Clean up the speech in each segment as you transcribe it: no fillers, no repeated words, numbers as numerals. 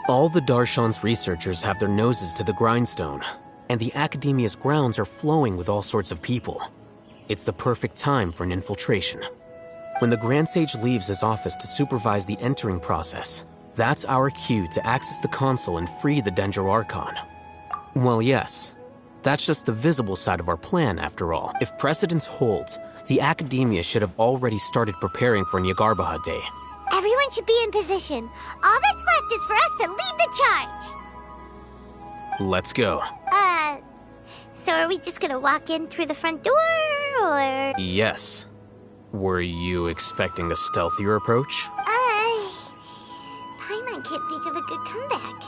All the Darshan's researchers have their noses to the grindstone, and the Academia's grounds are flowing with all sorts of people. It's the perfect time for an infiltration. When the Grand Sage leaves his office to supervise the entering process, that's our cue to access the console and free the Dendro Archon. Well, yes. That's just the visible side of our plan, after all. If precedence holds, the Academia should have already started preparing for Nyagarbha Day. Everyone should be in position. All that's left is for us to lead the charge. Let's go. So are we just gonna walk in through the front door, or...? Yes. Were you expecting a stealthier approach? Paimon can't think of a good comeback.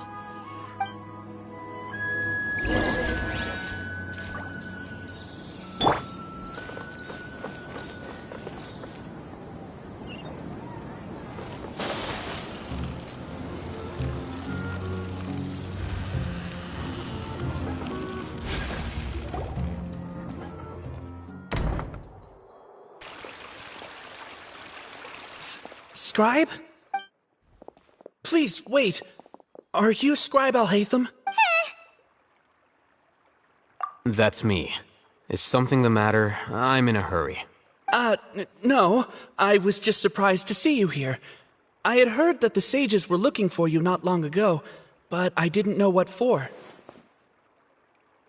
Scribe? Please, wait. Are you Scribe Alhaitham? That's me. Is something the matter? I'm in a hurry. No. I was just surprised to see you here. I had heard that the sages were looking for you not long ago, but I didn't know what for.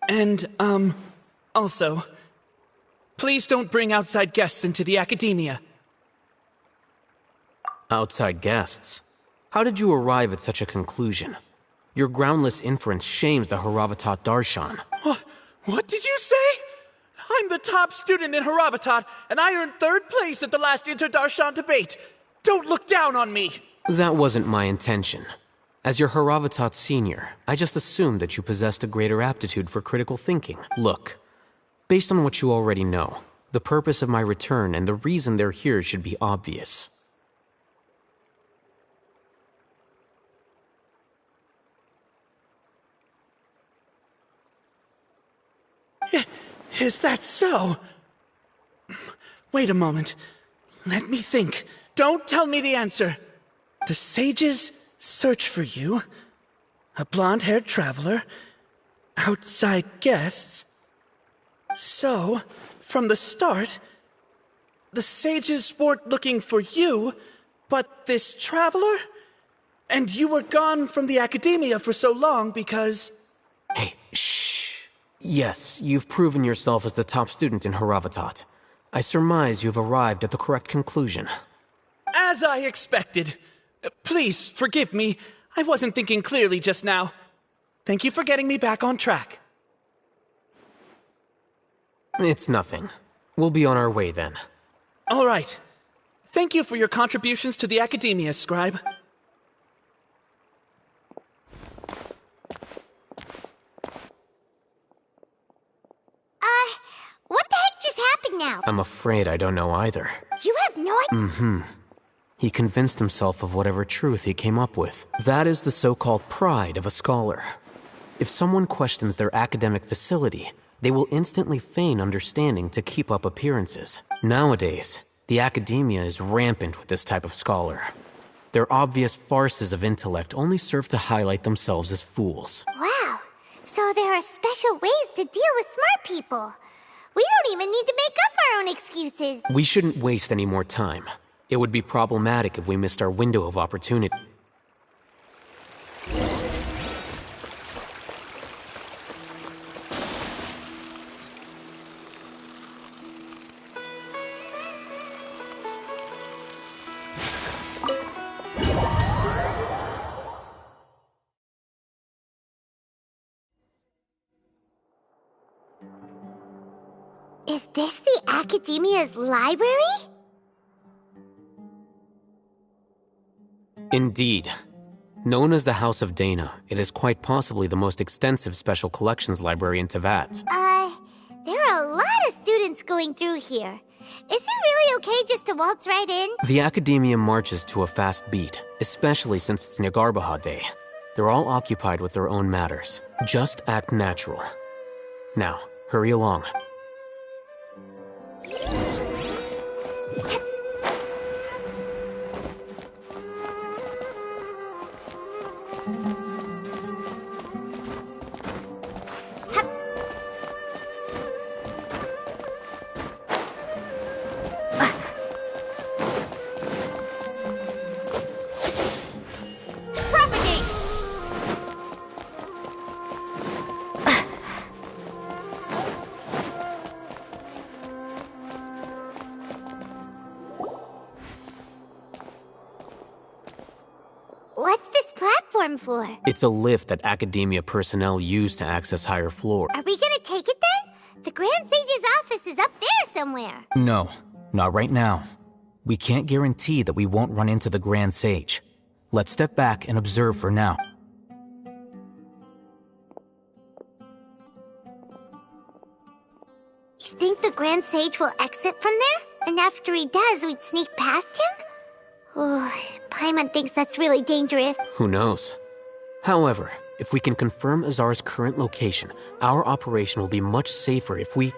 And, also, please don't bring outside guests into the Academia. Outside guests? How did you arrive at such a conclusion? Your groundless inference shames the Haravatat Darshan. What did you say? I'm the top student in Haravatat, and I earned 3rd place at the last Inter-Darshan debate. Don't look down on me! That wasn't my intention. As your Haravatat senior, I just assumed that you possessed a greater aptitude for critical thinking. Look, based on what you already know, the purpose of my return and the reason they're here should be obvious. Is that so? Wait a moment. Let me think. Don't tell me the answer. The sages search for you. A blonde-haired traveler. Outside guests. So, from the start, the sages weren't looking for you, but this traveler? And you were gone from the Academia for so long because... Hey, shh. Yes, you've proven yourself as the top student in Haravatat. I surmise you've arrived at the correct conclusion. As I expected. Please, forgive me. I wasn't thinking clearly just now. Thank you for getting me back on track. It's nothing. We'll be on our way then. All right. Thank you for your contributions to the Academia, Scribe. What the heck just happened now? I'm afraid I don't know either. You have no idea? He convinced himself of whatever truth he came up with. That is the so-called pride of a scholar. If someone questions their academic facility, they will instantly feign understanding to keep up appearances. Nowadays, the Academia is rampant with this type of scholar. Their obvious farces of intellect only serve to highlight themselves as fools. Wow. So there are special ways to deal with smart people. We don't even need to make up our own excuses. We shouldn't waste any more time. It would be problematic if we missed our window of opportunity. Is this the Academia's library? Indeed. Known as the House of Dana, it is quite possibly the most extensive special collections library in Teyvat. There are a lot of students going through here. Is it really okay just to waltz right in? The Academia marches to a fast beat, especially since it's Nyagarbha Day. They're all occupied with their own matters. Just act natural. Now, hurry along. What's this platform for? It's a lift that Academia personnel use to access higher floor. Are we gonna take it then? The Grand Sage's office is up there somewhere. No, not right now. We can't guarantee that we won't run into the Grand Sage. Let's step back and observe for now. You think the Grand Sage will exit from there? And after he does, we'd sneak past him? Oh, Paimon thinks that's really dangerous. Who knows? However, if we can confirm Azar's current location, our operation will be much safer if we...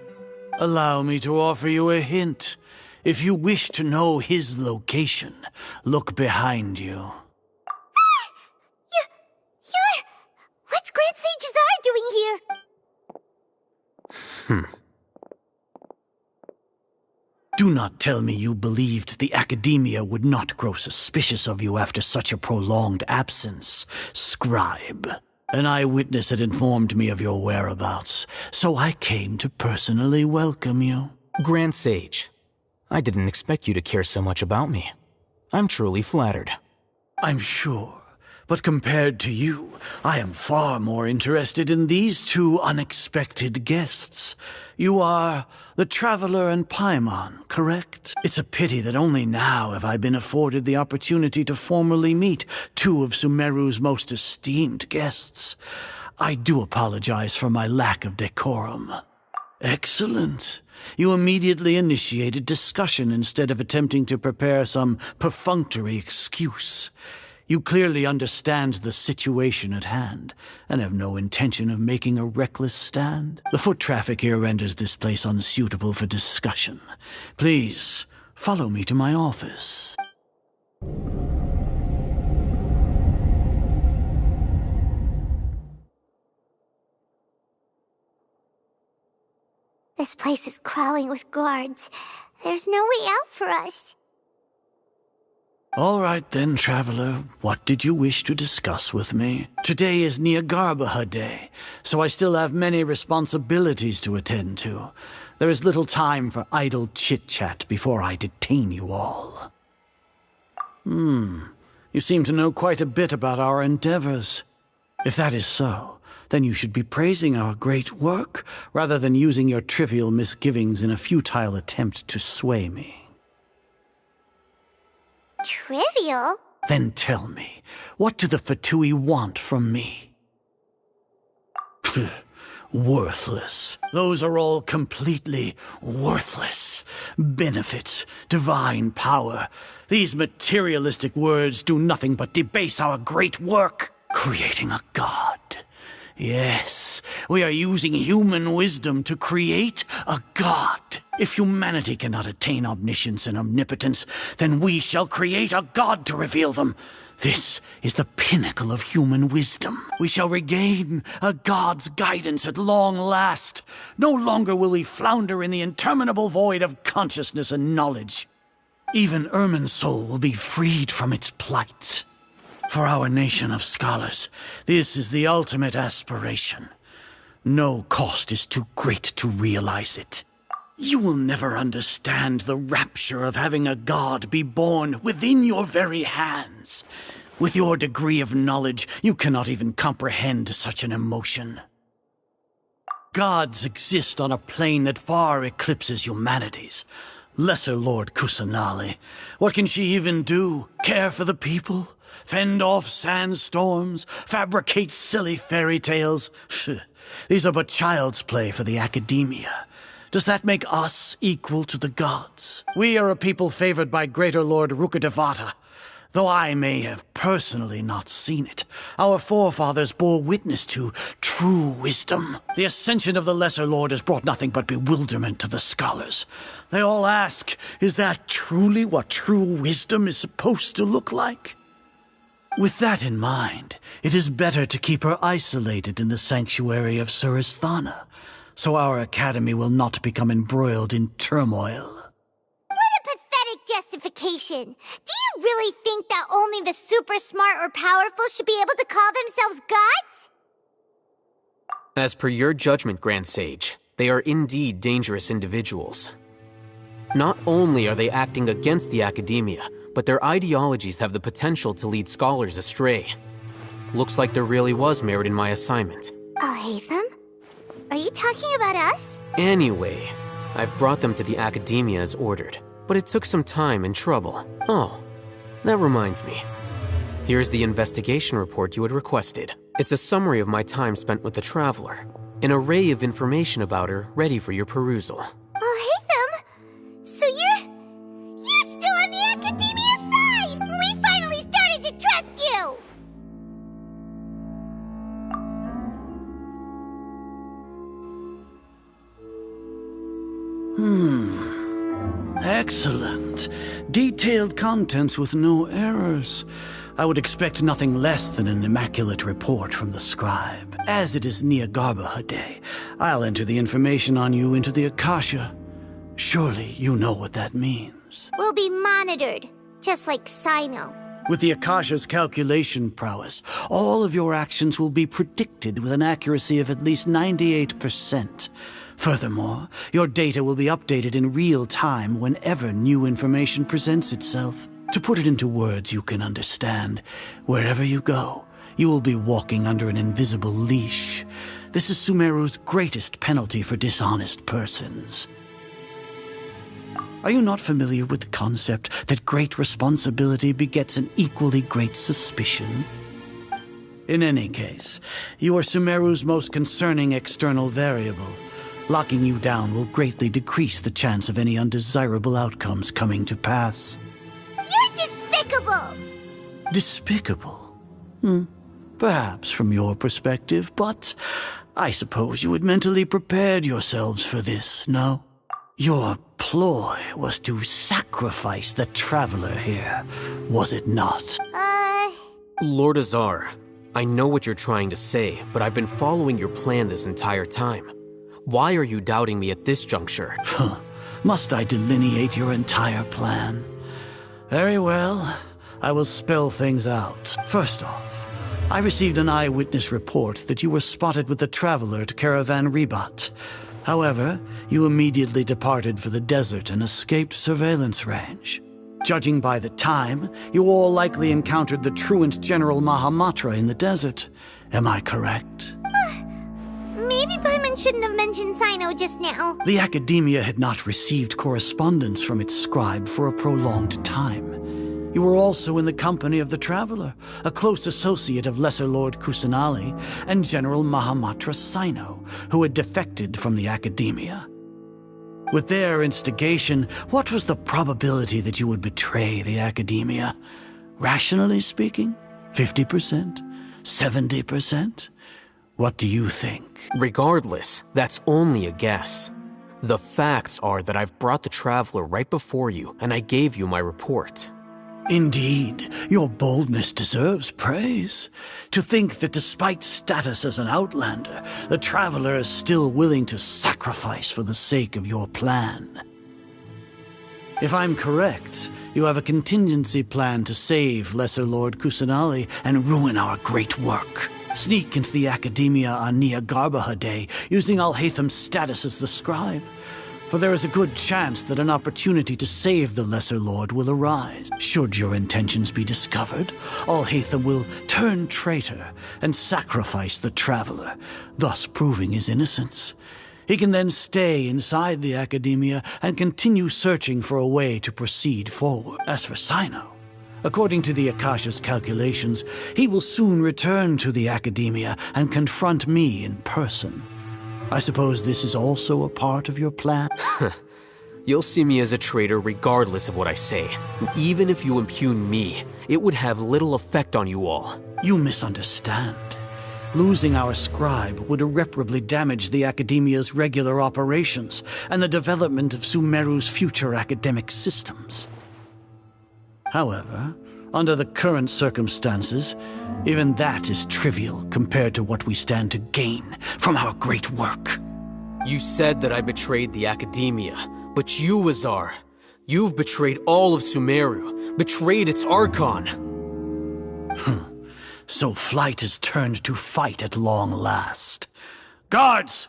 Allow me to offer you a hint. If you wish to know his location, look behind you. You're... What's Grand Sage Azar doing here? Do not tell me you believed the Academia would not grow suspicious of you after such a prolonged absence, scribe. An eyewitness had informed me of your whereabouts, so I came to personally welcome you. Grand Sage, I didn't expect you to care so much about me. I'm truly flattered. I'm sure, but compared to you, I am far more interested in these two unexpected guests. You are the Traveler and Paimon, correct? It's a pity that only now have I been afforded the opportunity to formally meet two of Sumeru's most esteemed guests. I do apologize for my lack of decorum. Excellent. You immediately initiated discussion instead of attempting to prepare some perfunctory excuse. You clearly understand the situation at hand, and have no intention of making a reckless stand. The foot traffic here renders this place unsuitable for discussion. Please, follow me to my office. This place is crawling with guards. There's no way out for us. All right then, Traveler. What did you wish to discuss with me? Today is Niagarbaha Day, so I still have many responsibilities to attend to. There is little time for idle chit-chat before I detain you all. You seem to know quite a bit about our endeavors. If that is so, then you should be praising our great work, rather than using your trivial misgivings in a futile attempt to sway me. Trivial? Then tell me, what do the Fatui want from me? Worthless. Those are all completely worthless. Benefits, divine power. These materialistic words do nothing but debase our great work. Creating a god. Yes, we are using human wisdom to create a god. If humanity cannot attain omniscience and omnipotence, then we shall create a god to reveal them. This is the pinnacle of human wisdom. We shall regain a god's guidance at long last. No longer will we flounder in the interminable void of consciousness and knowledge. Even Ermin's soul will be freed from its plight. For our nation of scholars, this is the ultimate aspiration. No cost is too great to realize it. You will never understand the rapture of having a god be born within your very hands. With your degree of knowledge, you cannot even comprehend such an emotion. Gods exist on a plane that far eclipses humanity's. Lesser Lord Kusanali, what can she even do? Care for the people? Fend off sandstorms? Fabricate silly fairy tales? These are but child's play for the Academia. Does that make us equal to the gods? We are a people favored by Greater Lord Rukkhadevata. Though I may have personally not seen it, our forefathers bore witness to true wisdom. The ascension of the Lesser Lord has brought nothing but bewilderment to the scholars. They all ask, is that truly what true wisdom is supposed to look like? With that in mind, it is better to keep her isolated in the sanctuary of Suristhana, so our academy will not become embroiled in turmoil. What a pathetic justification! Do you really think that only the super smart or powerful should be able to call themselves gods? As per your judgment, Grand Sage, they are indeed dangerous individuals. Not only are they acting against the academia, but their ideologies have the potential to lead scholars astray. Looks like there really was merit in my assignment. Oh, Hatham? Are you talking about us? Anyway, I've brought them to the academia as ordered, but it took some time and trouble. Oh, that reminds me. Here's the investigation report you had requested. It's a summary of my time spent with the Traveler. An array of information about her ready for your perusal. Oh, Hatham? So you're still on the academia side! We finally started to trust you! Excellent. Detailed contents with no errors. I would expect nothing less than an immaculate report from the scribe. As it is Niagarbaha Day, I'll enter the information on you into the Akasha. Surely you know what that means. We'll be monitored, just like Sino. With the Akasha's calculation prowess, all of your actions will be predicted with an accuracy of at least 98%. Furthermore, your data will be updated in real time whenever new information presents itself. To put it into words you can understand, wherever you go, you will be walking under an invisible leash. This is Sumeru's greatest penalty for dishonest persons. Are you not familiar with the concept that great responsibility begets an equally great suspicion? In any case, you are Sumeru's most concerning external variable. Locking you down will greatly decrease the chance of any undesirable outcomes coming to pass. You're despicable! Despicable? Perhaps from your perspective, but I suppose you had mentally prepared yourselves for this, no? Your ploy was to sacrifice the Traveler here, was it not? Lord Azar, I know what you're trying to say, but I've been following your plan this entire time. Why are you doubting me at this juncture? Must I delineate your entire plan? Very well. I will spell things out. First off, I received an eyewitness report that you were spotted with the Traveler at Caravan Ribat. However, you immediately departed for the desert and escaped surveillance range. Judging by the time, you all likely encountered the truant General Mahamatra in the desert. Am I correct? Maybe Paimon shouldn't have mentioned Sino just now. The Academia had not received correspondence from its scribe for a prolonged time. You were also in the company of the Traveler, a close associate of Lesser Lord Kusanali and General Mahamatra Sino, who had defected from the Academia. With their instigation, what was the probability that you would betray the Academia? Rationally speaking, 50%? 70%? What do you think? Regardless, that's only a guess. The facts are that I've brought the Traveler right before you, and I gave you my report. Indeed, your boldness deserves praise. To think that despite status as an outlander, the Traveler is still willing to sacrifice for the sake of your plan. If I'm correct, you have a contingency plan to save Lesser Lord Kusanali and ruin our great work. Sneak into the Academia on Niagarbaha Day, using Alhatham's status as the scribe. For there is a good chance that an opportunity to save the Lesser Lord will arise. Should your intentions be discovered, Alhatham will turn traitor and sacrifice the Traveler, thus proving his innocence. He can then stay inside the Academia and continue searching for a way to proceed forward. As for Sino, according to the Akasha's calculations, he will soon return to the Academia and confront me in person. I suppose this is also a part of your plan? You'll see me as a traitor regardless of what I say. Even if you impugn me, it would have little effect on you all. You misunderstand. Losing our scribe would irreparably damage the Academia's regular operations and the development of Sumeru's future academic systems. However, Under the current circumstances, even that is trivial compared to what we stand to gain from our great work. You said that I betrayed the Academia, but you, Azar, you've betrayed all of Sumeru, betrayed its Archon. So flight is turned to fight at long last. Guards!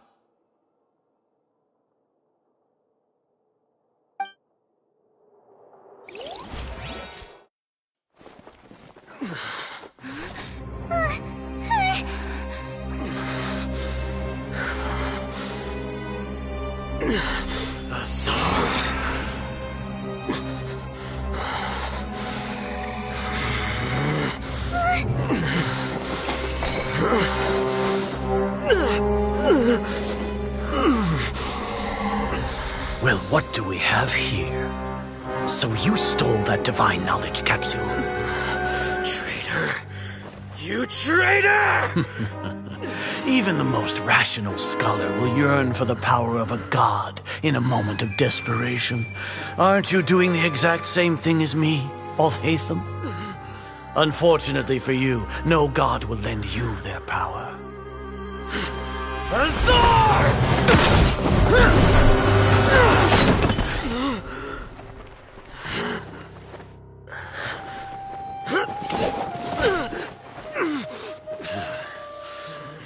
Well, what do we have here? So you stole that divine knowledge capsule. Traitor! You traitor! Even the most rational scholar will yearn for the power of a god in a moment of desperation. Aren't you doing the exact same thing as me, Alhaitham? Unfortunately for you, no god will lend you their power. Azar!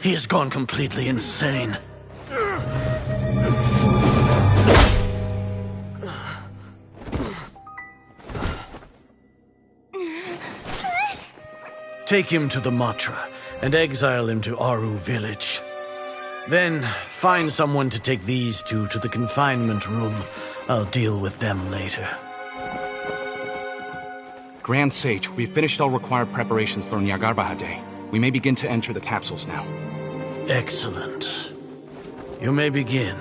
He has gone completely insane. Take him to the Matra and exile him to Aru village. Then find someone to take these two to the confinement room. I'll deal with them later. Grand Sage, we've finished all required preparations for Nyargarbaha Day. We may begin to enter the capsules now. Excellent. You may begin.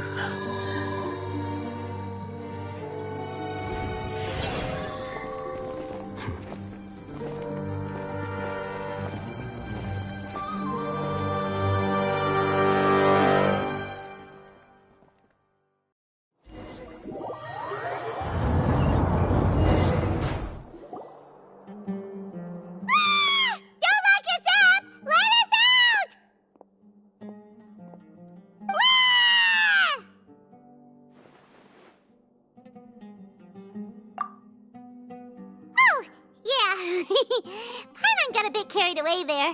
Paimon got a bit carried away there.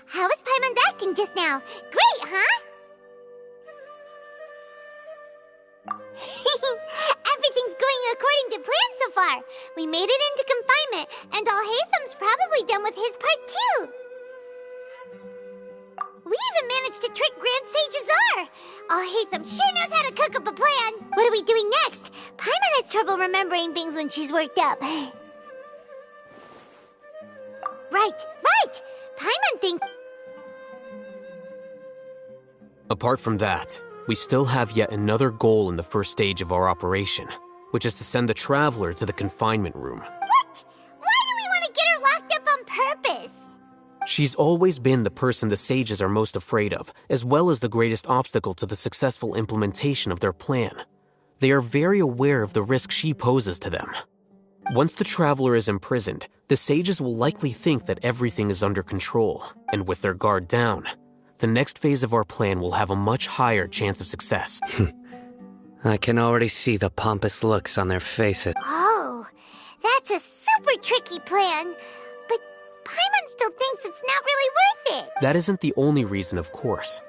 How was Paimon's acting just now? Great, huh? Everything's going according to plan so far. We made it into confinement, and Alhaitham's probably done with his part too. We even managed to trick Grand Sage Azar. Alhaitham sure knows how to cook up a plan. What are we doing next? Paimon has trouble remembering things when she's worked up. Right! Paimon thinks... Apart from that, we still have yet another goal in the first stage of our operation, which is to send the Traveler to the confinement room. What? Why do we want to get her locked up on purpose? She's always been the person the sages are most afraid of, as well as the greatest obstacle to the successful implementation of their plan. They are very aware of the risk she poses to them. Once the Traveler is imprisoned, the sages will likely think that everything is under control, and with their guard down, the next phase of our plan will have a much higher chance of success. I can already see the pompous looks on their faces. Oh, that's a super tricky plan. But Paimon still thinks it's not really worth it. That isn't the only reason, of course.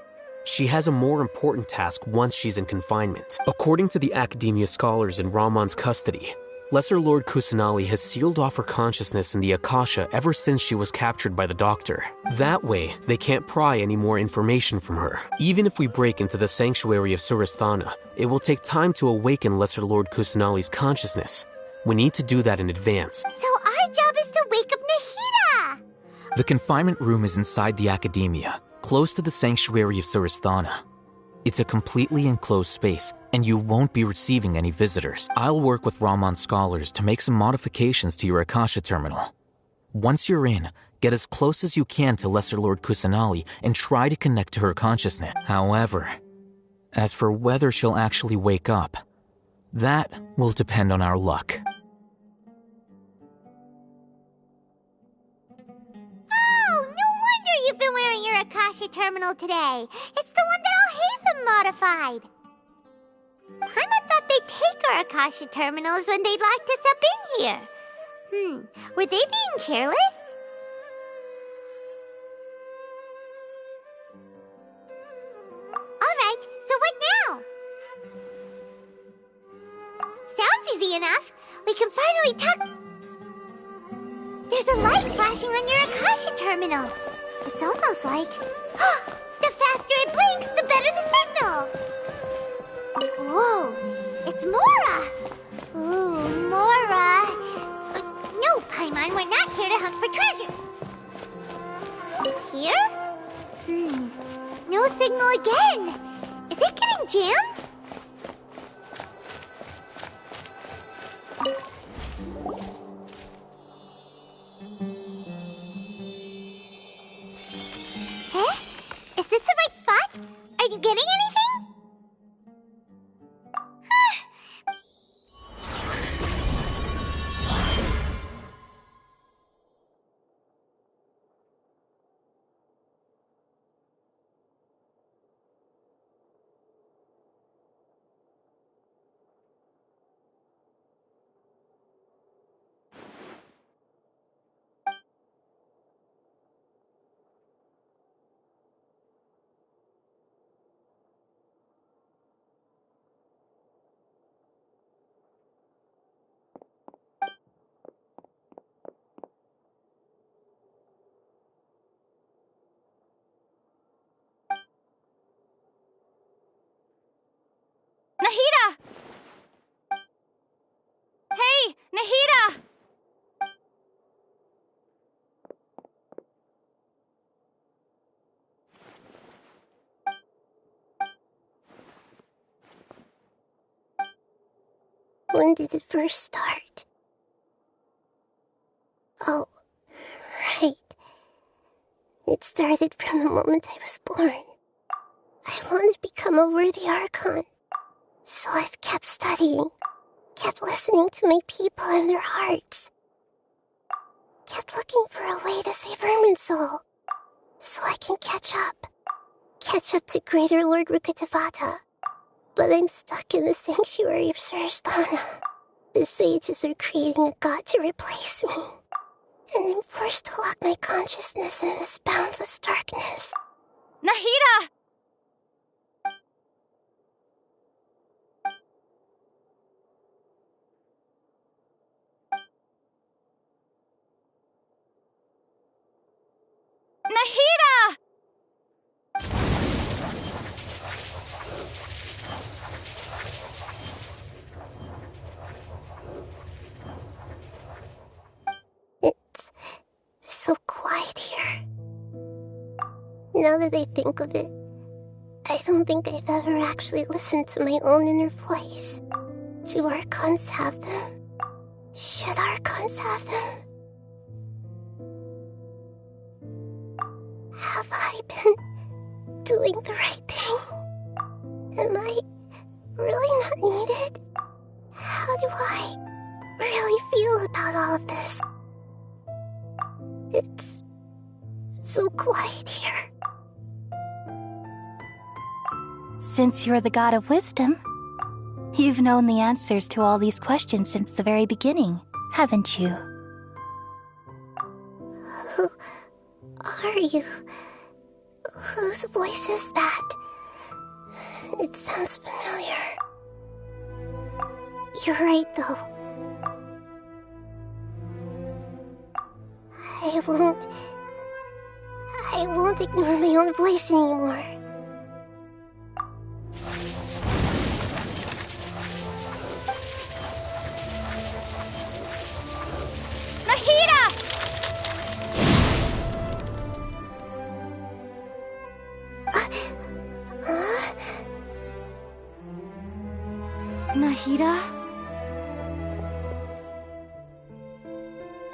She has a more important task once she's in confinement. According to the Academia scholars in Ramon's custody, Lesser Lord Kusanali has sealed off her consciousness in the Akasha ever since she was captured by the Doctor. That way, they can't pry any more information from her. Even if we break into the sanctuary of Surasthana, it will take time to awaken Lesser Lord Kusanali's consciousness. We need to do that in advance. So our job is to wake up Nahida! The confinement room is inside the Academia, close to the sanctuary of Surasthana. It's a completely enclosed space, and you won't be receiving any visitors. I'll work with Ramon's scholars to make some modifications to your Akasha terminal. Once you're in, get as close as you can to Lesser Lord Kusanali and try to connect to her consciousness. However, as for whether she'll actually wake up, that will depend on our luck. Akasha terminal today. It's the one that Al-Haytham modified. Paimon thought they'd take our Akasha terminals when they'd locked us up in here. Were they being careless? Alright, so what now? Sounds easy enough. We can finally talk. There's a light flashing on your Akasha terminal. It's almost like... the faster it blinks, the better the signal. Whoa, it's Mora. Ooh, Mora. No, Paimon, we're not here to hunt for treasure. Here? No signal again. Is it getting jammed? Huh? Is this the right spot? Are you getting anything? Nahida! Hey, Nahida! When did it first start? Oh, right. It started from the moment I was born. I wanted to become a worthy Archon. So I've kept studying, kept listening to my people and their hearts. Kept looking for a way to save Irminsul, so I can catch up to Greater Lord Rukkhadevata. But I'm stuck in the sanctuary of Surasthana. The sages are creating a god to replace me, and I'm forced to lock my consciousness in this boundless darkness. Nahida! Nahida! It's so quiet here. Now that I think of it, I don't think I've ever actually listened to my own inner voice. Do Archons have them? Should Archons have them? Have I been doing the right thing? Am I really not needed? How do I really feel about all of this? It's so quiet here. Since you're the god of wisdom, you've known the answers to all these questions since the very beginning, haven't you? Who are you? Whose voice is that? It sounds familiar. You're right, though. I won't ignore my own voice anymore. Nahida! Nahida?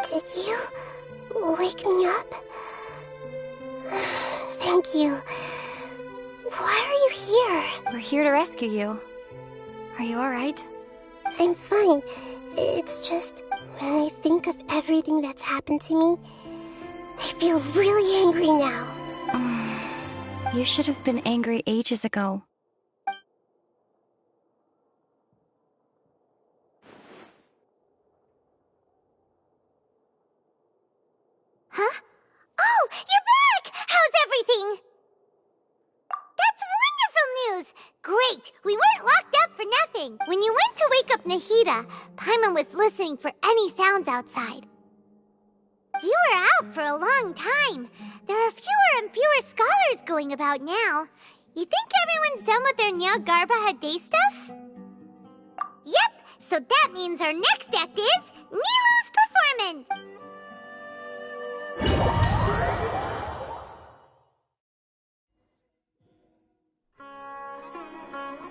Did you wake me up? Thank you. Why are you here? We're here to rescue you. Are you alright? I'm fine. It's just, when I think of everything that's happened to me, I feel really angry now. You should have been angry ages ago. Huh? Oh, you're back! How's everything? That's wonderful news! Great! We weren't locked up for nothing. When you went to wake up Nahida, Paimon was listening for any sounds outside. You were out for a long time. There are fewer and fewer scholars going about now. You think everyone's done with their Nyargarba Day stuff? Yep, so that means our next act is Nilu's performance!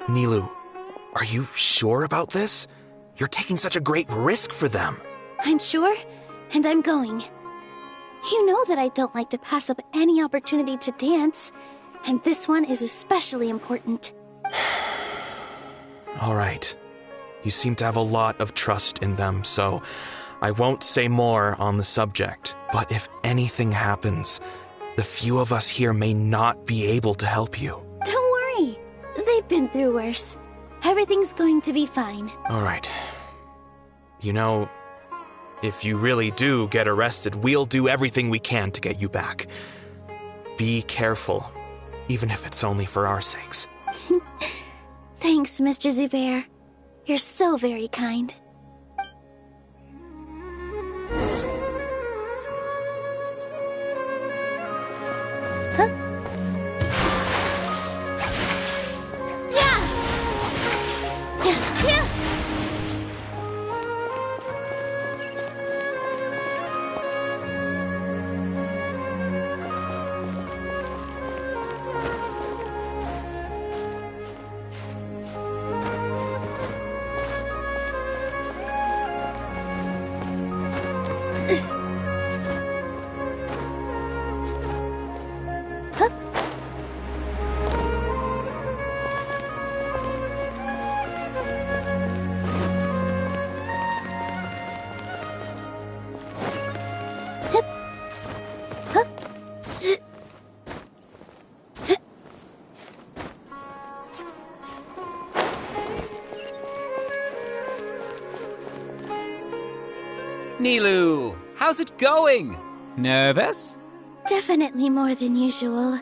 Nilu, are you sure about this? You're taking such a great risk for them. I'm sure, and I'm going. You know that I don't like to pass up any opportunity to dance, and this one is especially important. All right. You seem to have a lot of trust in them, so I won't say more on the subject. But if anything happens, the few of us here may not be able to help you. Don't worry. They've been through worse. Everything's going to be fine. All right. You know, if you really do get arrested, we'll do everything we can to get you back. Be careful, even if it's only for our sakes. Thanks, Mr. Zubair. You're so very kind. Nilu, how's it going? Nervous? Definitely more than usual.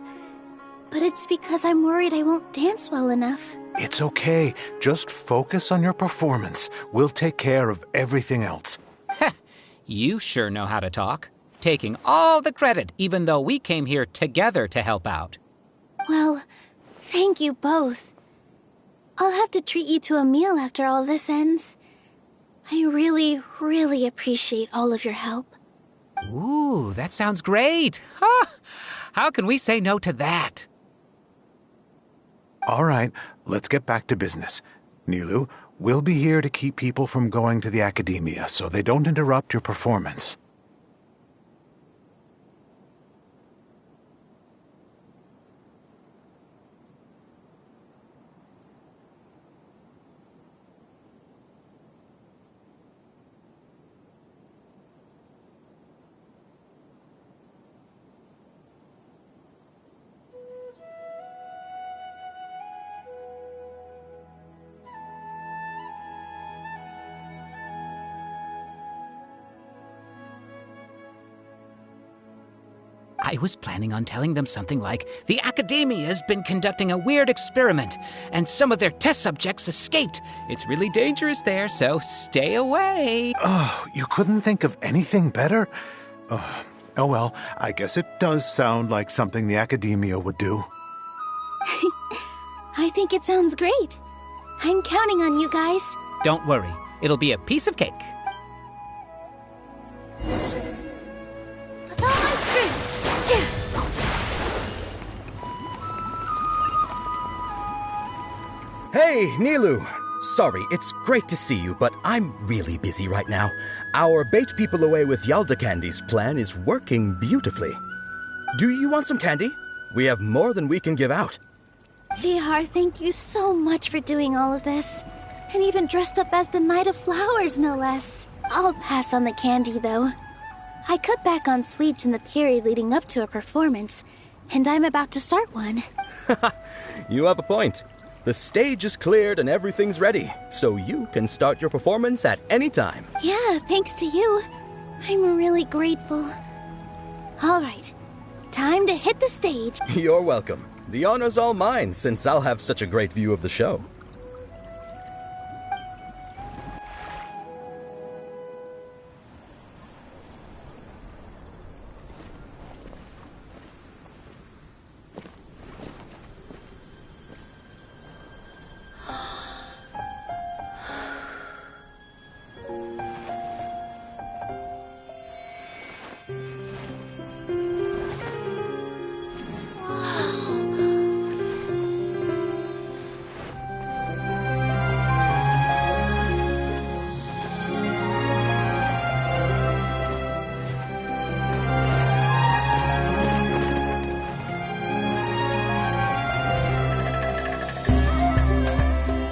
But it's because I'm worried I won't dance well enough. It's okay. Just focus on your performance. We'll take care of everything else. You sure know how to talk. Taking all the credit, even though we came here together to help out. Well, thank you both. I'll have to treat you to a meal after all this ends. I really, really appreciate all of your help. Ooh, that sounds great. Huh? How can we say no to that? All right, let's get back to business. Nilu, we'll be here to keep people from going to the academia so they don't interrupt your performance. I was planning on telling them something like, the Academia's been conducting a weird experiment, and some of their test subjects escaped. It's really dangerous there, so stay away. Oh, you couldn't think of anything better? Oh well, I guess it does sound like something the Academia would do. I think it sounds great. I'm counting on you guys. Don't worry, it'll be a piece of cake. With all my strength. Hey, Nilu! Sorry, it's great to see you, but I'm really busy right now. Our Bait People Away with Yalda Candies plan is working beautifully. Do you want some candy? We have more than we can give out. Vihar, thank you so much for doing all of this. And even dressed up as the Knight of Flowers, no less. I'll pass on the candy, though. I cut back on sweets in the period leading up to a performance, And I'm about to start one. You have a point. The stage is cleared and everything's ready, so you can start your performance at any time. Yeah, thanks to you. I'm really grateful. All right, time to hit the stage. You're welcome. The honor's all mine, since I'll have such a great view of the show.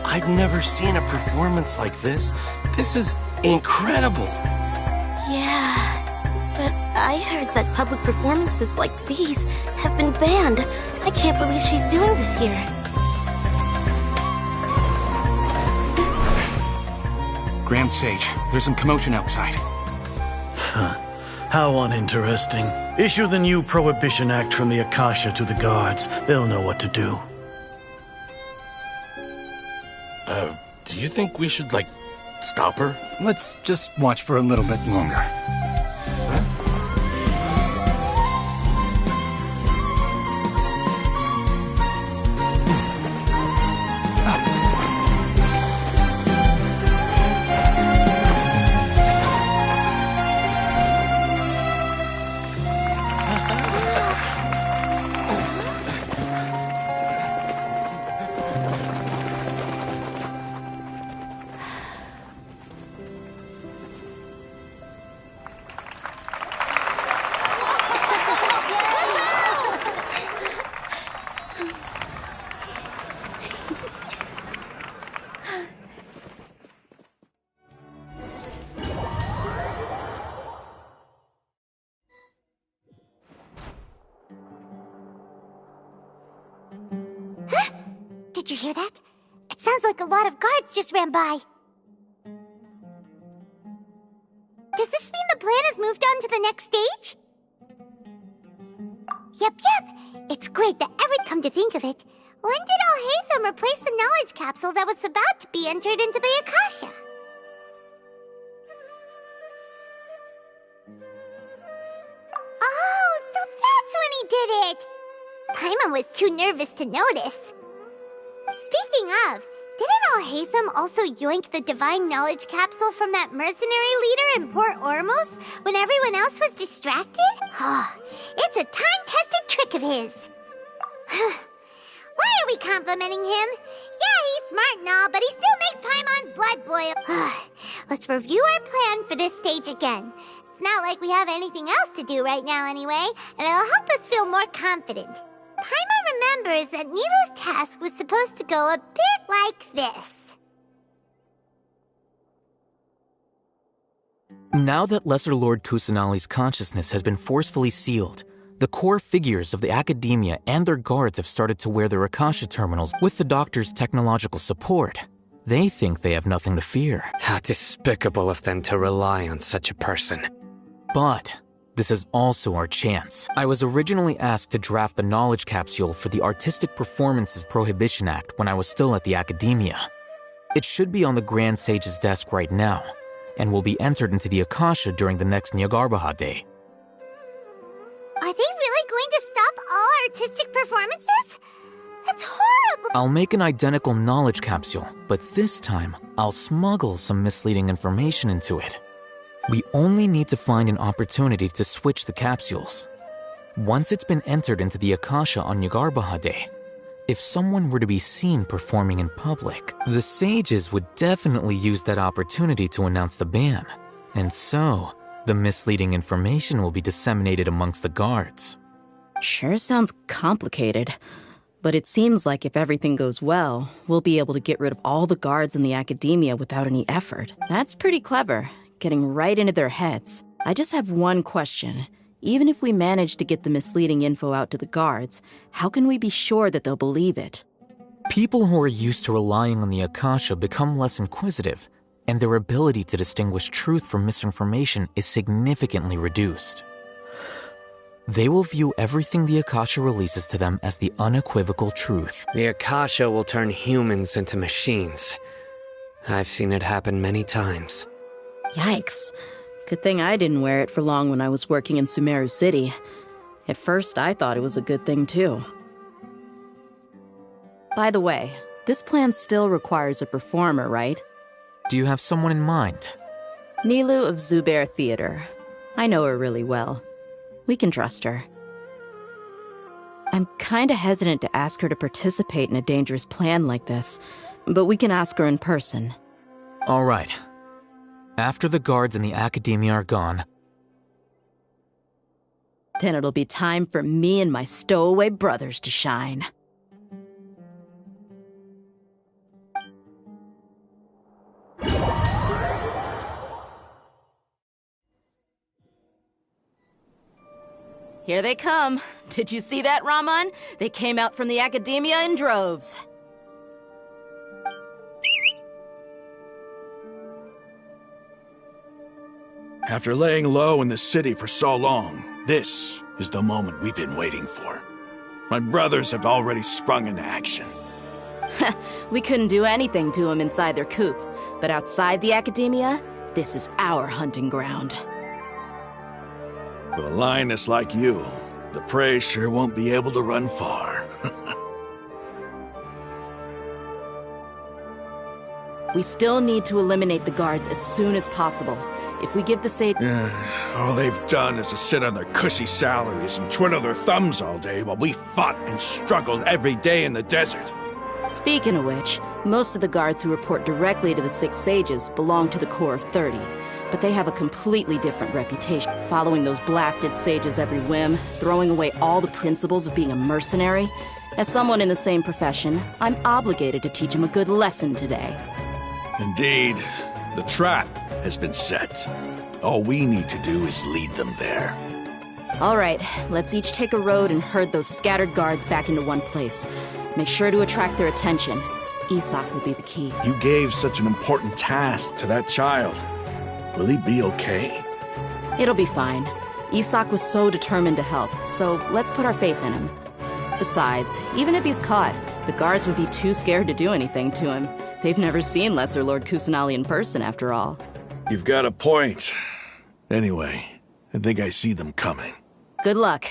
I've never seen a performance like this. This is incredible. Yeah, but I heard that public performances like these have been banned. I can't believe she's doing this here. Grand Sage, there's some commotion outside. How uninteresting. Issue the new Prohibition Act from the Akasha to the guards. They'll know what to do. Do you think we should, stop her? Let's just watch for a little bit longer. Did you hear that? It sounds like a lot of guards just ran by. Does this mean the plan has moved on to the next stage? Yep. It's great that Everett come to think of it. When did Alhaitham replace the knowledge capsule that was about to be entered into the Akasha? Oh, so that's when he did it! Paimon was too nervous to notice. Speaking of, didn't Alhaitham also yoink the divine knowledge capsule from that mercenary leader in Port Ormos when everyone else was distracted? It's a time-tested trick of his. Why are we complimenting him? Yeah, he's smart and all, but he still makes Paimon's blood boil. Let's review our plan for this stage again. It's not like we have anything else to do right now anyway, and it'll help us feel more confident. Paimon remembers that Nilou's task was supposed to go a bit like this. Now that Lesser Lord Kusanali's consciousness has been forcefully sealed, the core figures of the academia and their guards have started to wear their Akasha terminals with the doctor's technological support. They think they have nothing to fear. How despicable of them to rely on such a person. But this is also our chance. I was originally asked to draft the knowledge capsule for the Artistic Performances Prohibition Act when I was still at the academia. It should be on the Grand Sage's desk right now, and will be entered into the Akasha during the next Nyargarbaha Day. Are they really going to stop all artistic performances? That's horrible! I'll make an identical knowledge capsule, but this time, I'll smuggle some misleading information into it. We only need to find an opportunity to switch the capsules. Once it's been entered into the Akasha on Nyargarbaha Day, if someone were to be seen performing in public, the sages would definitely use that opportunity to announce the ban. And so, the misleading information will be disseminated amongst the guards. Sure sounds complicated. But it seems like if everything goes well, we'll be able to get rid of all the guards in the academia without any effort. That's pretty clever, getting right into their heads. I just have one question. Even if we manage to get the misleading info out to the guards, how can we be sure that they'll believe it? People who are used to relying on the Akasha become less inquisitive, and their ability to distinguish truth from misinformation is significantly reduced. They will view everything the Akasha releases to them as the unequivocal truth. The Akasha will turn humans into machines. I've seen it happen many times. Yikes. Good thing I didn't wear it for long when I was working in Sumeru City. At first, I thought it was a good thing, too. By the way, this plan still requires a performer, right? Do you have someone in mind? Nilu of Zubair Theater. I know her really well. We can trust her. I'm kinda hesitant to ask her to participate in a dangerous plan like this, but we can ask her in person. All right. After the guards and the Academia are gone, then it'll be time for me and my stowaway brothers to shine. Here they come. Did you see that, Raman? They came out from the Academia in droves. After laying low in the city for so long, this is the moment we've been waiting for. My brothers have already sprung into action. We couldn't do anything to them inside their coop, but outside the Academia, this is our hunting ground. With a lioness like you, the prey sure won't be able to run far. We still need to eliminate the guards as soon as possible. If we give the sage... All they've done is to sit on their cushy salaries and twiddle their thumbs all day while we fought and struggled every day in the desert. Speaking of which, most of the guards who report directly to the Six Sages belong to the Corps of 30. But they have a completely different reputation, following those blasted sages every whim, throwing away all the principles of being a mercenary. As someone in the same profession, I'm obligated to teach them a good lesson today. Indeed, the trap has been set. All we need to do is lead them there. All right, let's each take a road and herd those scattered guards back into one place. Make sure to attract their attention. Isak will be the key. You gave such an important task to that child. Will he be okay? It'll be fine. Isak was so determined to help, so let's put our faith in him. Besides, even if he's caught, the guards would be too scared to do anything to him. They've never seen Lesser Lord Kusanali in person, after all. You've got a point. Anyway, I think I see them coming. Good luck.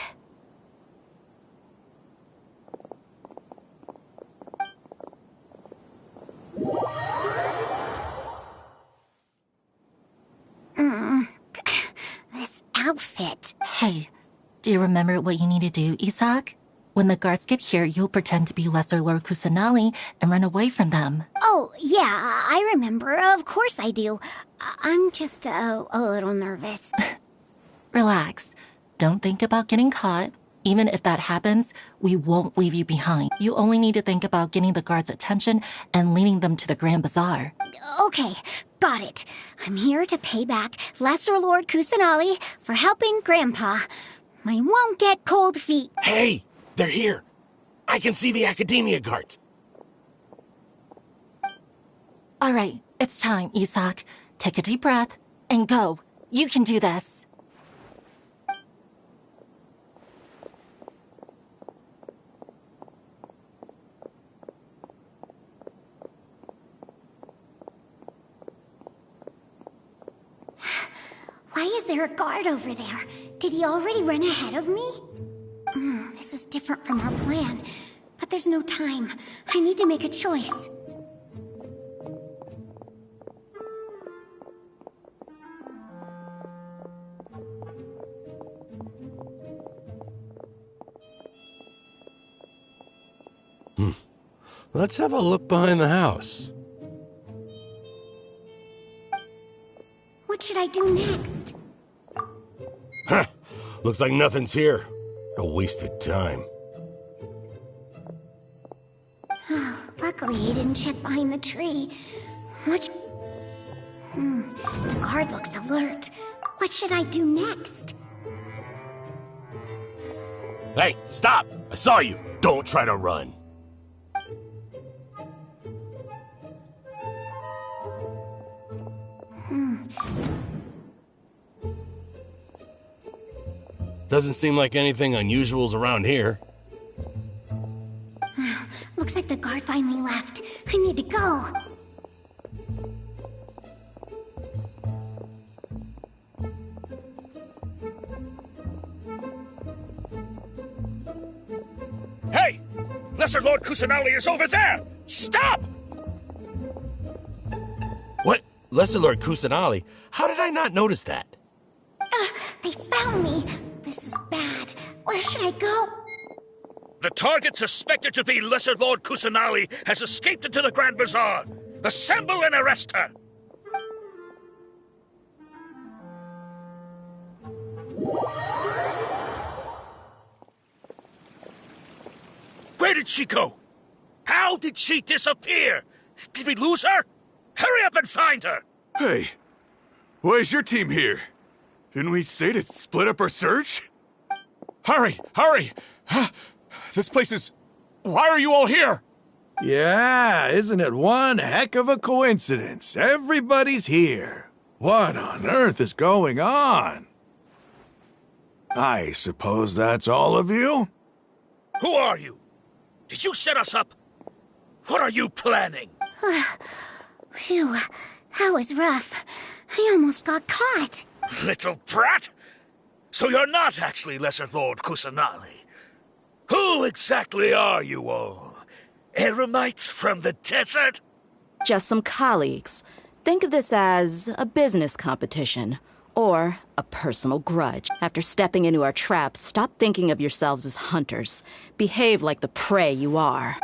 This outfit. Hey, do you remember what you need to do, Isak? When the guards get here, you'll pretend to be Lesser Lord Kusanali and run away from them. Oh, yeah, I remember. Of course I do. I'm just a little nervous. Relax. Don't think about getting caught. Even if that happens, we won't leave you behind. You only need to think about getting the guards' attention and leading them to the Grand Bazaar. Okay, got it. I'm here to pay back Lesser Lord Kusanali for helping Grandpa. I won't get cold feet. Hey, they're here. I can see the Academia guard. All right, it's time, Isak. Take a deep breath and go. You can do this. Why is there a guard over there? Did he already run ahead of me? This is different from our plan. But there's no time. I need to make a choice. Let's have a look behind the house. What should I do next? Huh. Looks like nothing's here. A wasted time. Luckily, he didn't check behind the tree. The guard looks alert. What should I do next? Hey, stop! I saw you! Don't try to run. Doesn't seem like anything unusual's around here. Looks like the guard finally left. I need to go. Hey! Lesser Lord Kusanali is over there! Stop! What? Lesser Lord Kusanali? How did I not notice that? They found me. This is bad. Where should I go? The target suspected to be Lesser Lord Kusanali has escaped into the Grand Bazaar. Assemble and arrest her! Where did she go? How did she disappear? Did we lose her? Hurry up and find her! Hey, why is your team here? Didn't we say to split up our search? Hurry! Hurry! This place is... Why are you all here? Yeah, isn't it one heck of a coincidence? Everybody's here. What on earth is going on? I suppose that's all of you? Who are you? Did you set us up? What are you planning? Phew, that was rough. I almost got caught. Little brat! So you're not actually Lesser Lord Kusanali. Who exactly are you all? Eremites from the desert? Just some colleagues. Think of this as a business competition. Or a personal grudge. After stepping into our traps, stop thinking of yourselves as hunters. Behave like the prey you are.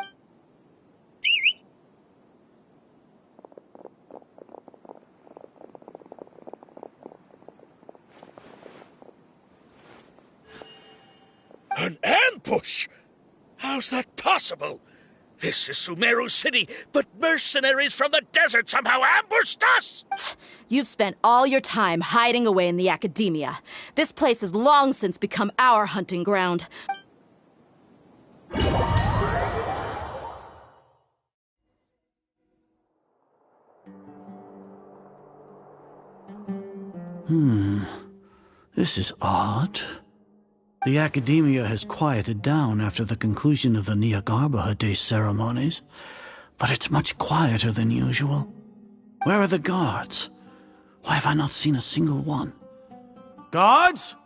An ambush? How's that possible? This is Sumeru City, but mercenaries from the desert somehow ambushed us! You've spent all your time hiding away in the academia. This place has long since become our hunting ground. This is odd. The academia has quieted down after the conclusion of the Nyagarbha Day ceremonies, but it's much quieter than usual. Where are the guards? Why have I not seen a single one? Guards?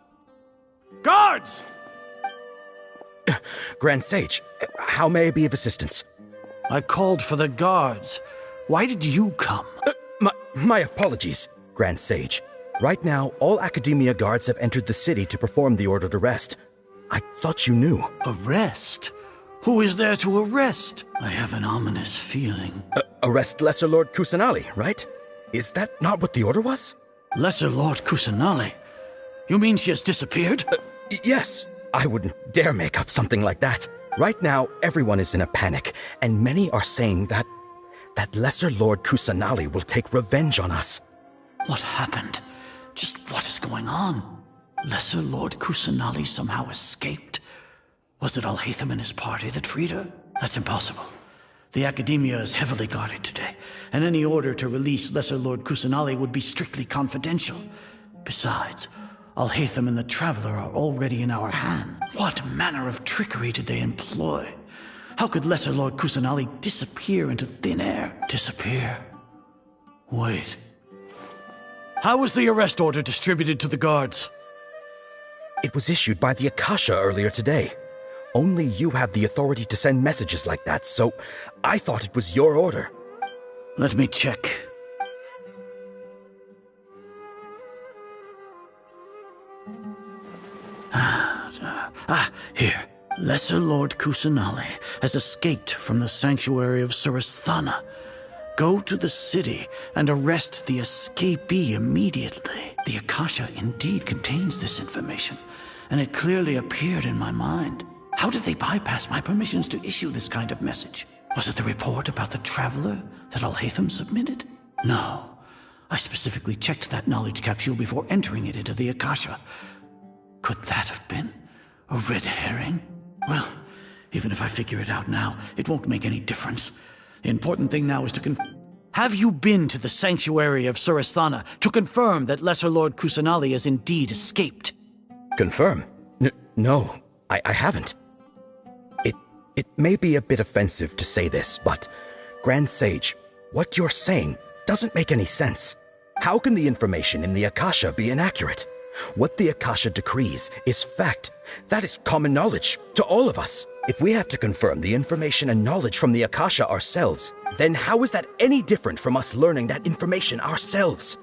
Guards! Grand Sage, how may I be of assistance? I called for the guards. Why did you come? My apologies, Grand Sage. Right now, all Academia guards have entered the city to perform the ordered arrest. I thought you knew. Arrest? Who is there to arrest? I have an ominous feeling. Arrest Lesser Lord Kusanali, right? Is that not what the order was? Lesser Lord Kusanali? You mean she has disappeared? Yes. I wouldn't dare make up something like that. Right now, everyone is in a panic, and many are saying that Lesser Lord Kusanali will take revenge on us. What happened? Just what is going on? Lesser Lord Kusanali somehow escaped? Was it Alhaitham and his party that freed her? That's impossible. The Academia is heavily guarded today, and any order to release Lesser Lord Kusanali would be strictly confidential. Besides, Alhaitham and the Traveler are already in our hands. What manner of trickery did they employ? How could Lesser Lord Kusanali disappear into thin air? Disappear? Wait. How was the arrest order distributed to the guards? It was issued by the Akasha earlier today. Only you have the authority to send messages like that, so I thought it was your order. Let me check. Here. Lesser Lord Kusanali has escaped from the sanctuary of Surasthana. Go to the city and arrest the escapee immediately. The Akasha indeed contains this information, and it clearly appeared in my mind. How did they bypass my permissions to issue this kind of message? Was it the report about the Traveler that Alhaitham submitted? No. I specifically checked that knowledge capsule before entering it into the Akasha. Could that have been A red herring? Well, even if I figure it out now, it won't make any difference. The important thing now is to Have you been to the sanctuary of Suristhana to confirm that Lesser Lord Kusanali has indeed escaped? Confirm? No, I haven't. It may be a bit offensive to say this, but Grand Sage, what you're saying doesn't make any sense. How can the information in the Akasha be inaccurate? What the Akasha decrees is fact. That is common knowledge to all of us. If we have to confirm the information and knowledge from the Akasha ourselves, then how is that any different from us learning that information ourselves?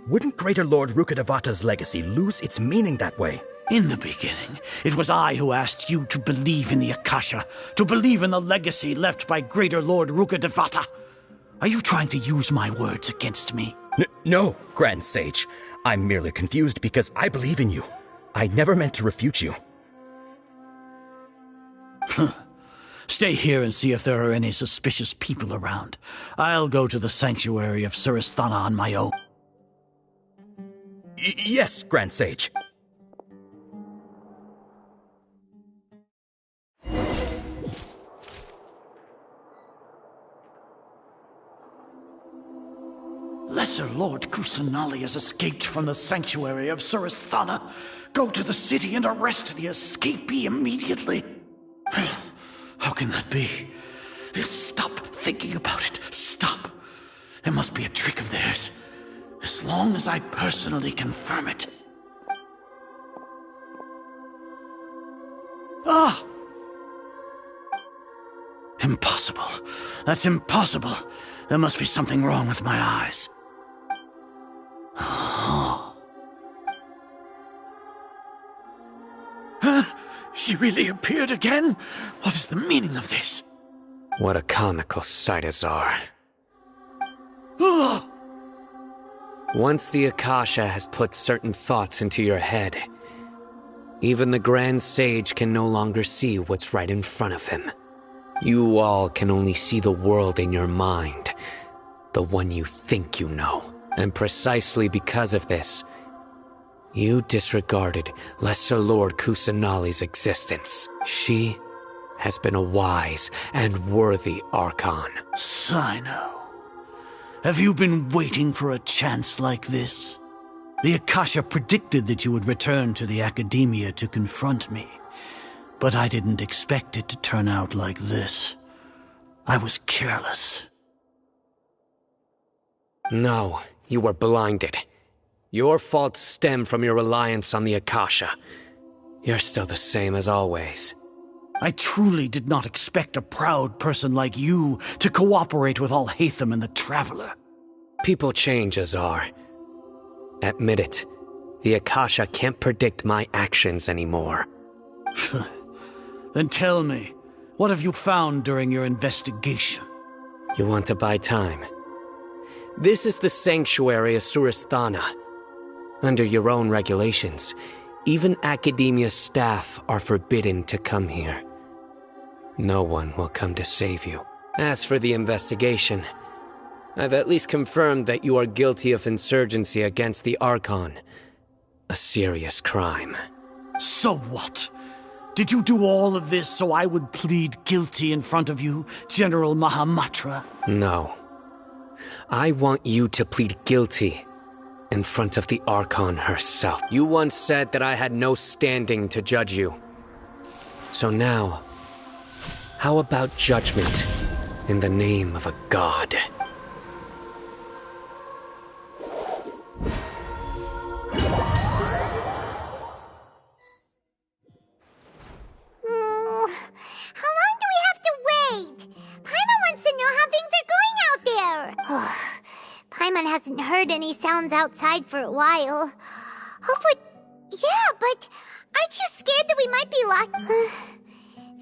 Wouldn't Greater Lord Rukkhadevata's legacy lose its meaning that way? In the beginning, it was I who asked you to believe in the Akasha, to believe in the legacy left by Greater Lord Rukkhadevata. Are you trying to use my words against me? No, Grand Sage. I'm merely confused because I believe in you. I never meant to refute you. Stay here and see if there are any suspicious people around. I'll go to the sanctuary of Suristhana on my own. Yes, Grand Sage. Lesser Lord Kusanali has escaped from the sanctuary of Suristhana. Go to the city and arrest the escapee immediately. How can that be? Stop thinking about it. Stop. It must be a trick of theirs. As long as I personally confirm it. Ah! Impossible. That's impossible. There must be something wrong with my eyes. She really appeared again? What is the meaning of this? What a comical sight, Azar. Once the Akasha has put certain thoughts into your head, even the Grand Sage can no longer see what's right in front of him. You all can only see the world in your mind, the one you think you know. And precisely because of this, you disregarded Lesser Lord Kusanali's existence. She has been a wise and worthy Archon. Sino, have you been waiting for a chance like this? The Akasha predicted that you would return to the Academia to confront me, but I didn't expect it to turn out like this. I was careless. No, you were blinded. Your faults stem from your reliance on the Akasha. You're still the same as always. I truly did not expect a proud person like you to cooperate with Alhaitham and the Traveler. People change, Azar. Admit it. The Akasha can't predict my actions anymore. Then tell me, what have you found during your investigation? You want to buy time? This is the sanctuary of Suristhana. Under your own regulations, even Academia staff are forbidden to come here. No one will come to save you. As for the investigation, I've at least confirmed that you are guilty of insurgency against the Archon. A serious crime. So what? Did you do all of this so I would plead guilty in front of you, General Mahamatra? No. I want you to plead guilty in front of the Archon herself. You once said that I had no standing to judge you. So now, how about judgment in the name of a god? How long do we have to wait? Paimon wants to know how things are going out there. Paimon hasn't heard any sounds outside for a while. Oh, yeah, but aren't you scared that we might be locked?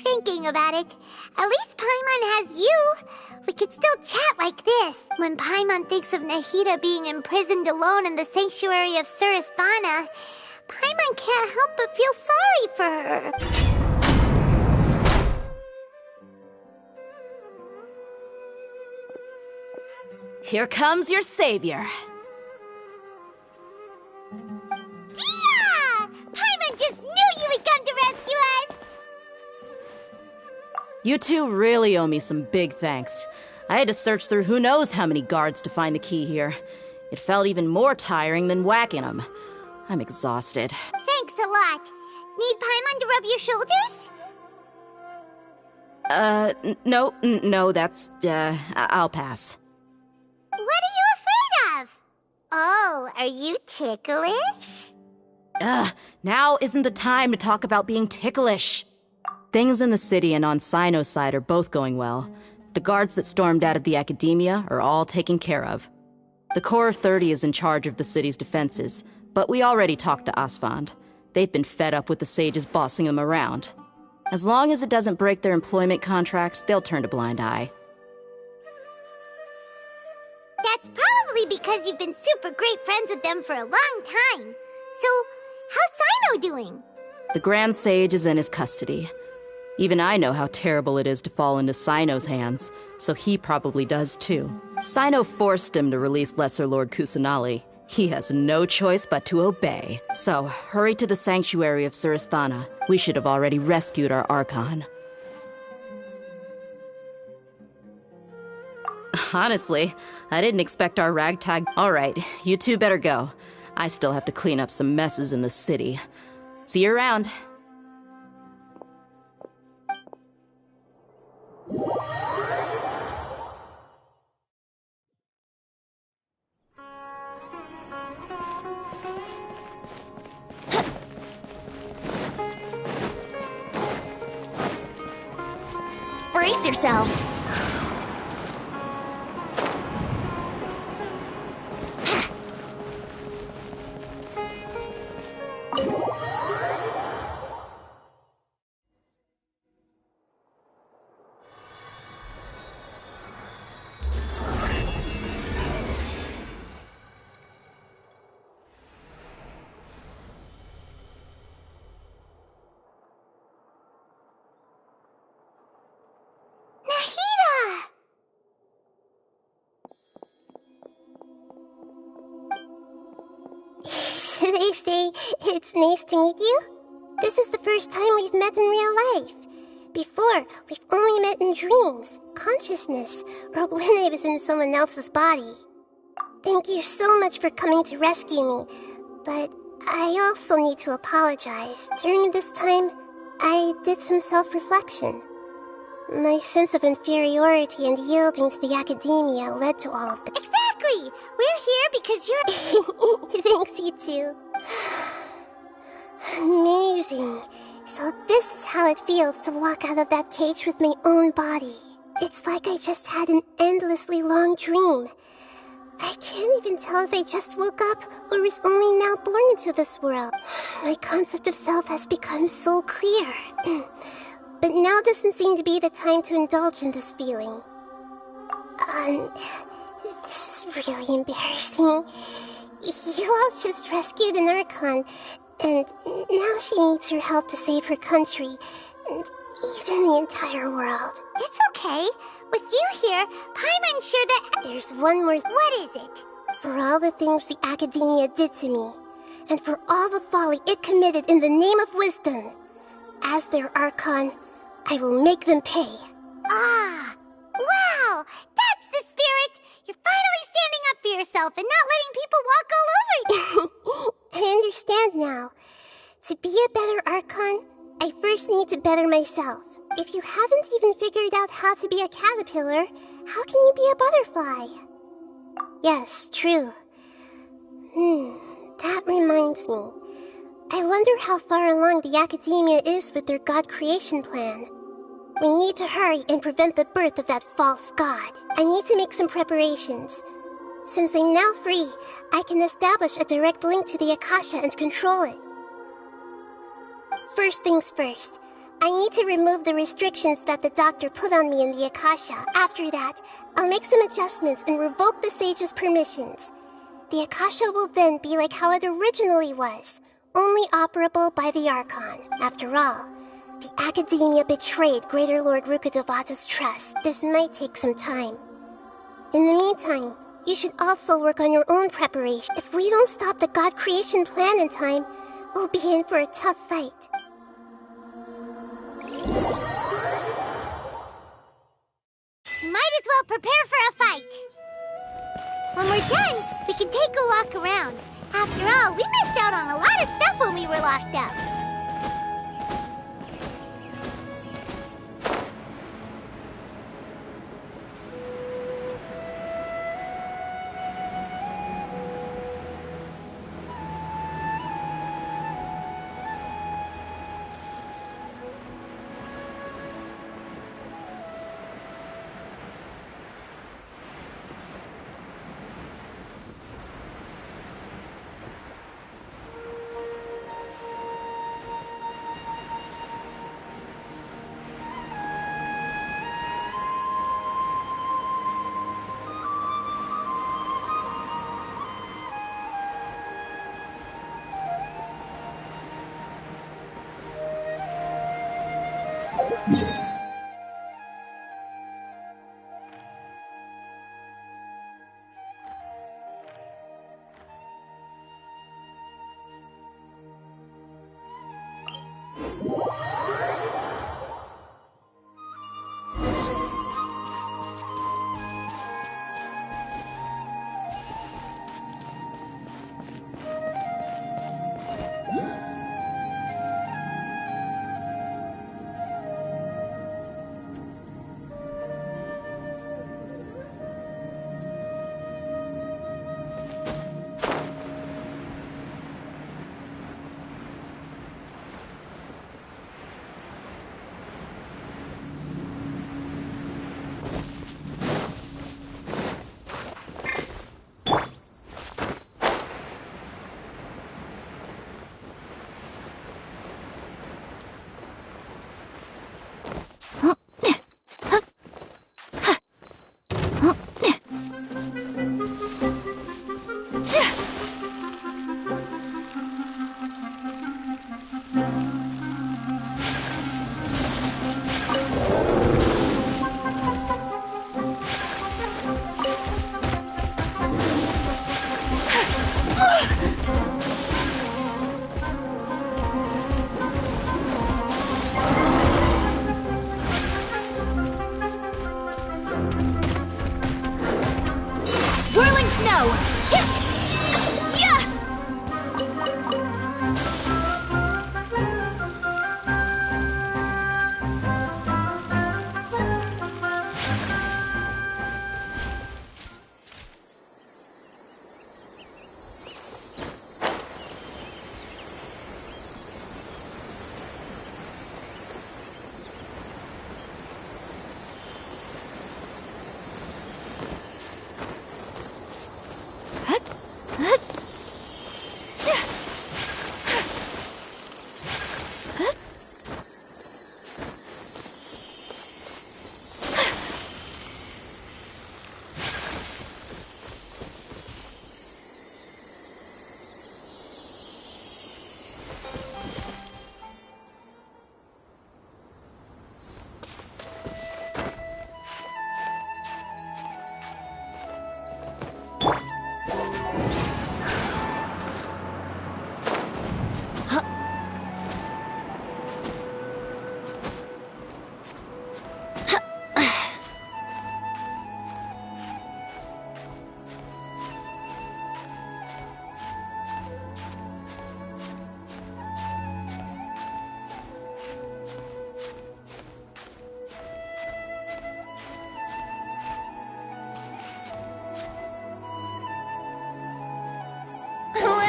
Thinking about it, at least Paimon has you. We could still chat like this. When Paimon thinks of Nahida being imprisoned alone in the sanctuary of Suristhana, Paimon can't help but feel sorry for her. Here comes your savior. Tia! Paimon just knew you would come to rescue You two really owe me some big thanks. I had to search through who knows how many guards to find the key here. It felt even more tiring than whacking them. I'm exhausted. Thanks a lot. Need Paimon to rub your shoulders? No, that's, I'll pass. What are you afraid of? Oh, are you ticklish? Now isn't the time to talk about being ticklish. Things in the city and on Sino's side are both going well. The guards that stormed out of the academia are all taken care of. The Corps of 30 is in charge of the city's defenses, but we already talked to Asfand. They've been fed up with the sages bossing them around. As long as it doesn't break their employment contracts, they'll turn a blind eye. That's probably because you've been super great friends with them for a long time. So, how's Sino doing? The Grand Sage is in his custody. Even I know how terrible it is to fall into Sino's hands, so he probably does too. Sino forced him to release Lesser Lord Kusanali. He has no choice but to obey. So, hurry to the sanctuary of Surasthana. We should have already rescued our Archon. Honestly, I didn't expect our ragtag... Alright, you two better go. I still have to clean up some messes in the city. See you around. Brace yourselves. Should I say it's nice to meet you? This is the first time we've met in real life. Before, we've only met in dreams, consciousness, or when I was in someone else's body. Thank you so much for coming to rescue me, but I also need to apologize. During this time, I did some self-reflection. My sense of inferiority and yielding to the academia led to all of this. Exactly! We're here because you're... Thanks, you two. Amazing. So this is how it feels to walk out of that cage with my own body. It's like I just had an endlessly long dream. I can't even tell if I just woke up or was only now born into this world. My concept of self has become so clear. But now doesn't seem to be the time to indulge in this feeling. This is really embarrassing. You all just rescued an Archon, and now she needs your help to save her country, and even the entire world. It's okay. With you here, Paimon's sure that... There's one more... What is it? For all the things the academia did to me, and for all the folly it committed in the name of wisdom, as their Archon, I will make them pay. Ah! Wow! That's the spirit! You're finally standing up for yourself and not letting people walk all over you! I understand now. To be a better Archon, I first need to better myself. If you haven't even figured out how to be a caterpillar, how can you be a butterfly? Yes, true. That reminds me. I wonder how far along the academia is with their god creation plan. We need to hurry and prevent the birth of that false god. I need to make some preparations. Since I'm now free, I can establish a direct link to the Akasha and control it. First things first, I need to remove the restrictions that the doctor put on me in the Akasha. After that, I'll make some adjustments and revoke the sage's permissions. The Akasha will then be like how it originally was, only operable by the Archon. After all, the academia betrayed Greater Lord Rukkhadevata's trust. This might take some time. In the meantime, you should also work on your own preparation. If we don't stop the god creation plan in time, we'll be in for a tough fight. go prepare for a fight. When we're done, we can take a walk around. After all, we missed out on a lot of stuff when we were locked up.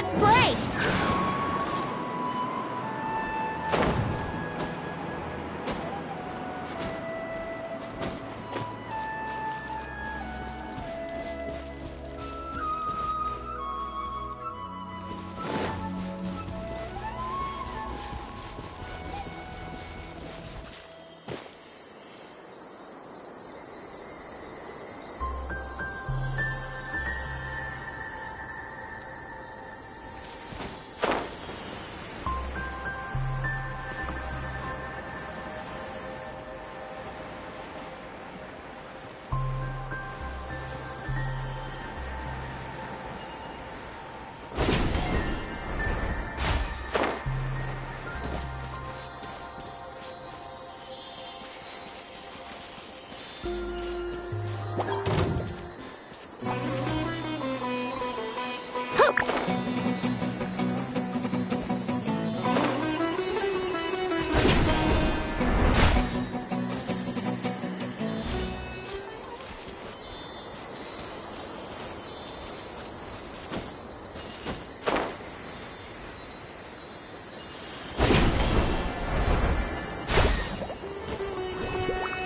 Let's play!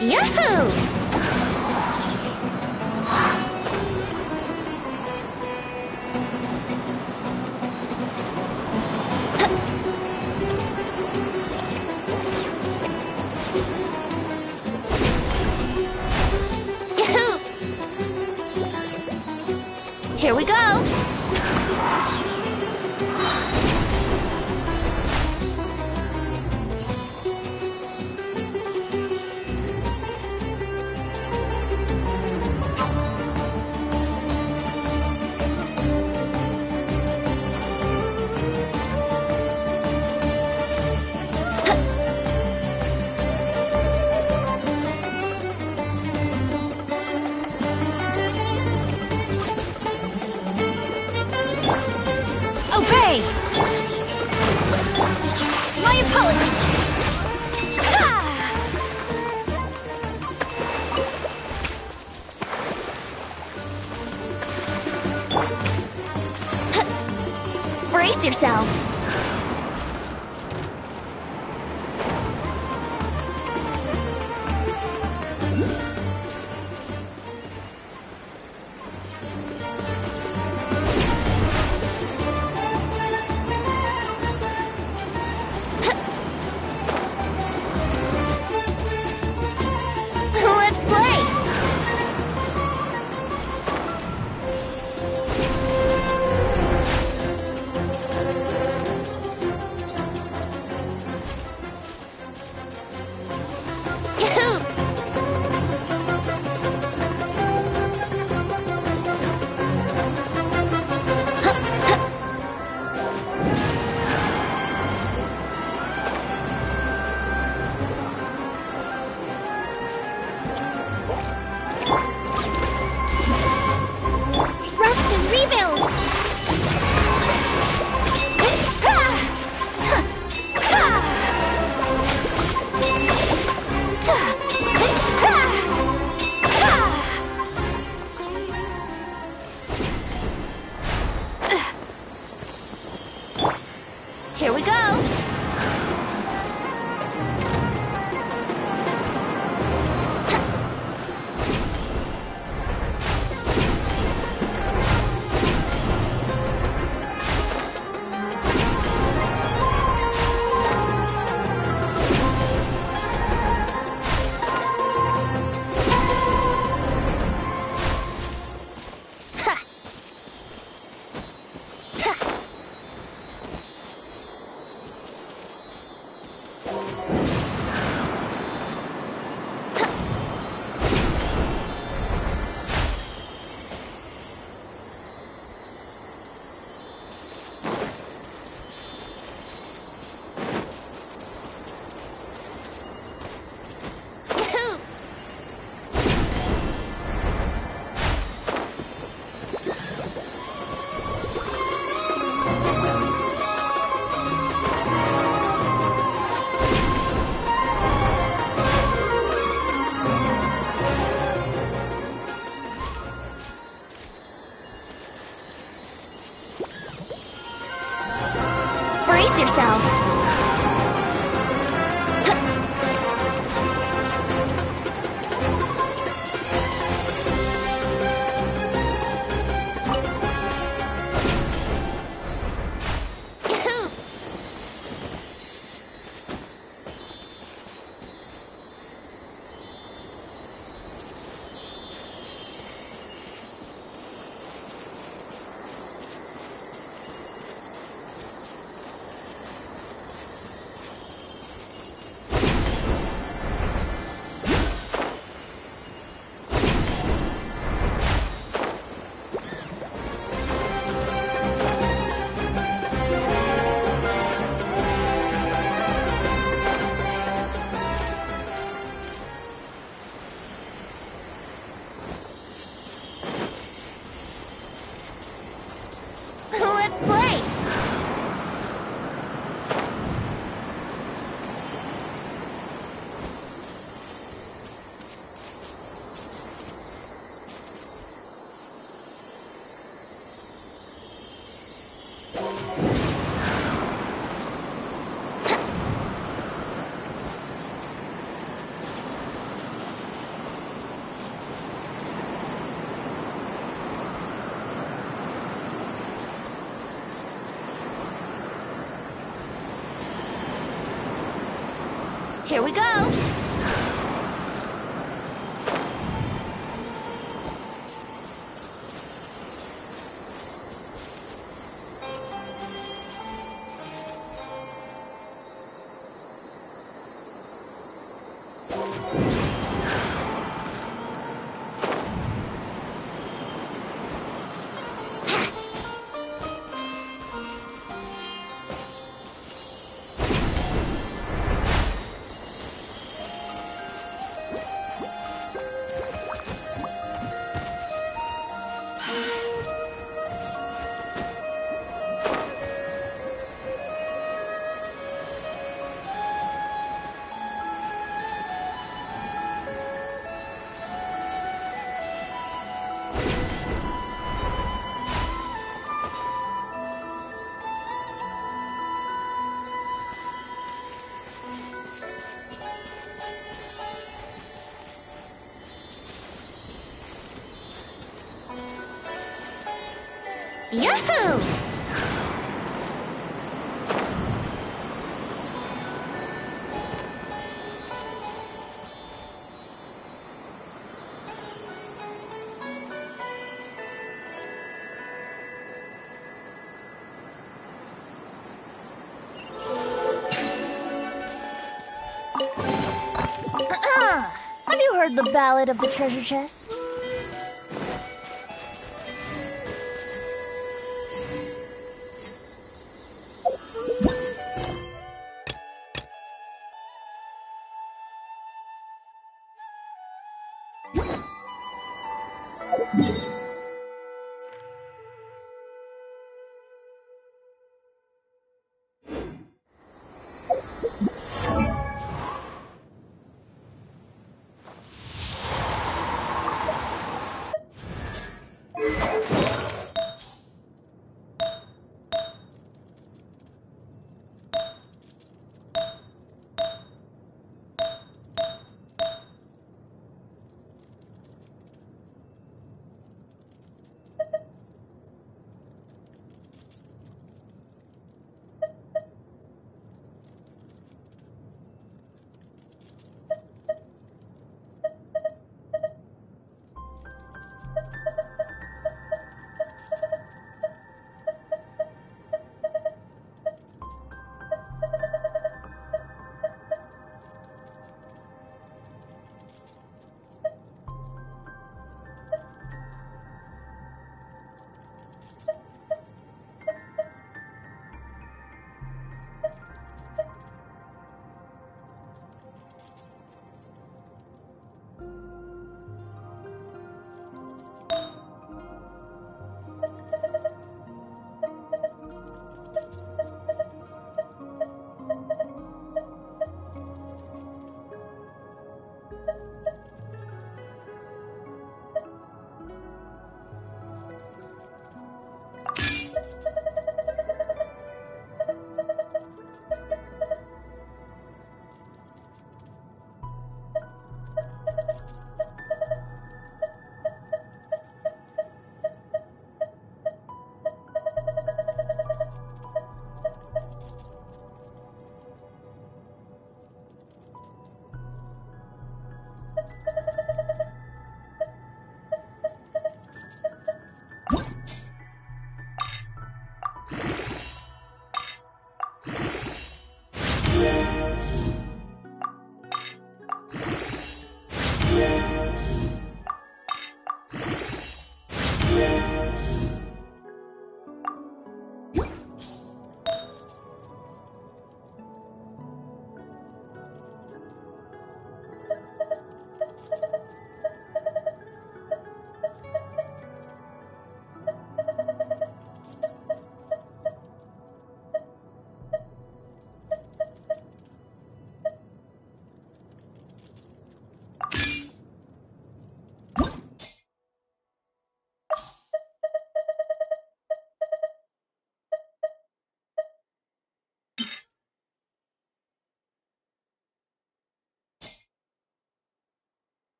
Yahoo! Yahoo! Here we go! Obey! My apologies! Ha! Brace yourselves! Let's play! Yahoo! Rest and rebuild! Here we go! Brace yourselves! Yahoo! Here we go. Yahoo! Have you heard the Ballad of the Treasure Chest?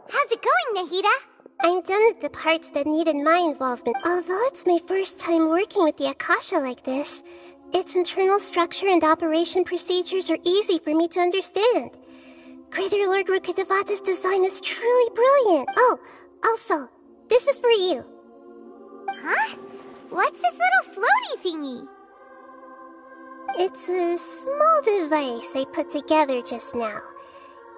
How's it going, Nahida? I'm done with the parts that needed my involvement. Although it's my first time working with the Akasha like this, its internal structure and operation procedures are easy for me to understand. Greater Lord Rukkhadevata's design is truly brilliant. Oh, also, this is for you. Huh? What's this little floaty thingy? It's a small device I put together just now.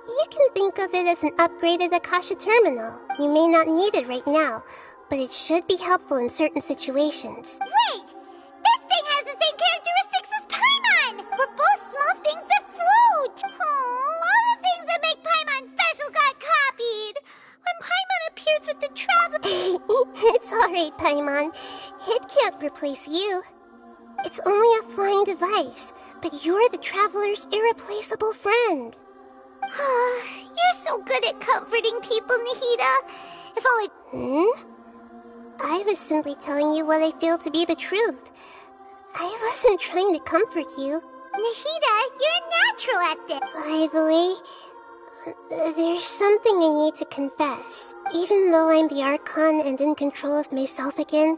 You can think of it as an upgraded Akasha terminal. You may not need it right now, but it should be helpful in certain situations. Wait! This thing has the same characteristics as Paimon! We're both small things that float! Oh, all the things that make Paimon special got copied! When Paimon appears with the travel... It's alright, Paimon. It can't replace you. It's only a flying device, but you're the traveler's irreplaceable friend. You're so good at comforting people, Nahida. If only... I was simply telling you what I feel to be the truth. I wasn't trying to comfort you. Nahida, you're natural at this. By the way, there's something I need to confess. Even though I'm the Archon and in control of myself again,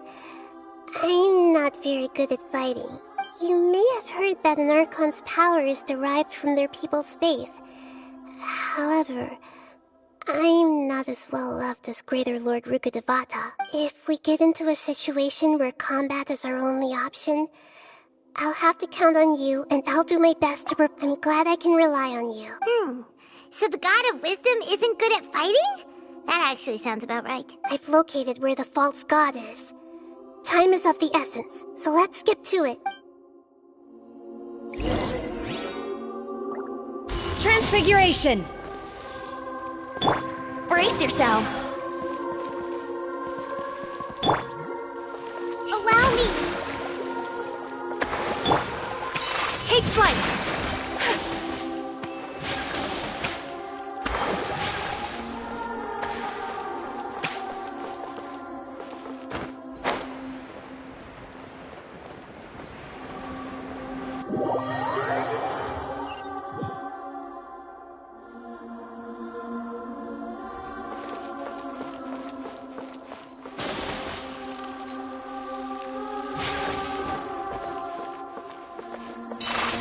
I'm not very good at fighting. You may have heard that an Archon's power is derived from their people's faith. However, I'm not as well loved as Greater Lord Rukkhadevata. If we get into a situation where combat is our only option, I'll have to count on you, and I'll do my best to I'm glad I can rely on you. So the God of Wisdom isn't good at fighting? That actually sounds about right. I've located where the false god is. Time is of the essence, so let's skip to it. Transfiguration! Brace yourselves! Allow me! Take flight!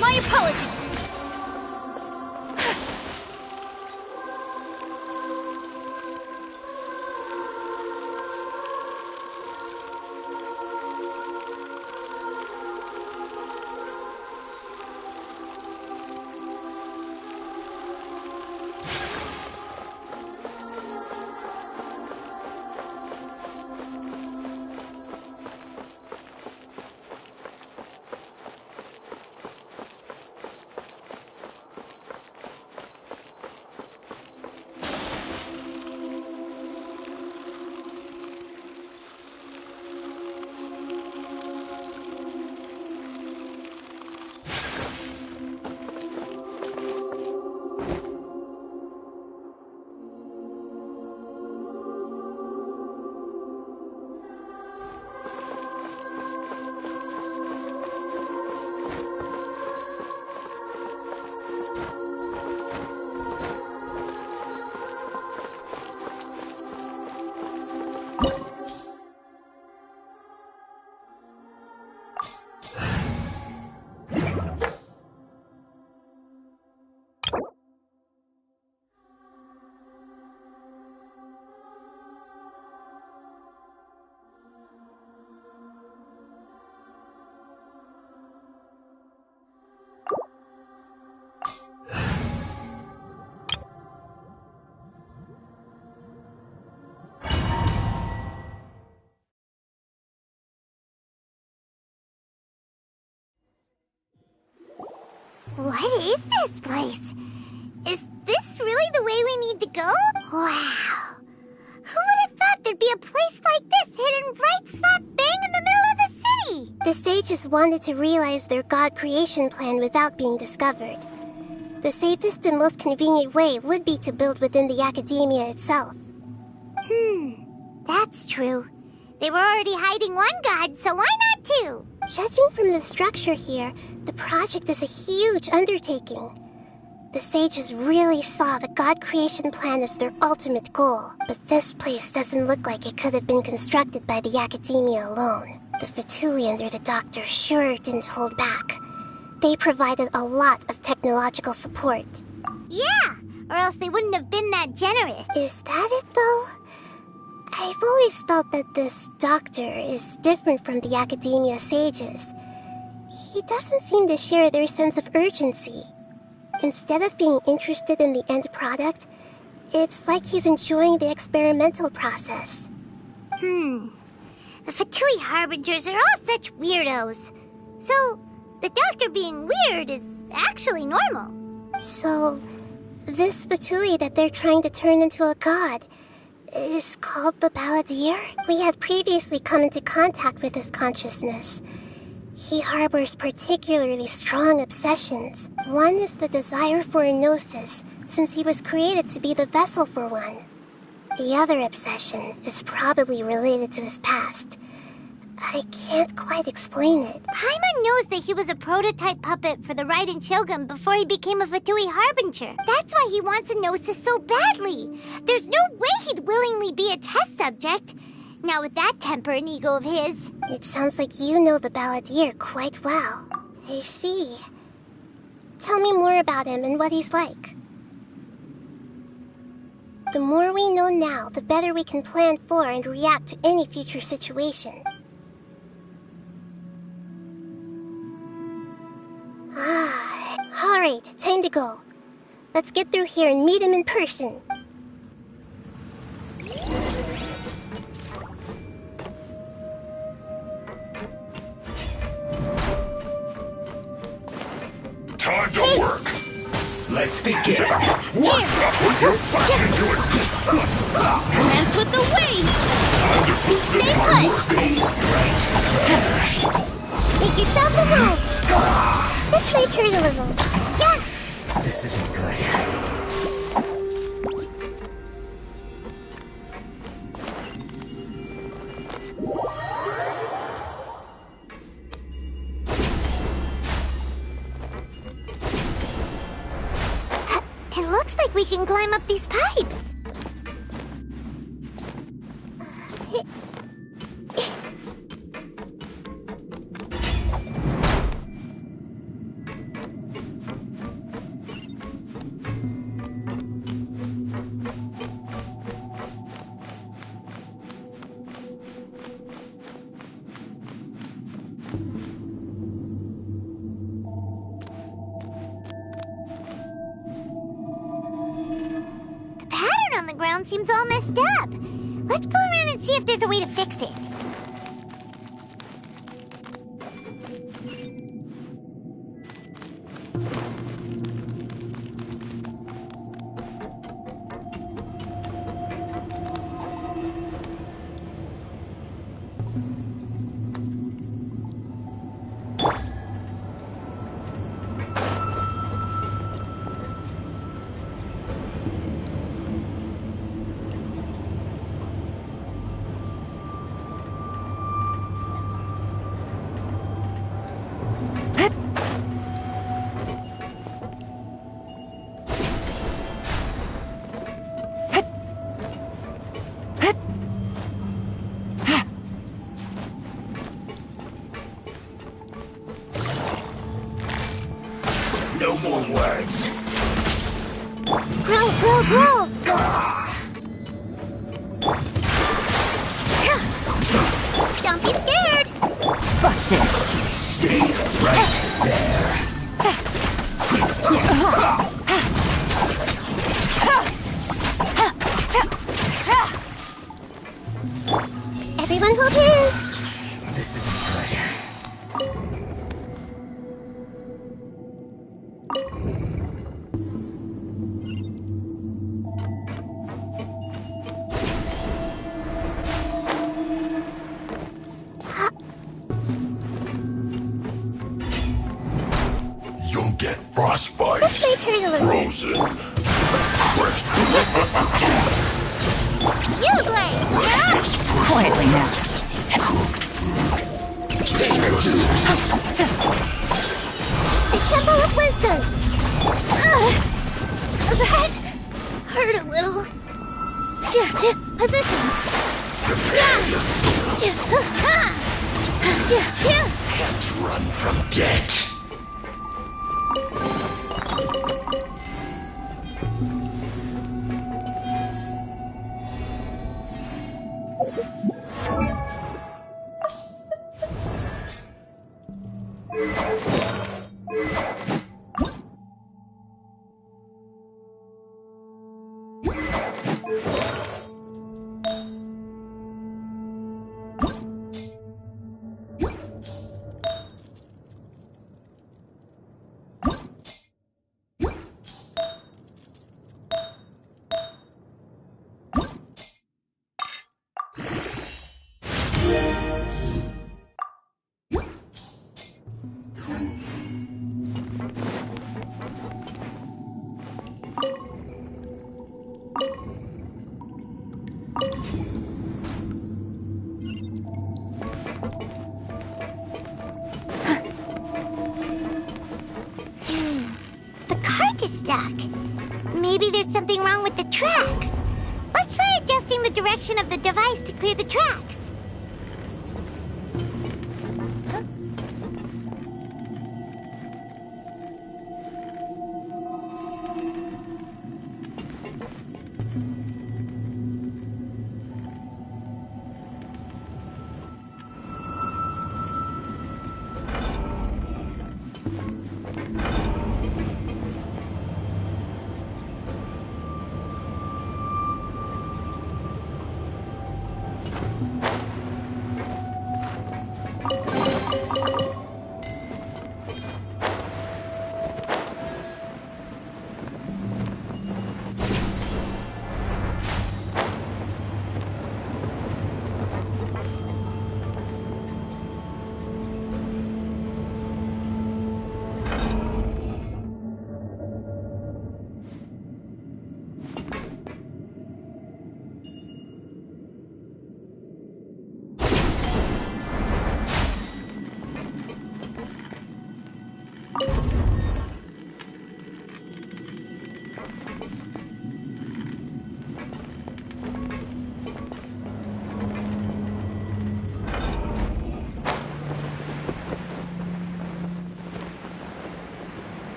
My apologies! What is this place? Is this really the way we need to go? Wow. Who would have thought there'd be a place like this hidden right slap bang in the middle of the city? The sages wanted to realize their god creation plan without being discovered. The safest and most convenient way would be to build within the academia itself. That's true. They were already hiding one god, so why not two? Judging from the structure here, the project is a huge undertaking. The sages really saw the god creation plan as their ultimate goal, but this place doesn't look like it could have been constructed by the academia alone. The Fatui under the doctor sure didn't hold back. They provided a lot of technological support. Yeah, or else they wouldn't have been that generous. Is that it, though? I've always felt that this doctor is different from the academia sages. He doesn't seem to share their sense of urgency. Instead of being interested in the end product, it's like he's enjoying the experimental process. The Fatui Harbingers are all such weirdos. So, the doctor being weird is actually normal. So, this Fatui that they're trying to turn into a god is called the Balladeer? We had previously come into contact with his consciousness. He harbors particularly strong obsessions. One is the desire for a gnosis, since he was created to be the vessel for one. The other obsession is probably related to his past. I can't quite explain it. Paimon knows that he was a prototype puppet for the Raiden Shogun before he became a Fatui Harbinger. That's why he wants a gnosis so badly. There's no way he'd willingly be a test subject. Now with that temper and ego of his. It sounds like you know the Balladeer quite well. I see. Tell me more about him and what he's like. The more we know now, the better we can plan for and react to any future situation. Alright, time to go. Let's get through here and meet him in person. Time to work. Let's begin. What? Put your butt into it. Commence with the waves. Stay put. Make yourselves at home. This might hurt a little. Yeah. This isn't good. It looks like we can climb up these pipes. Seems all messed up. Let's go around and see if there's a way to fix it. No more words. Grow, grow, grow! Don't be scared! Busted! Stay right there. Everyone hold hands! This isn't good. get frostbite. This might hurt a little. Frozen. You play, Sumeru! Quietly now. The Temple of Wisdom. That hurt a little. Positions. Can't run from death. The cart is stuck. Maybe there's something wrong with the tracks. Let's try adjusting the direction of the device to clear the tracks.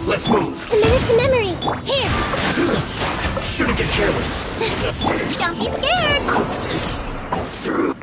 Let's move. Commit it to memory. Here. Shouldn't get careless. Don't be scared. Through.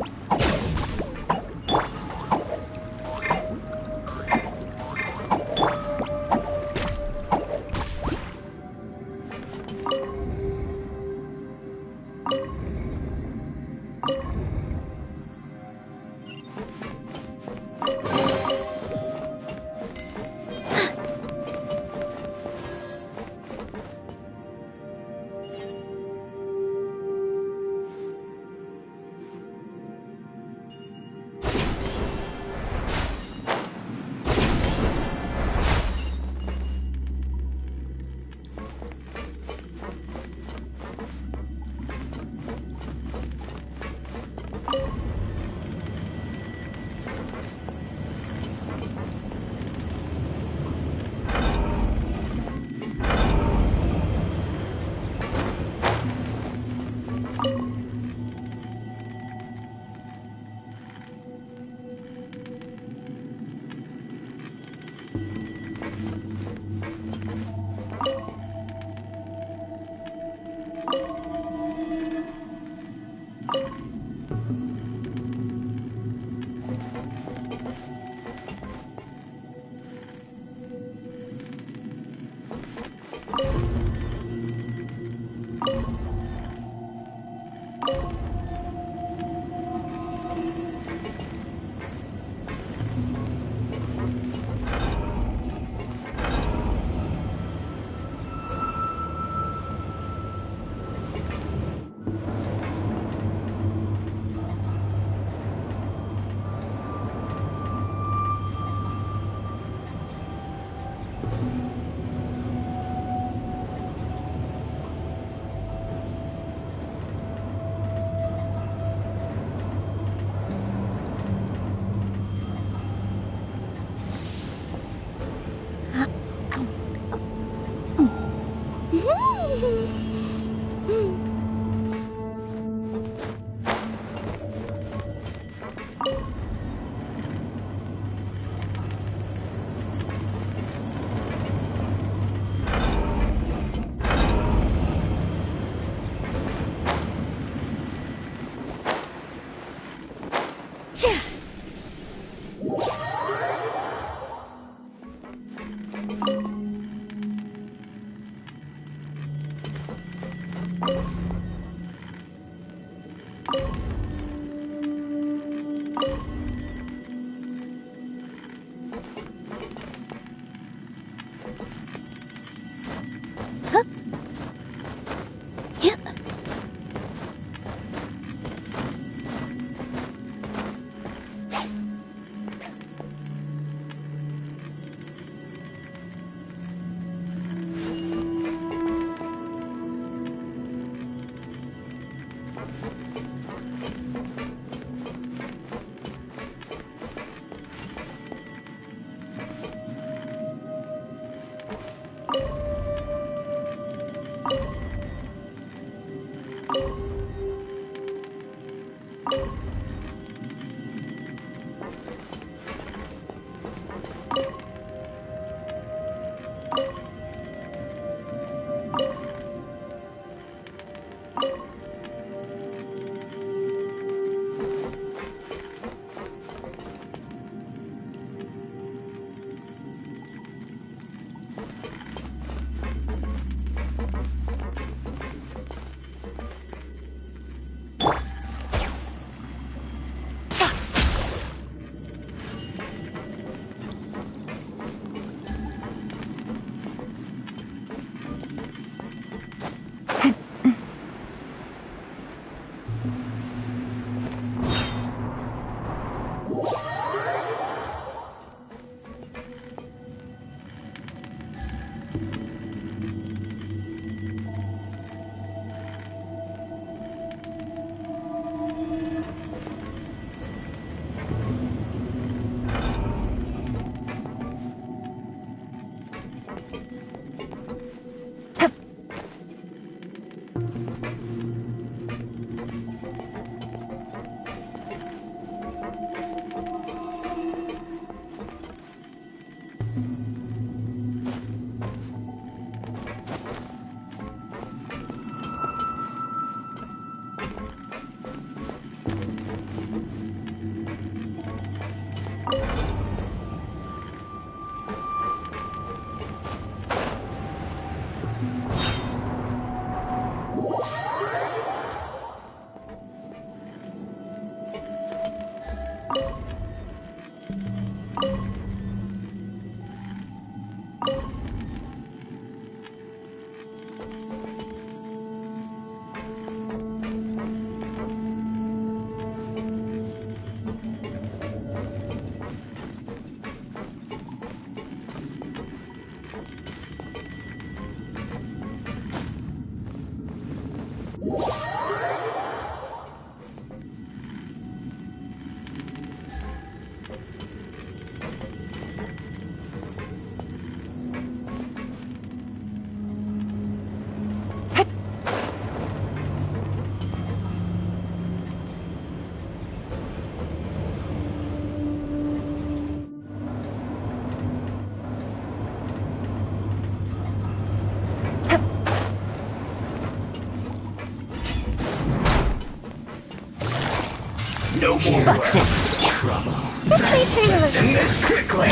No more Busted. trouble. This may turn a Let's little. end this quickly.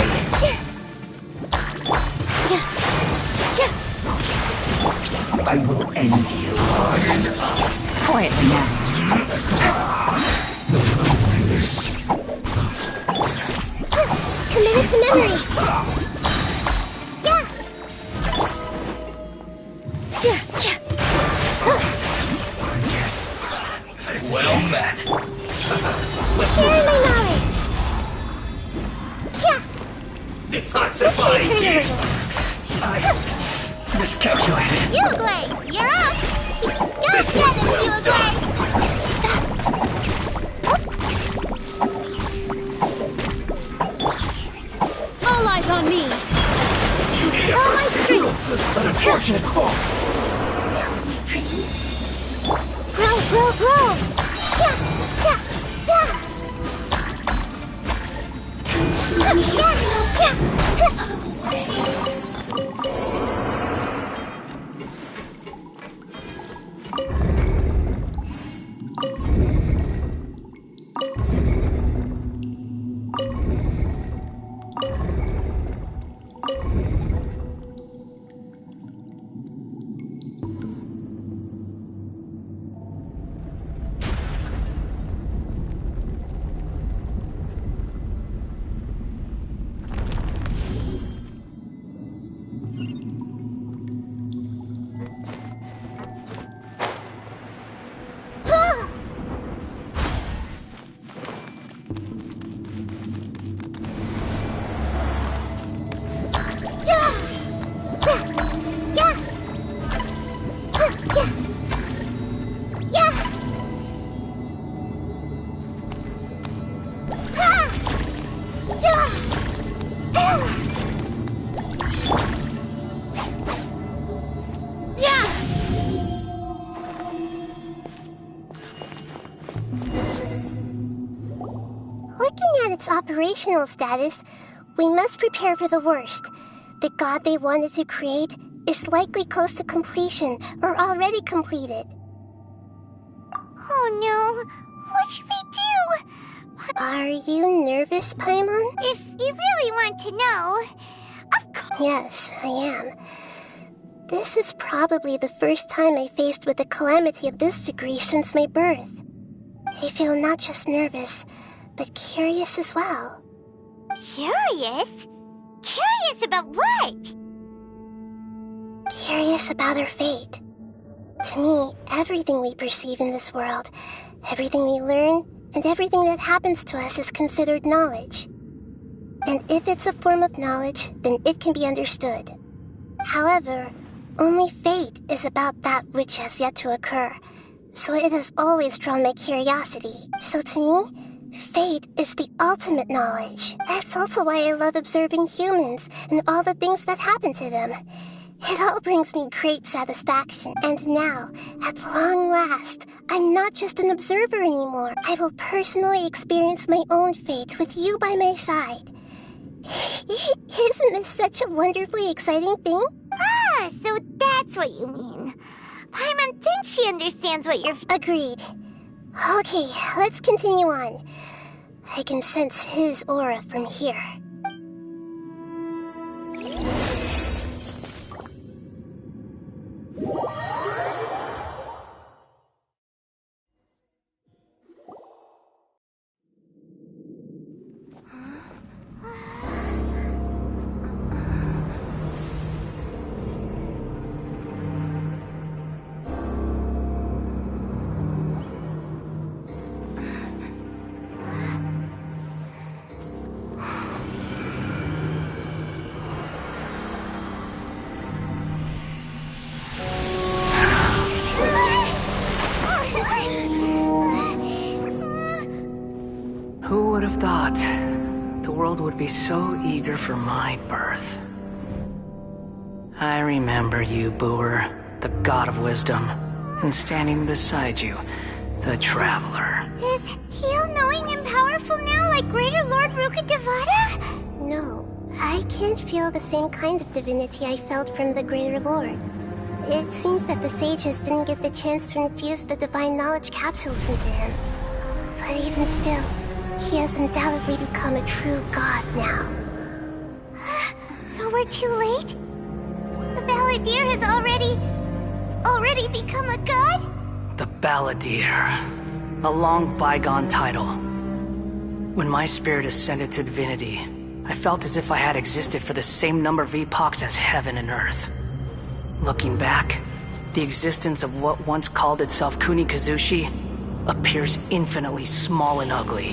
I will end you. Quietly now. Committed to memory. Yeah. Well met. Sharing my knowledge. Yeah. Detoxifying you. I miscalculated. Uruguay, you're up! Go get him, Uruguay! All eyes on me! All my strength. An unfortunate fault. Grow. Yeah. at its operational status, we must prepare for the worst. The god they wanted to create is likely close to completion or already completed. Oh no, what should we do? Are you nervous, Paimon? If you really want to know, of course. Yes, I am. This is probably the first time I faced with a calamity of this degree since my birth. I feel not just nervous, but curious as well. Curious? Curious about what? Curious about our fate. To me, everything we perceive in this world, everything we learn, and everything that happens to us is considered knowledge. And if it's a form of knowledge, then it can be understood. However, only fate is about that which has yet to occur, so it has always drawn my curiosity. So to me, fate is the ultimate knowledge. That's also why I love observing humans and all the things that happen to them. It all brings me great satisfaction. And now, at long last, I'm not just an observer anymore. I will personally experience my own fate with you by my side. Isn't this such a wonderfully exciting thing? Ah, so that's what you mean. Paimon thinks she understands what you're... Agreed. Okay, let's continue on. I can sense his aura from here. Who would have thought the world would be so eager for my birth? I remember you, Booer, the god of wisdom, and standing beside you, the traveler. Is he all-knowing and powerful now like Greater Lord Rukkhadevata? No, I can't feel the same kind of divinity I felt from the Greater Lord. It seems that the sages didn't get the chance to infuse the divine knowledge capsules into him. But even still, he has undoubtedly become a true god now. So we're too late? The Balladeer has already become a god? The Balladeer. A long bygone title. When my spirit ascended to divinity, I felt as if I had existed for the same number of epochs as heaven and earth. Looking back, the existence of what once called itself Kunikazushi appears infinitely small and ugly.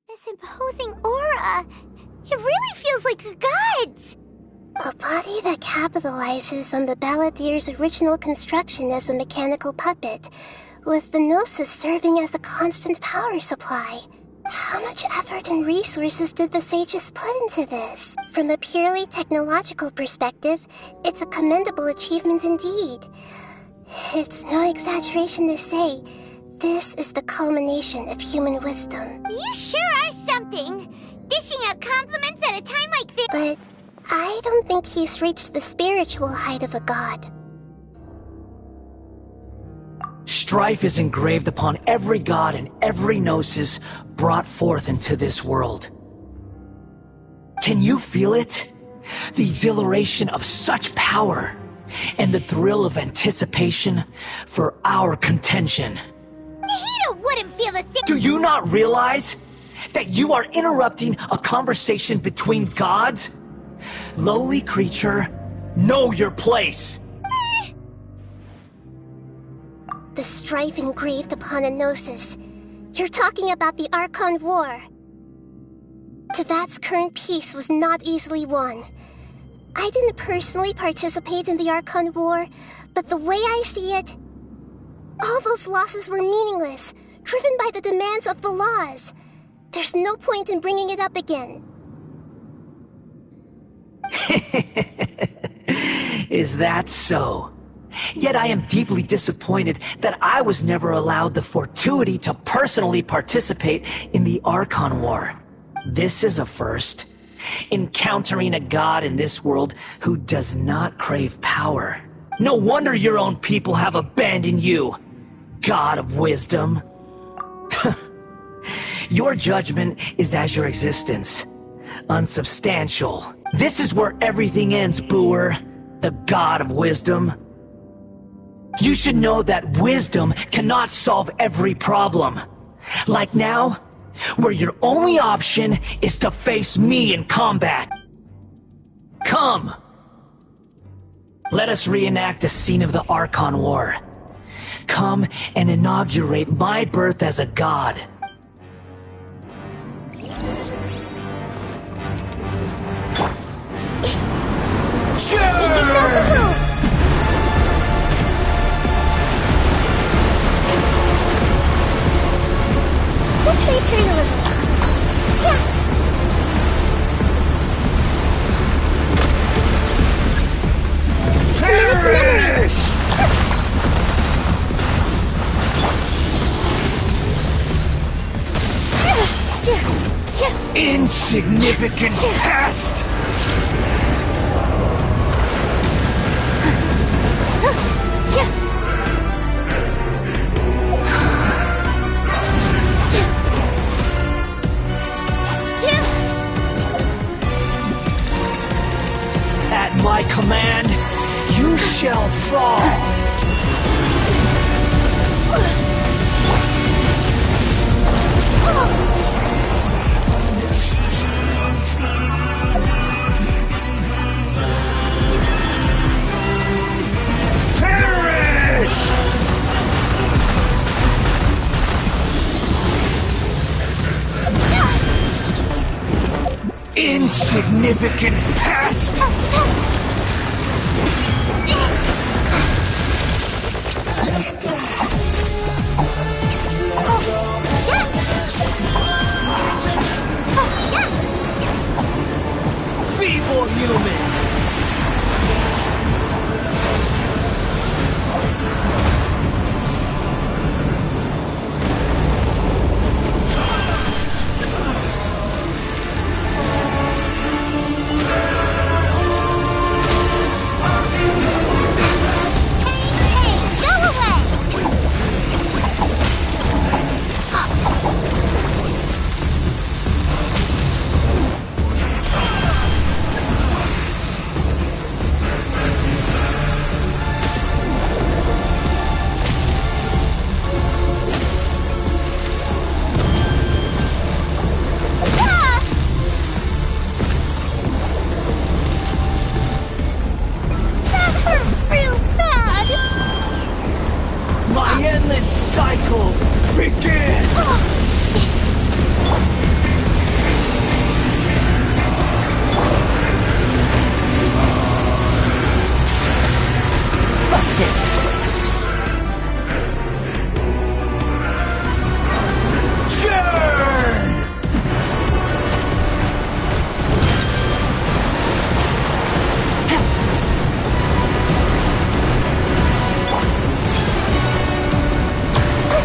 This imposing aura, it really feels like the gods! A body that capitalizes on the Balladeer's original construction as a mechanical puppet, with the Gnosis serving as a constant power supply. How much effort and resources did the sages put into this? From a purely technological perspective, it's a commendable achievement indeed. It's no exaggeration to say, this is the culmination of human wisdom. You sure are something! Dishing out compliments at a time like this! But I don't think he's reached the spiritual height of a god. Strife is engraved upon every god and every gnosis brought forth into this world. Can you feel it? The exhilaration of such power, and the thrill of anticipation for our contention. Nihito wouldn't feel the same. Do you not realize that you are interrupting a conversation between gods? Lowly creature, know your place. The strife engraved upon a gnosis. You're talking about the Archon War. Tevat's current peace was not easily won. I didn't personally participate in the Archon War, but the way I see it, all those losses were meaningless, driven by the demands of the laws. There's no point in bringing it up again. Is that so? Yet I am deeply disappointed that I was never allowed the fortuity to personally participate in the Archon War. This is a first. Encountering a god in this world who does not crave power. No wonder your own people have abandoned you, God of Wisdom. Your judgment is as your existence. Unsubstantial. This is where everything ends, Booer. The God of Wisdom. You should know that wisdom cannot solve every problem. Like now, where your only option is to face me in combat. Come! Let us reenact a scene of the Archon War. Come and inaugurate my birth as a god. Make yourselves a move! This way, turn a little. Yeah. Insignificant past! At my command, you shall fall! Insignificant past! Feeble human!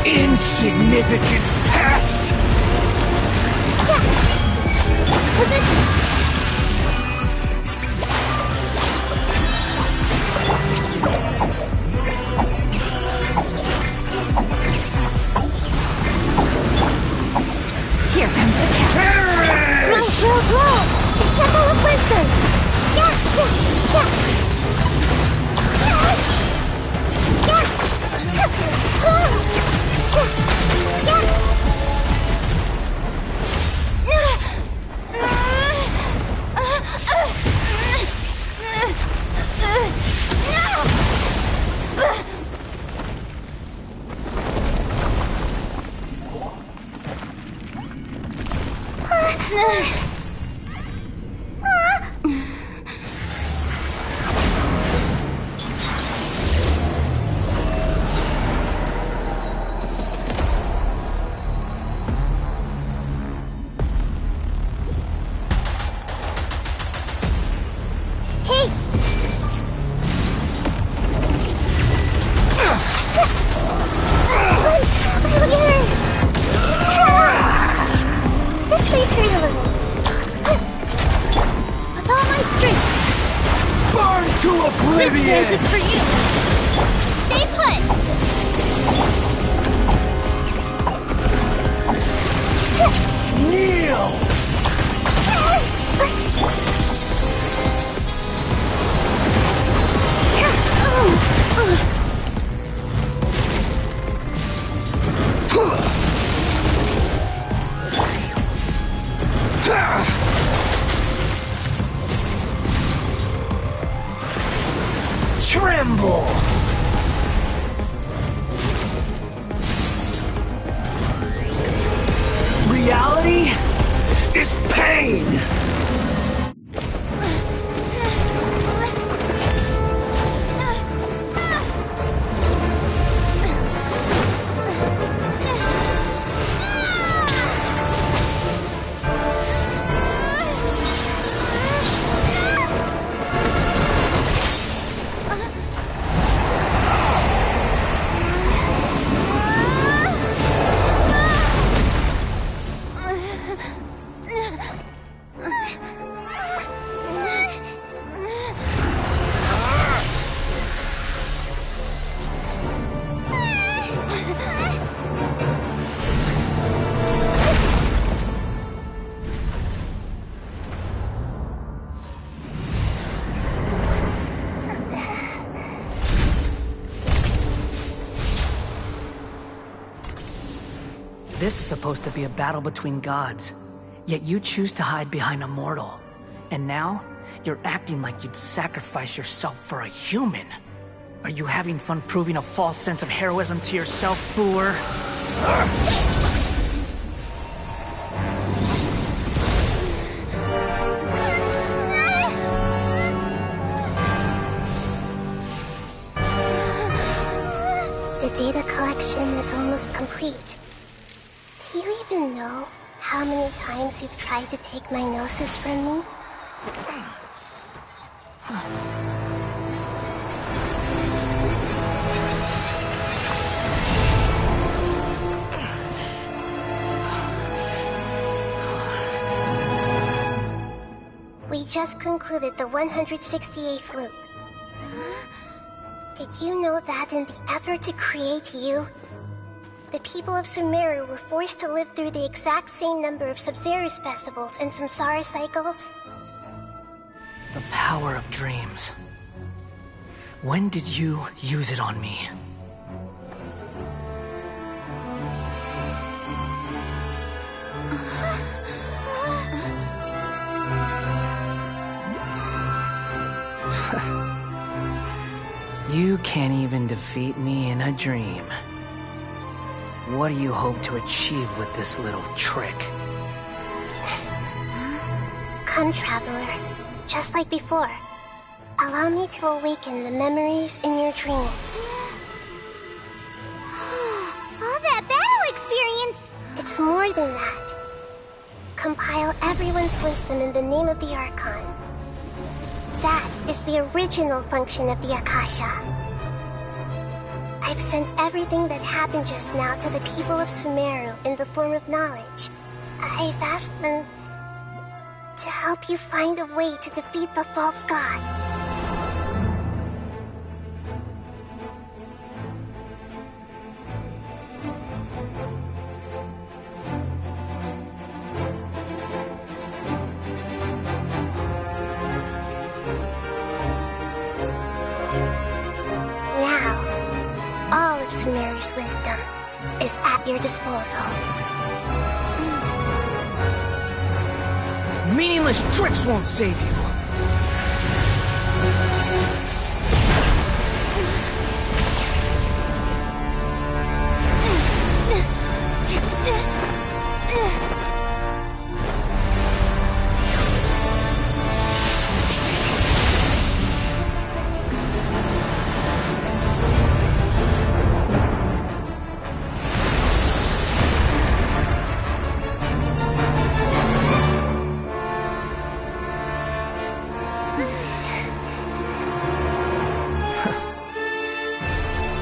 Insignificant past! Positions! Here comes the catch. Grow! The Temple of Wisdom! Yeah! again! This is for you! Stay put! Kneel! Tremble! Reality is pain! This is supposed to be a battle between gods, yet you choose to hide behind a mortal. And now, you're acting like you'd sacrifice yourself for a human. Are you having fun proving a false sense of heroism to yourself, Boor? The data collection is almost complete. Do you even know how many times you've tried to take my gnosis from me? We just concluded the 168th loop. Did you know that in the effort to create you, the people of Sumeru were forced to live through the exact same number of Sub-Zerus festivals and samsara cycles? The power of dreams. When did you use it on me? You can't even defeat me in a dream. What do you hope to achieve with this little trick? Come, Traveler. Just like before. Allow me to awaken the memories in your dreams. All that battle experience! It's more than that. Compile everyone's wisdom in the name of the Archon. That is the original function of the Akasha. I've sent everything that happened just now to the people of Sumeru in the form of knowledge. I've asked them to help you find a way to defeat the false god. Sumeru's wisdom is at your disposal. Meaningless tricks won't save you.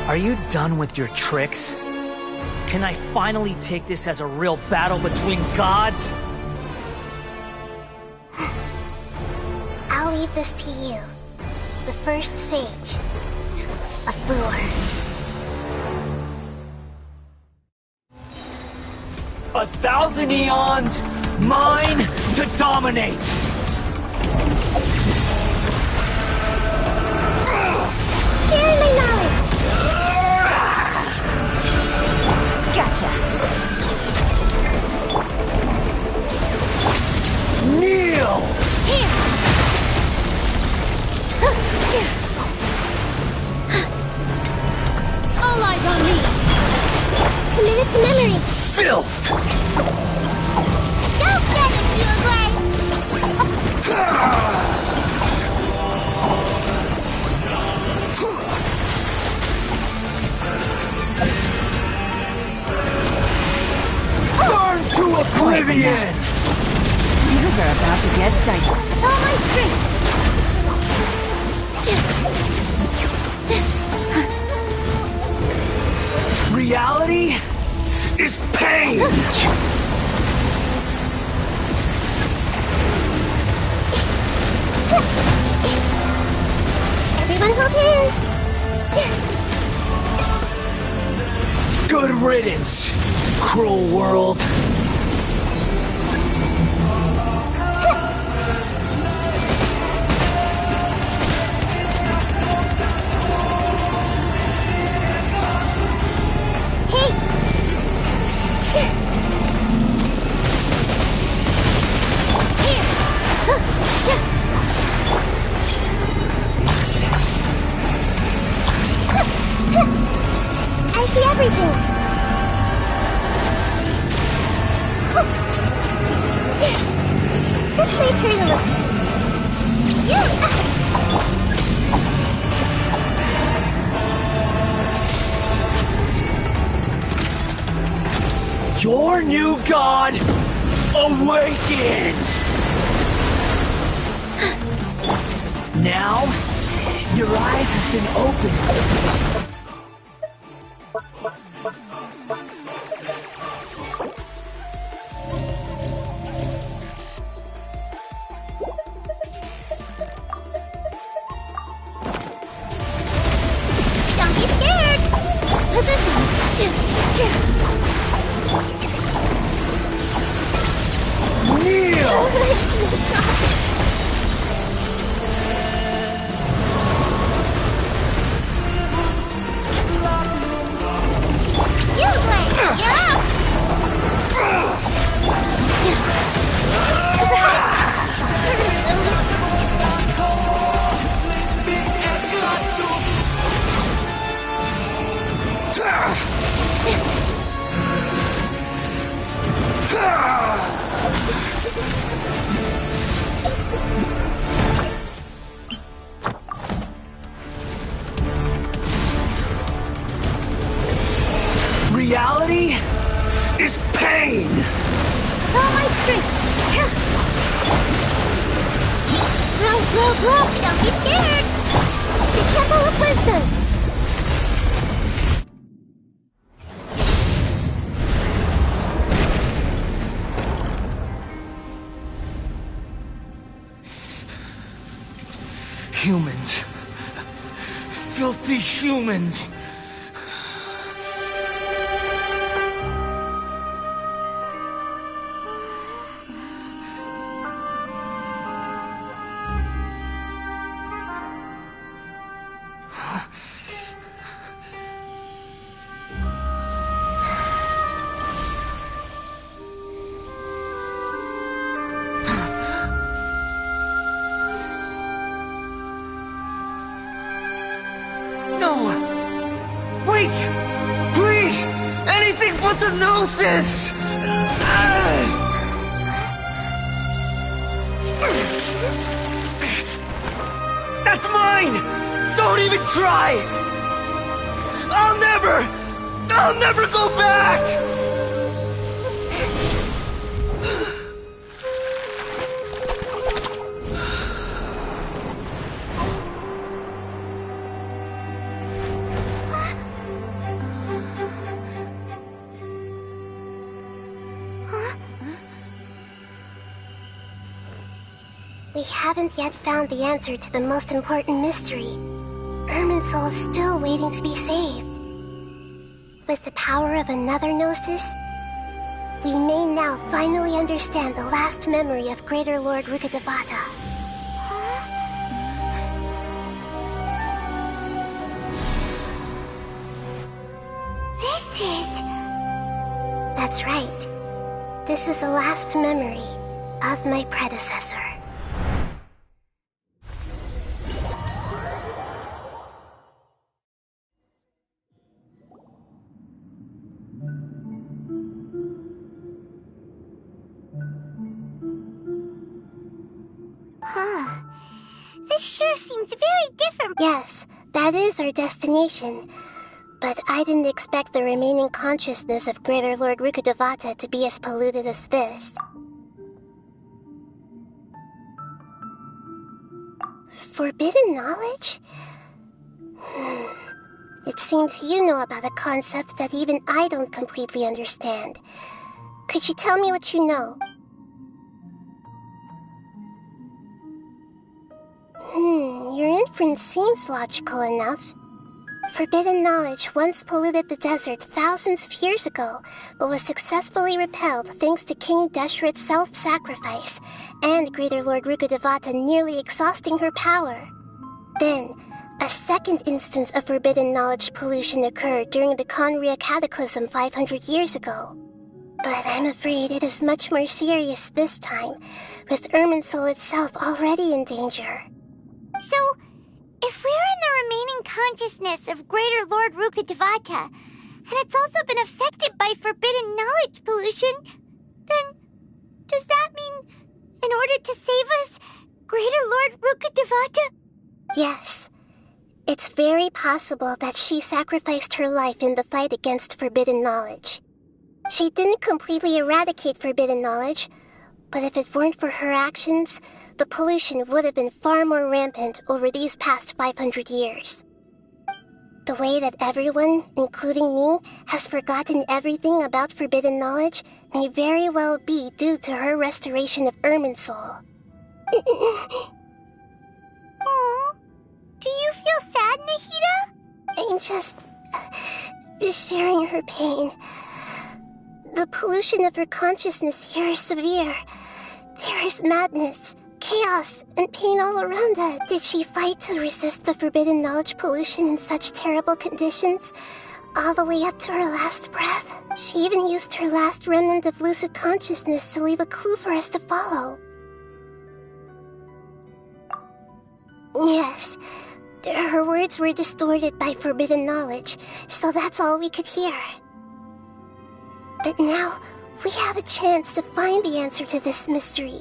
Are you done with your tricks? Can I finally take this as a real battle between gods? I'll leave this to you. The first sage of Lure. 1,000 eons, mine to dominate! Share my knowledge! Gotcha! Kneel! Here! All eyes on me! Commit it to memory! Filth! Go get it, Uruguay! Burn to oblivion! Things are about to get dicey. With all my strength! Reality is pain! Everyone hold hands! Good riddance, cruel world. I see everything! This way hurt a little. Your new god awakens! Now, your eyes have been opened. Don't be scared! Positions! Kneel! Uruguay, you're up! Reality is pain! With all my strength! Grow! Don't be scared! The Temple of Wisdom! Humans. Filthy humans. No! Wait! Please! Anything but the Gnosis! That's mine! Don't even try! I'll never go back! We haven't yet found the answer to the most important mystery. Irminsul is still waiting to be saved. With the power of another Gnosis, we may now finally understand the last memory of Greater Lord Rukkhadevata. This is... That's right. This is the last memory of my predecessor. Huh. This sure seems very different. Yes, that is our destination. But I didn't expect the remaining consciousness of Greater Lord Rukkhadevata to be as polluted as this. Forbidden knowledge? It seems you know about a concept that even I don't completely understand. Could you tell me what you know? Your inference seems logical enough. Forbidden knowledge once polluted the desert thousands of years ago, but was successfully repelled thanks to King Deshret's self-sacrifice, and Greater Lord Rukkhadevata nearly exhausting her power. Then, a second instance of forbidden knowledge pollution occurred during the Conria Cataclysm 500 years ago. But I'm afraid it is much more serious this time, with Irminsul itself already in danger. So, if we're in the remaining consciousness of Greater Lord Rukkhadevata, and it's also been affected by forbidden knowledge pollution, then does that mean, in order to save us, Greater Lord Rukkhadevata? Yes. It's very possible that she sacrificed her life in the fight against forbidden knowledge. She didn't completely eradicate forbidden knowledge, but if it weren't for her actions, the pollution would have been far more rampant over these past 500 years. The way that everyone, including me, has forgotten everything about forbidden knowledge may very well be due to her restoration of Irminsul. Aww. Do you feel sad, Nahida? I'm just sharing her pain. The pollution of her consciousness here is severe. There is madness, chaos, and pain all around her. Did she fight to resist the forbidden knowledge pollution in such terrible conditions, all the way up to her last breath? She even used her last remnant of lucid consciousness to leave a clue for us to follow. Yes, her words were distorted by forbidden knowledge, so that's all we could hear. But now, we have a chance to find the answer to this mystery.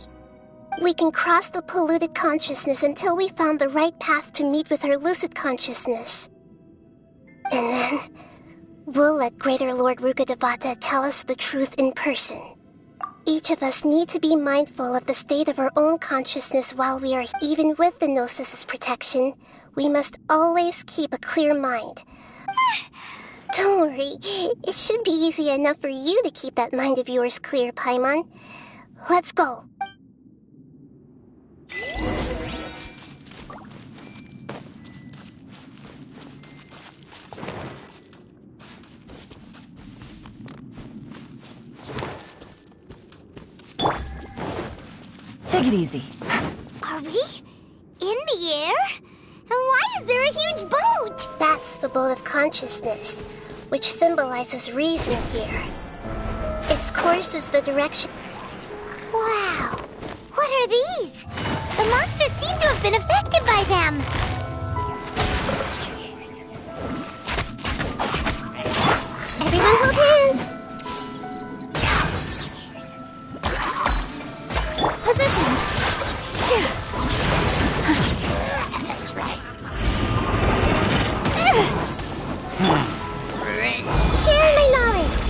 We can cross the polluted consciousness until we found the right path to meet with our lucid consciousness. And then, we'll let Greater Lord Rukkhadevata tell us the truth in person. Each of us need to be mindful of the state of our own consciousness while we are even with the Gnosis' protection. We must always keep a clear mind. Don't worry, it should be easy enough for you to keep that mind of yours clear, Paimon. Let's go. Take it easy. Are we in the air? And why is there a huge boat? That's the boat of consciousness, which symbolizes reason here. Its course is the direction... Wow! What are these? The monsters seem to have been affected by them. Everyone hold hands! Positions. Sharing my knowledge.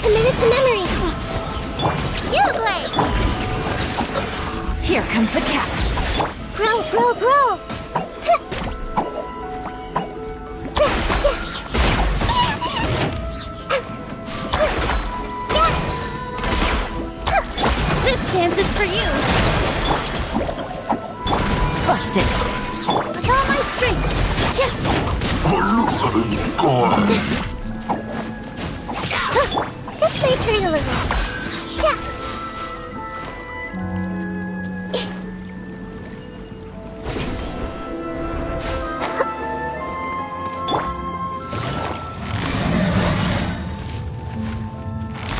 Committed to memory. You great. Here comes the catch. Grow, grow, grow. This dance is for you. Busted. With all my strength. This might hurt a little. Yeah.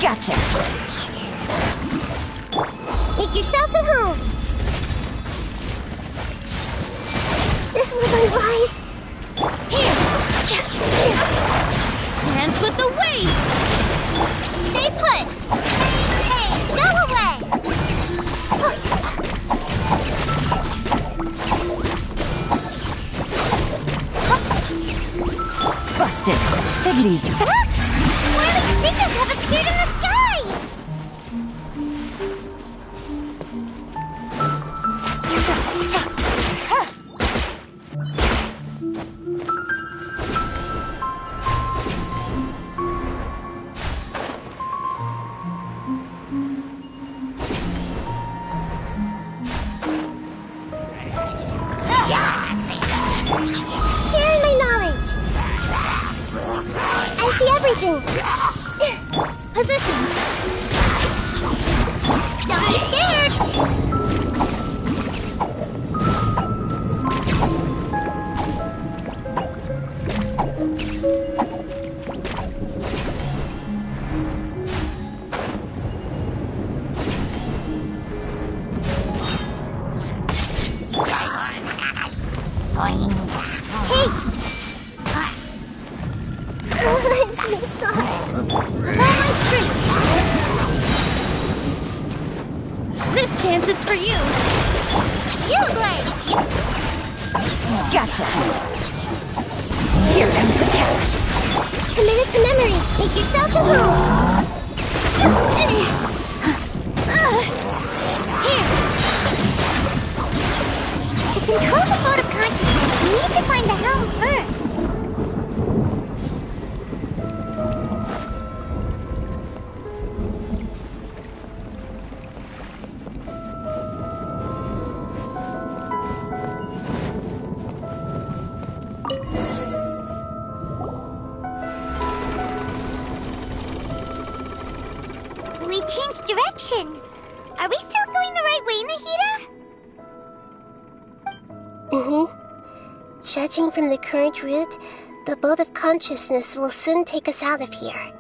Gotcha. Make yourselves at home. This was unwise. Here. Dance with the waves. Stay put. Hey, go away. Busted. Take it easy. Look! Swirling stitches have appeared in the sky! Sharing my knowledge. I see everything. Positions. Don't be scared! Hey! I'm seeing stars. With all my strength. This dance is for you. You blade. Gotcha. Here comes the catch. Committed to memory. Make yourselves at home. Here. To control the boat of consciousness, you need to find the helm first. We changed direction. Are we still going the right way, Nahida? Judging from the current route, the boat of consciousness will soon take us out of here.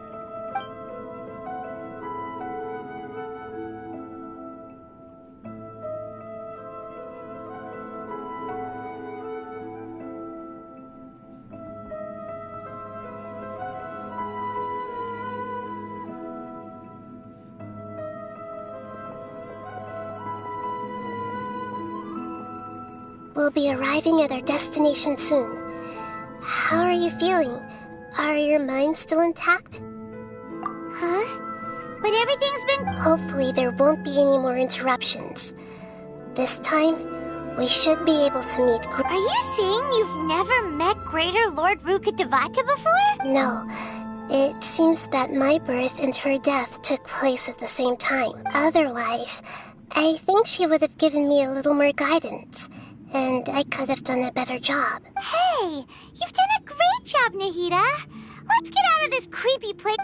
We'll be arriving at our destination soon. How are you feeling? Are your minds still intact? Huh? But everything's been... Hopefully there won't be any more interruptions. This time, we should be able to meet... Are you saying you've never met Greater Lord Rukkhadevata before? No. It seems that my birth and her death took place at the same time. Otherwise, I think she would have given me a little more guidance. And I could have done a better job. Hey, you've done a great job, Nahida. Let's get out of this creepy place.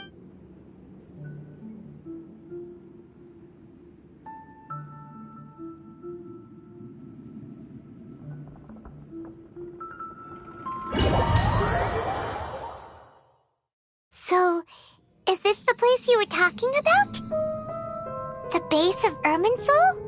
So, is this the place you were talking about? The base of Irminsul?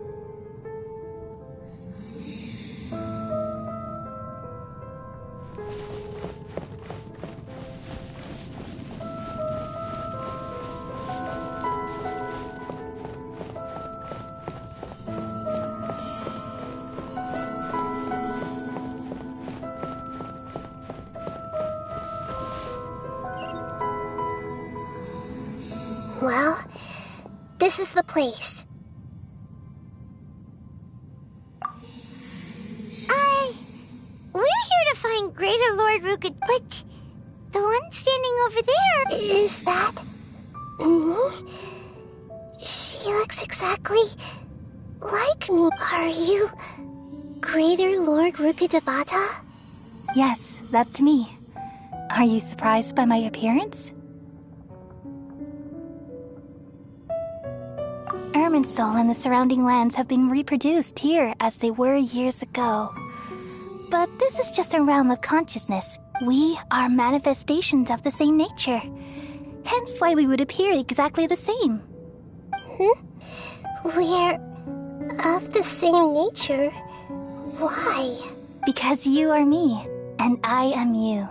Well, this is the place. We're here to find Greater Lord Rukkhad, but the one standing over there... Is that... me? She looks exactly like me. Are you... Greater Lord Rukkhadevata? Yes, that's me. Are you surprised by my appearance? Irminsul and the surrounding lands have been reproduced here as they were years ago. But this is just a realm of consciousness. We are manifestations of the same nature. Hence why we would appear exactly the same. We're of the same nature? Why? Because you are me, and I am you.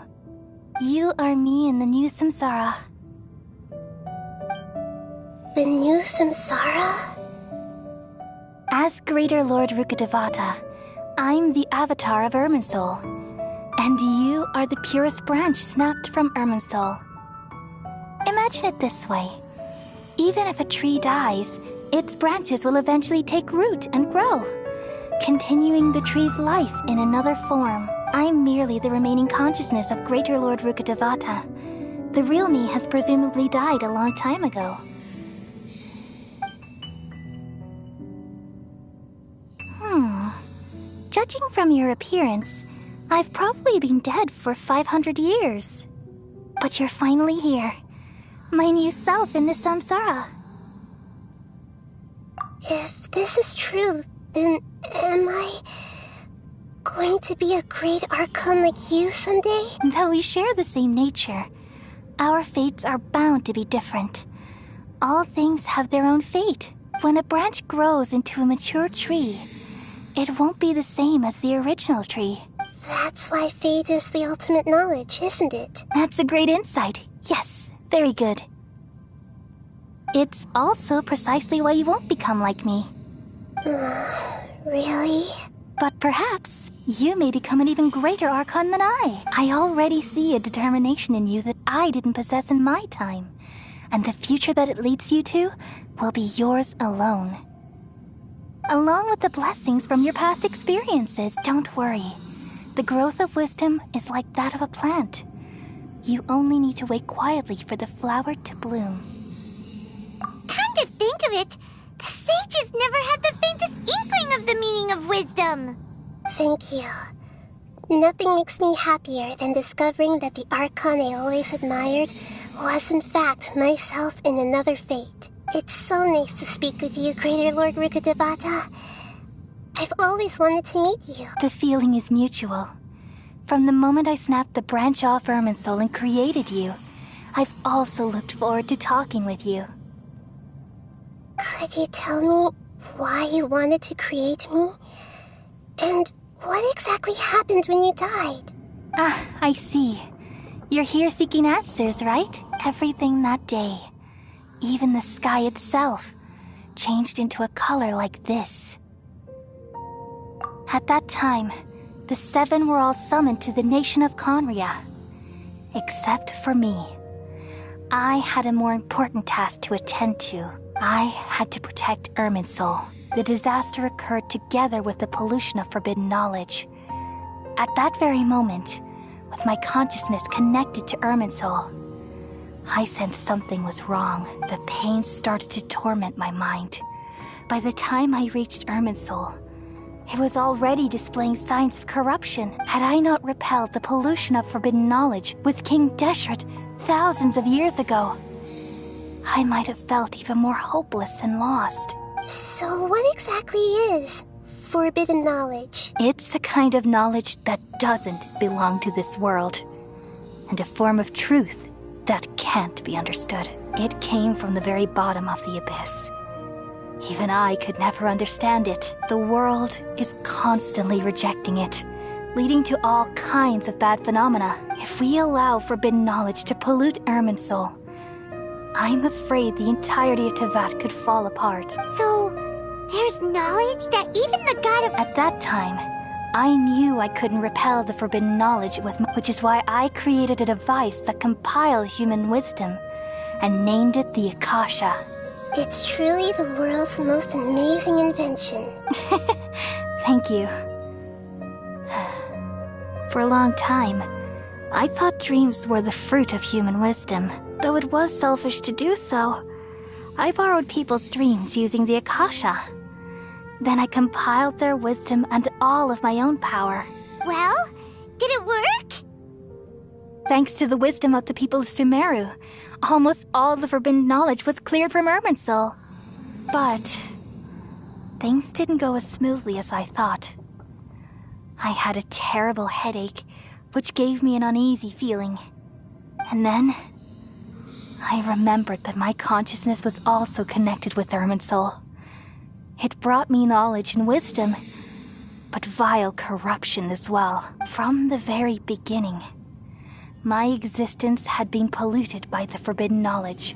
You are me in the new samsara. The new samsara? As Greater Lord Rukkhadevata, I'm the avatar of Irminsul, and you are the purest branch snapped from Irminsul. Imagine it this way. Even if a tree dies, its branches will eventually take root and grow, continuing the tree's life in another form. I'm merely the remaining consciousness of Greater Lord Rukkhadevata. The real me has presumably died a long time ago. Judging from your appearance, I've probably been dead for 500 years. But you're finally here. My new self in the samsara. If this is true, then am I going to be a great Archon like you someday? Though we share the same nature, our fates are bound to be different. All things have their own fate. When a branch grows into a mature tree, it won't be the same as the original tree. That's why fate is the ultimate knowledge, isn't it? That's a great insight. Yes, very good. It's also precisely why you won't become like me. Really? But perhaps you may become an even greater Archon than I. I already see a determination in you that I didn't possess in my time. And the future that it leads you to will be yours alone. Along with the blessings from your past experiences. Don't worry. The growth of wisdom is like that of a plant. You only need to wait quietly for the flower to bloom. Come to think of it, the sages never had the faintest inkling of the meaning of wisdom. Thank you. Nothing makes me happier than discovering that the Archon I always admired was in fact myself in another fate. It's so nice to speak with you, Greater Lord Rukkhadevata. I've always wanted to meet you. The feeling is mutual. From the moment I snapped the branch off Irminsul and created you, I've also looked forward to talking with you. Could you tell me why you wanted to create me? And what exactly happened when you died? Ah, I see. You're here seeking answers, right? Everything that day, even the sky itself, changed into a color like this. At that time, the seven were all summoned to the nation of Conria. Except for me. I had a more important task to attend to. I had to protect Irminsul. The disaster occurred together with the pollution of forbidden knowledge. At that very moment, with my consciousness connected to Irminsul, I sensed something was wrong. The pain started to torment my mind. By the time I reached Irminsul, it was already displaying signs of corruption. Had I not repelled the pollution of forbidden knowledge with King Deshret thousands of years ago, I might have felt even more hopeless and lost. So what exactly is forbidden knowledge? It's a kind of knowledge that doesn't belong to this world, and a form of truth that can't be understood. It came from the very bottom of the abyss. Even I could never understand it. The world is constantly rejecting it, leading to all kinds of bad phenomena. If we allow forbidden knowledge to pollute Irminsul, I'm afraid the entirety of Tevat could fall apart. So, there's knowledge that even the god of... At that time, I knew I couldn't repel the forbidden knowledge which is why I created a device that compiled human wisdom and named it the Akasha. It's truly the world's most amazing invention. Thank you. For a long time, I thought dreams were the fruit of human wisdom. Though it was selfish to do so, I borrowed people's dreams using the Akasha. Then I compiled their wisdom and all of my own power. Well, did it work? Thanks to the wisdom of the people of Sumeru, almost all the forbidden knowledge was cleared from Irminsul. But things didn't go as smoothly as I thought. I had a terrible headache, which gave me an uneasy feeling. And then I remembered that my consciousness was also connected with Irminsul. It brought me knowledge and wisdom, but vile corruption as well. From the very beginning, my existence had been polluted by the forbidden knowledge.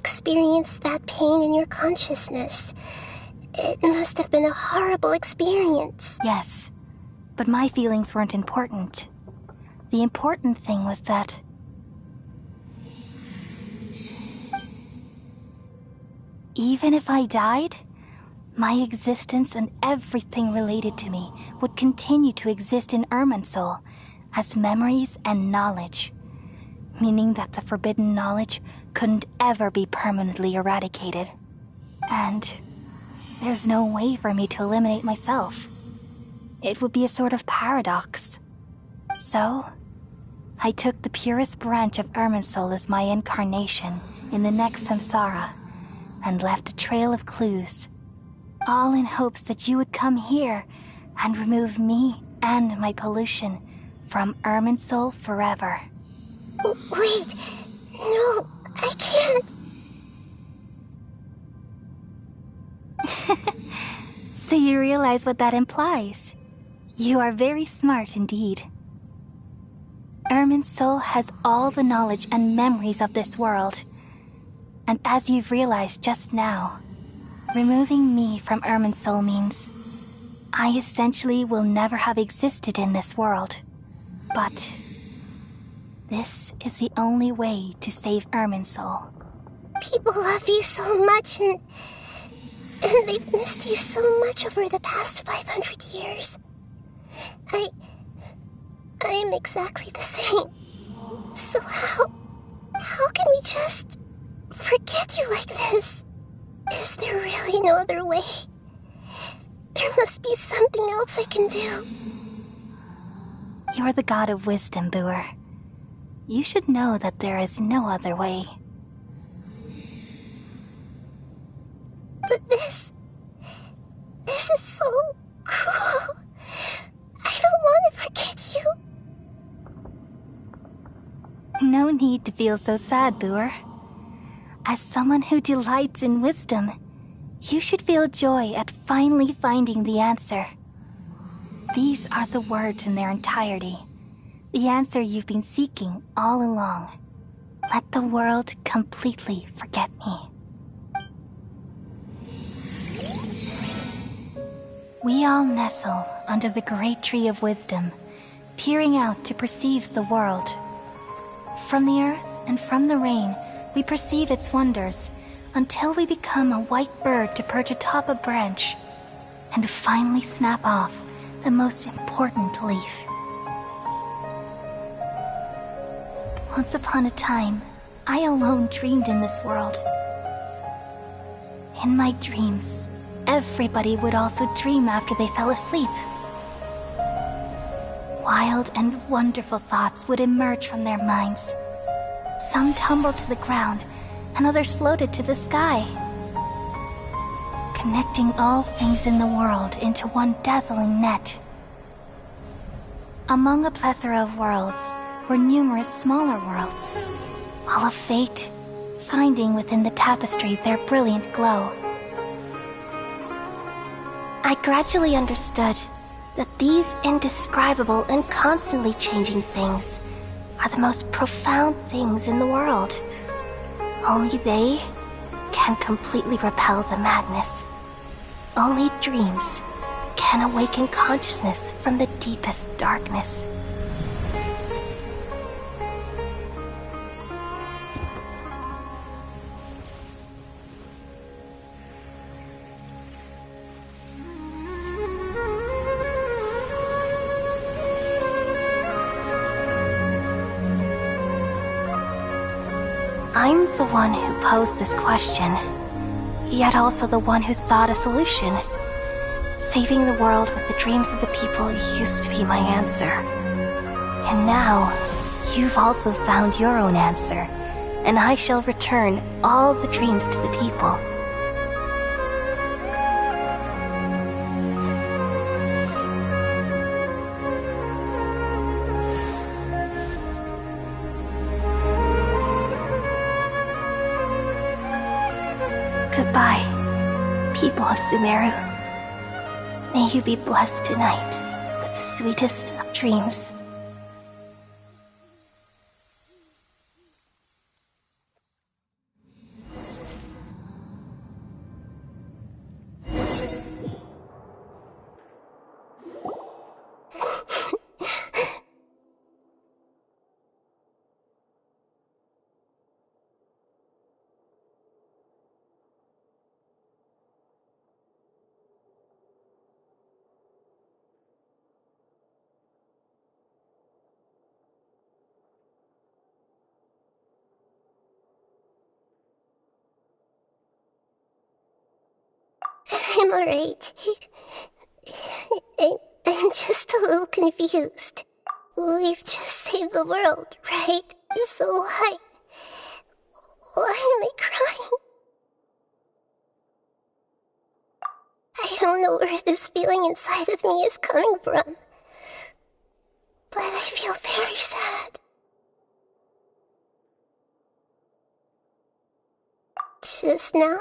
experienced that pain in your consciousness. It must have been a horrible experience. Yes, but my feelings weren't important. The important thing was that... even if I died, my existence and everything related to me would continue to exist in Irminsul as memories and knowledge, meaning that the forbidden knowledge couldn't ever be permanently eradicated. And there's no way for me to eliminate myself. It would be a sort of paradox. So, I took the purest branch of Irminsul as my incarnation in the next samsara, and left a trail of clues, all in hopes that you would come here and remove me and my pollution from Irminsul forever. Wait, no, I can't. So you realize what that implies. You are very smart indeed. Irminsul has all the knowledge and memories of this world. And as you've realized just now, removing me from Irminsul means I essentially will never have existed in this world. But this is the only way to save Irminsul. People love you so much, and they've missed you so much over the past 500 years. I am exactly the same. So how can we just forget you like this? Is there really no other way? There must be something else I can do. You're the god of wisdom, Boer. You should know that there is no other way. But this is so cruel. I don't want to forget you. No need to feel so sad, Boer. As someone who delights in wisdom, you should feel joy at finally finding the answer. These are the words in their entirety. The answer you've been seeking all along. Let the world completely forget me. We all nestle under the great tree of wisdom, peering out to perceive the world. From the earth and from the rain, we perceive its wonders until we become a white bird to perch atop a branch and finally snap off the most important leaf. Once upon a time, I alone dreamed in this world. In my dreams, everybody would also dream after they fell asleep. Wild and wonderful thoughts would emerge from their minds. Some tumbled to the ground, and others floated to the sky, connecting all things in the world into one dazzling net. Among a plethora of worlds were numerous smaller worlds, all of fate, finding within the tapestry their brilliant glow. I gradually understood that these indescribable and constantly changing things are the most profound things in the world. Only they can completely repel the madness. Only dreams can awaken consciousness from the deepest darkness. I'm the one who posed this question, yet also the one who sought a solution. Saving the world with the dreams of the people used to be my answer. And now, you've also found your own answer, and I shall return all the dreams to the people. Goodbye, people of Sumeru. May you be blessed tonight with the sweetest of dreams. I'm alright. I'm just a little confused. We've just saved the world, right? So why am I crying? I don't know where this feeling inside of me is coming from, but I feel very sad. Just now,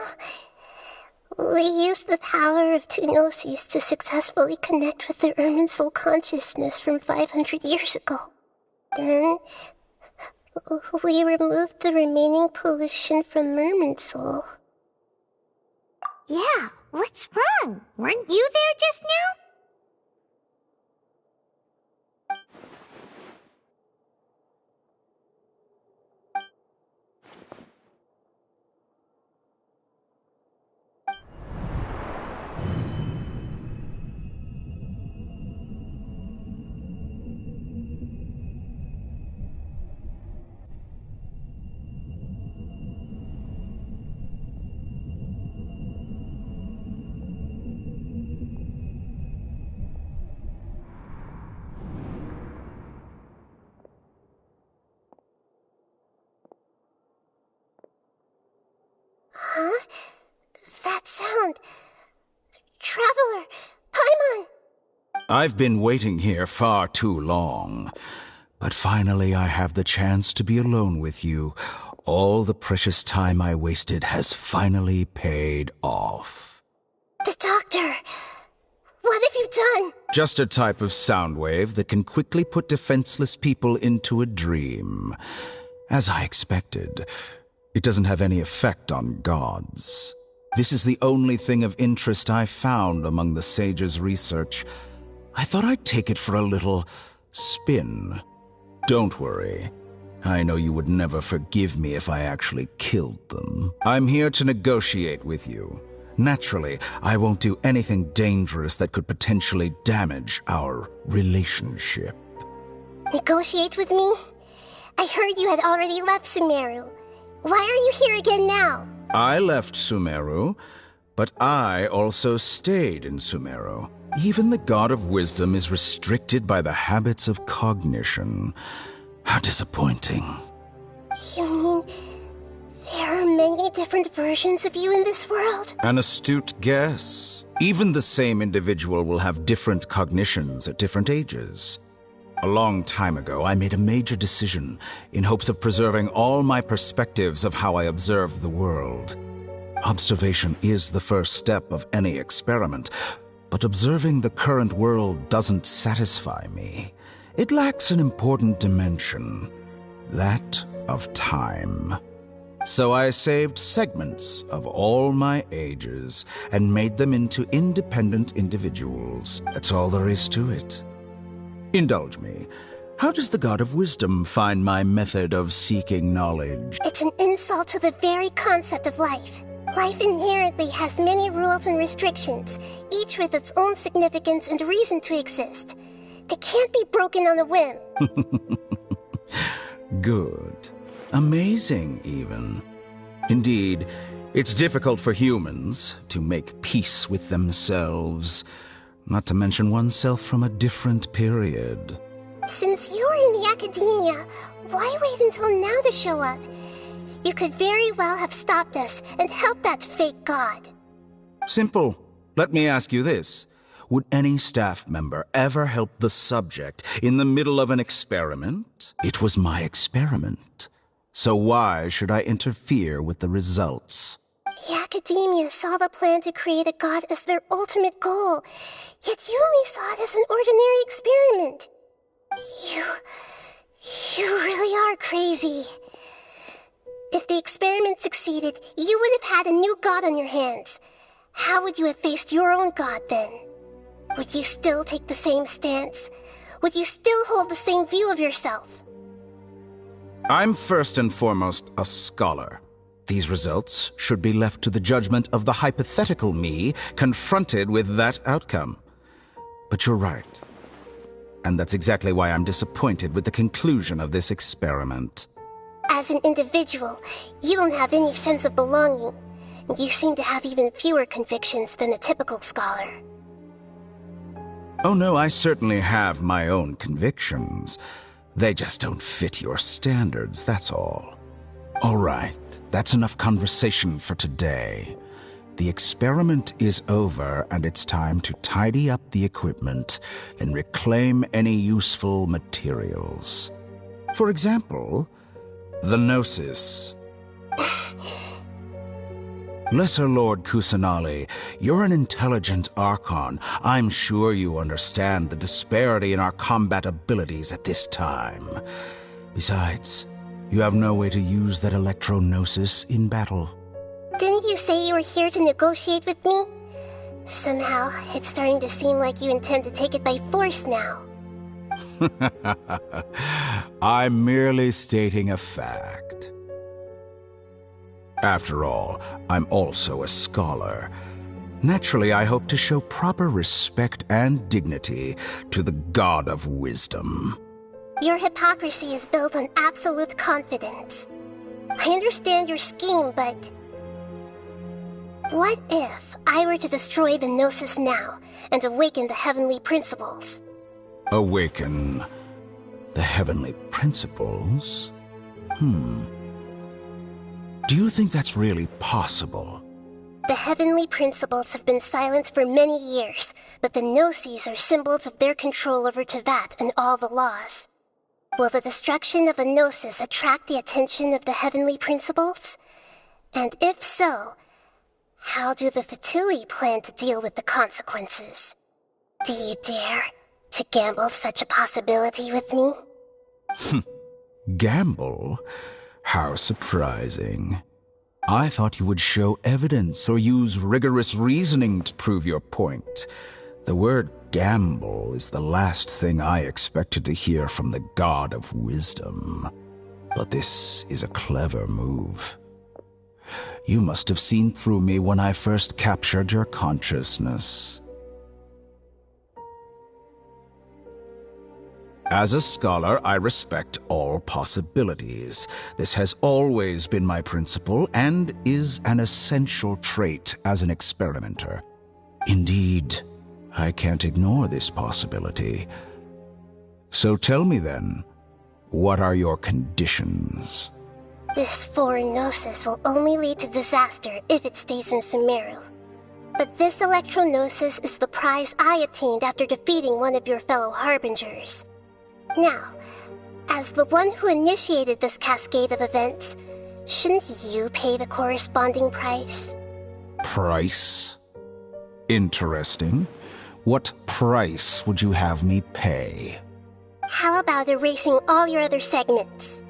we used the power of two gnosis to successfully connect with the Ermin soul consciousness from 500 years ago. Then, we removed the remaining pollution from Merman soul. Yeah, what's wrong? Weren't you there just now? Huh? That sound. Traveler! Paimon! I've been waiting here far too long. But finally I have the chance to be alone with you. All the precious time I wasted has finally paid off. The doctor! What have you done? Just a type of sound wave that can quickly put defenseless people into a dream. As I expected, it doesn't have any effect on gods. This is the only thing of interest I found among the sage's research. I thought I'd take it for a little spin. Don't worry. I know you would never forgive me if I actually killed them. I'm here to negotiate with you. Naturally, I won't do anything dangerous that could potentially damage our relationship. Negotiate with me? I heard you had already left Sumeru. Why are you here again now? I left Sumeru, but I also stayed in Sumeru. Even the God of Wisdom is restricted by the habits of cognition. How disappointing. You mean there are many different versions of you in this world? An astute guess. Even the same individual will have different cognitions at different ages. A long time ago, I made a major decision in hopes of preserving all my perspectives of how I observed the world. Observation is the first step of any experiment, but observing the current world doesn't satisfy me. It lacks an important dimension, that of time. So I saved segments of all my ages and made them into independent individuals. That's all there is to it. Indulge me. How does the God of Wisdom find my method of seeking knowledge? It's an insult to the very concept of life. Life inherently has many rules and restrictions, each with its own significance and reason to exist. They can't be broken on a whim. Good. Amazing, even. Indeed, it's difficult for humans to make peace with themselves, not to mention oneself from a different period. Since you were in the academia, why wait until now to show up? You could very well have stopped us and helped that fake god. Simple. Let me ask you this. Would any staff member ever help the subject in the middle of an experiment? It was my experiment. So why should I interfere with the results? The academia saw the plan to create a god as their ultimate goal, yet you only saw it as an ordinary experiment. You really are crazy. If the experiment succeeded, you would have had a new god on your hands. How would you have faced your own god then? Would you still take the same stance? Would you still hold the same view of yourself? I'm first and foremost a scholar. These results should be left to the judgment of the hypothetical me confronted with that outcome. But you're right. And that's exactly why I'm disappointed with the conclusion of this experiment. As an individual, you don't have any sense of belonging. You seem to have even fewer convictions than a typical scholar. Oh no, I certainly have my own convictions. They just don't fit your standards, that's all. All right, that's enough conversation for today. The experiment is over, and it's time to tidy up the equipment and reclaim any useful materials. For example, the Gnosis. Lesser Lord Kusanali, you're an intelligent Archon. I'm sure you understand the disparity in our combat abilities at this time. Besides, you have no way to use that Electro-Gnosis in battle. Didn't you say you were here to negotiate with me? Somehow, it's starting to seem like you intend to take it by force now. I'm merely stating a fact. After all, I'm also a scholar. Naturally, I hope to show proper respect and dignity to the God of Wisdom. Your hypocrisy is built on absolute confidence. I understand your scheme, but... what if I were to destroy the Gnosis now and awaken the heavenly principles? Awaken the heavenly principles? Do you think that's really possible? The heavenly principles have been silent for many years, but the Gnosis are symbols of their control over Teyvat and all the laws. Will the destruction of a Gnosis attract the attention of the heavenly principles? And if so, how do the Fatui plan to deal with the consequences? Do you dare to gamble such a possibility with me? Gamble? How surprising. I thought you would show evidence or use rigorous reasoning to prove your point. The word gamble is the last thing I expected to hear from the God of Wisdom. But this is a clever move. You must have seen through me when I first captured your consciousness. As a scholar, I respect all possibilities. This has always been my principle and is an essential trait as an experimenter. Indeed, I can't ignore this possibility. So tell me then, what are your conditions? This foreign Gnosis will only lead to disaster if it stays in Sumeru. But this Electro-Gnosis is the prize I obtained after defeating one of your fellow Harbingers. Now, as the one who initiated this cascade of events, shouldn't you pay the corresponding price? Price? Interesting. What price would you have me pay? How about erasing all your other segments?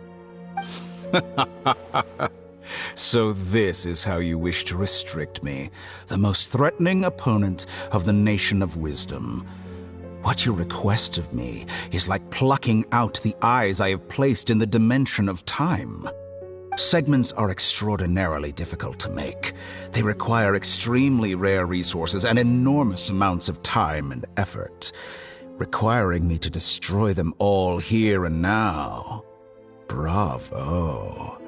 So this is how you wish to restrict me, the most threatening opponent of the Nation of Wisdom. What you request of me is like plucking out the eyes I have placed in the dimension of time. Segments are extraordinarily difficult to make. They require extremely rare resources and enormous amounts of time and effort, requiring me to destroy them all here and now. Bravo.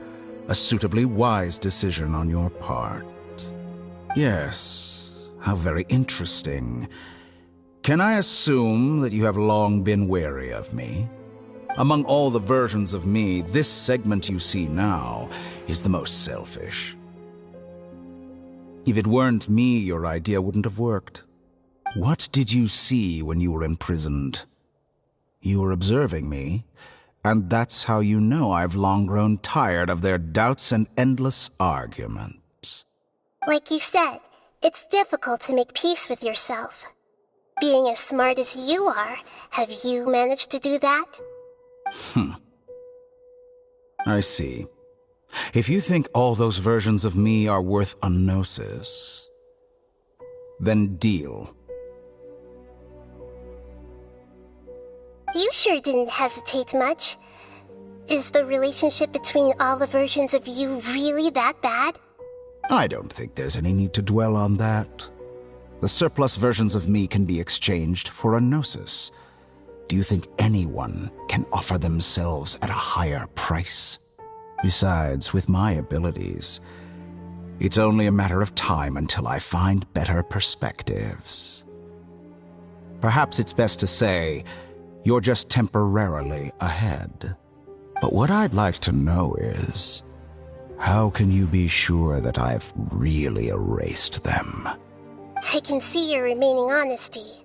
A suitably wise decision on your part. Yes, how very interesting. Can I assume that you have long been wary of me? Among all the versions of me, this segment you see now is the most selfish. If it weren't me, your idea wouldn't have worked. What did you see when you were imprisoned? You were observing me, and that's how you know I've long grown tired of their doubts and endless arguments. Like you said, it's difficult to make peace with yourself. Being as smart as you are, have you managed to do that? I see. If you think all those versions of me are worth a gnosis, then deal. You sure didn't hesitate much. Is the relationship between all the versions of you really that bad? I don't think there's any need to dwell on that. The surplus versions of me can be exchanged for a gnosis. Do you think anyone can offer themselves at a higher price? Besides, with my abilities, It's only a matter of time until I find better perspectives. Perhaps it's best to say you're just temporarily ahead. But what I'd like to know is, how can you be sure that I've really erased them? I can see your remaining honesty.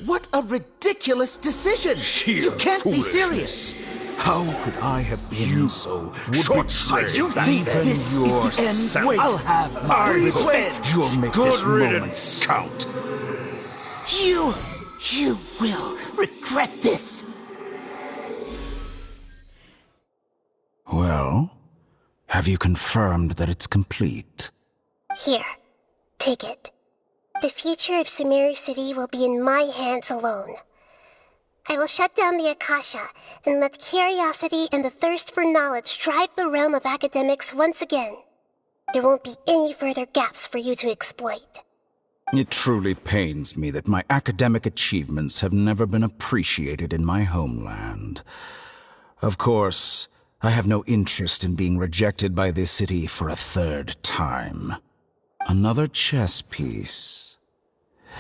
What a ridiculous decision! You can't be serious! How could I have been so short-sighted? You think this is the end? Wait, I'll have my revenge! You'll make Good this moment riddance. count. You will regret this! Well, have you confirmed that it's complete? Here, take it. The future of Sumeru City will be in my hands alone. I will shut down the Akasha and let curiosity and the thirst for knowledge drive the realm of academics once again. There won't be any further gaps for you to exploit. It truly pains me that my academic achievements have never been appreciated in my homeland. Of course, I have no interest in being rejected by this city for a third time. Another chess piece.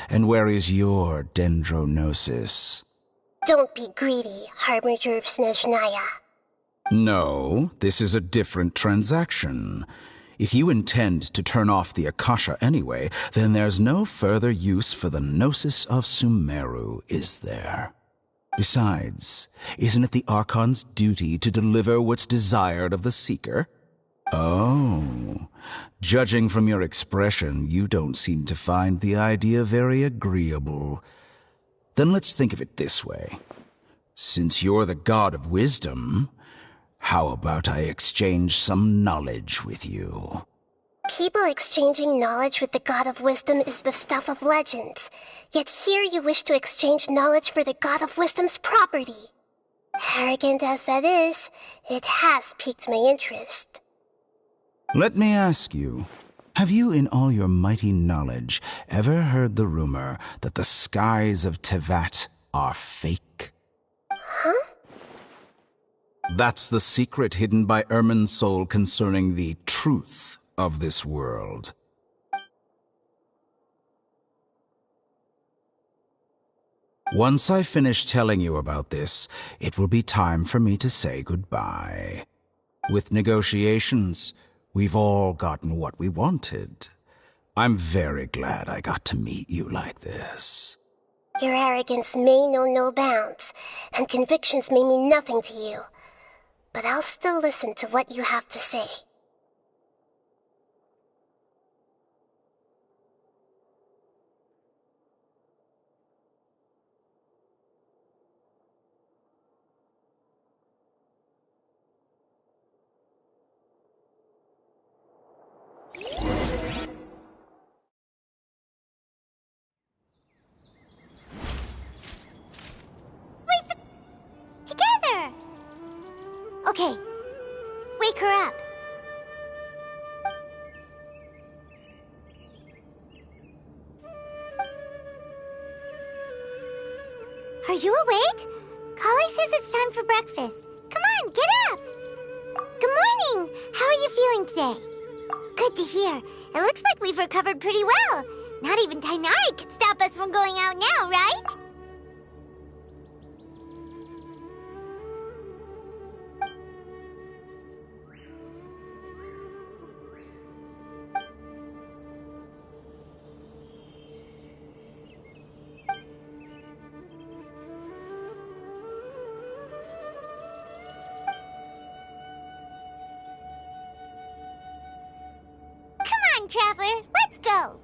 And where is your dendronosis? Don't be greedy, Harbinger of Snezhnaya. No, this is a different transaction. If you intend to turn off the Akasha anyway, then there's no further use for the Gnosis of Sumeru, is there? Besides, isn't it the Archon's duty to deliver what's desired of the Seeker? Oh, judging from your expression, you don't seem to find the idea very agreeable. Then let's think of it this way. Since you're the god of wisdom, how about I exchange some knowledge with you? People exchanging knowledge with the god of wisdom is the stuff of legends. Yet here you wish to exchange knowledge for the god of wisdom's property. Arrogant as that is, it has piqued my interest. Let me ask you, have you in all your mighty knowledge ever heard the rumor that the skies of Tevat are fake? Huh? That's the secret hidden by Irminsul concerning the truth of this world. Once I finish telling you about this, it will be time for me to say goodbye. With negotiations, we've all gotten what we wanted. I'm very glad I got to meet you like this. Your arrogance may know no bounds, and convictions may mean nothing to you. But I'll still listen to what you have to say. Together! Okay, wake her up. Are you awake? Kali says it's time for breakfast. Come on, get up! Good morning! How are you feeling today? Good to hear. It looks like we've recovered pretty well. Not even Tainari could stop us from going out now, right? Come on, Traveler, let's go!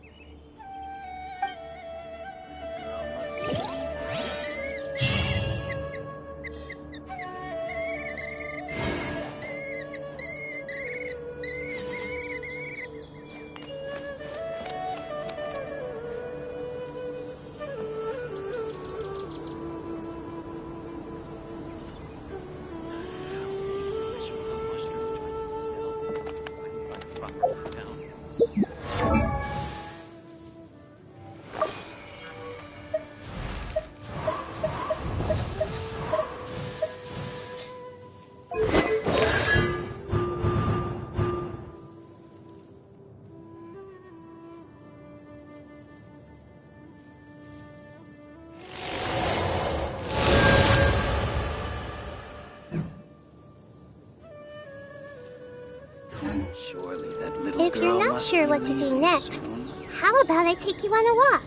if you're not sure what to do next, how about I take you on a walk?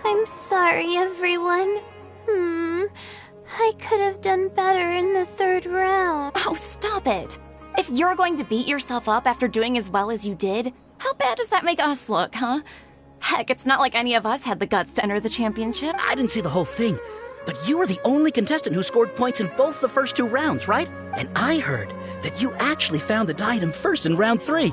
I'm sorry, everyone. I could have done better in the third round. Oh, stop it. If you're going to beat yourself up after doing as well as you did, how bad does that make us look, huh? Heck, it's not like any of us had the guts to enter the championship. I didn't see the whole thing, but you were the only contestant who scored points in both the first 2 rounds, right? And I heard that you actually found the diadem first in round 3.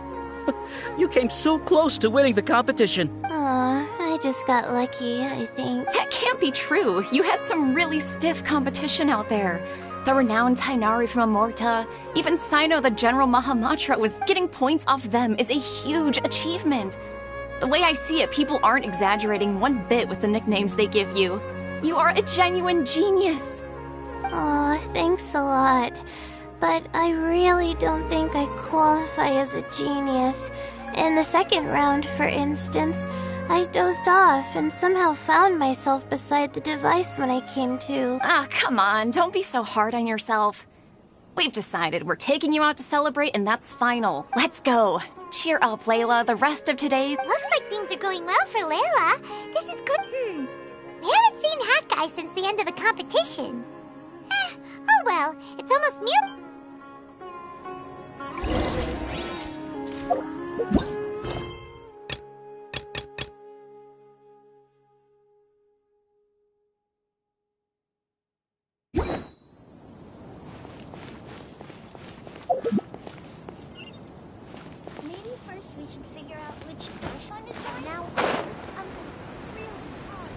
You came so close to winning the competition. I just got lucky, I think. That can't be true. You had some really stiff competition out there. The renowned Tainari from Amorta, even Sino the General Mahamatra was getting points off them is a huge achievement. The way I see it, people aren't exaggerating one bit with the nicknames they give you. You are a genuine genius. Aw, thanks a lot. But I really don't think I qualify as a genius. In the second round, for instance, I dozed off and somehow found myself beside the device when I came to. Ah, come on, don't be so hard on yourself. We've decided we're taking you out to celebrate, and that's final. Let's go. Cheer up, Layla. The rest of today's... Looks like things are going well for Layla. This is good. We haven't seen Hat Guy since the end of the competition. Oh well, it's almost mute. Maybe first we should figure out which Gershon is for now. I'm really hard.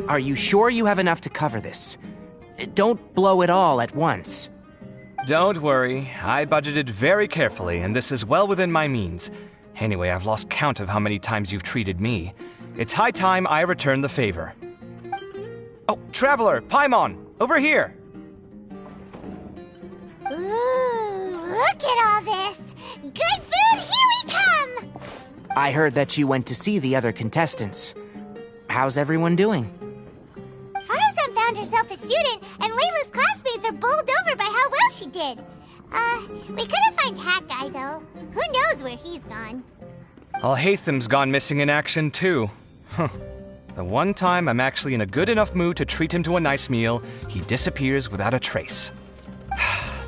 Are you sure you have enough to cover this? Don't blow it all at once. Don't worry, I budgeted very carefully, and this is well within my means. Anyway, I've lost count of how many times you've treated me. It's high time I return the favor. Oh, Traveler, Paimon, over here! Ooh, look at all this! Good food, here we come! I heard that you went to see the other contestants. How's everyone doing? Farazan found herself a student, and Layla's classmates are bowled over by how well she did. We couldn't find Hat Guy, though. Who knows where he's gone? Alhaitham's gone missing in action, too. The one time I'm actually in a good enough mood to treat him to a nice meal, he disappears without a trace.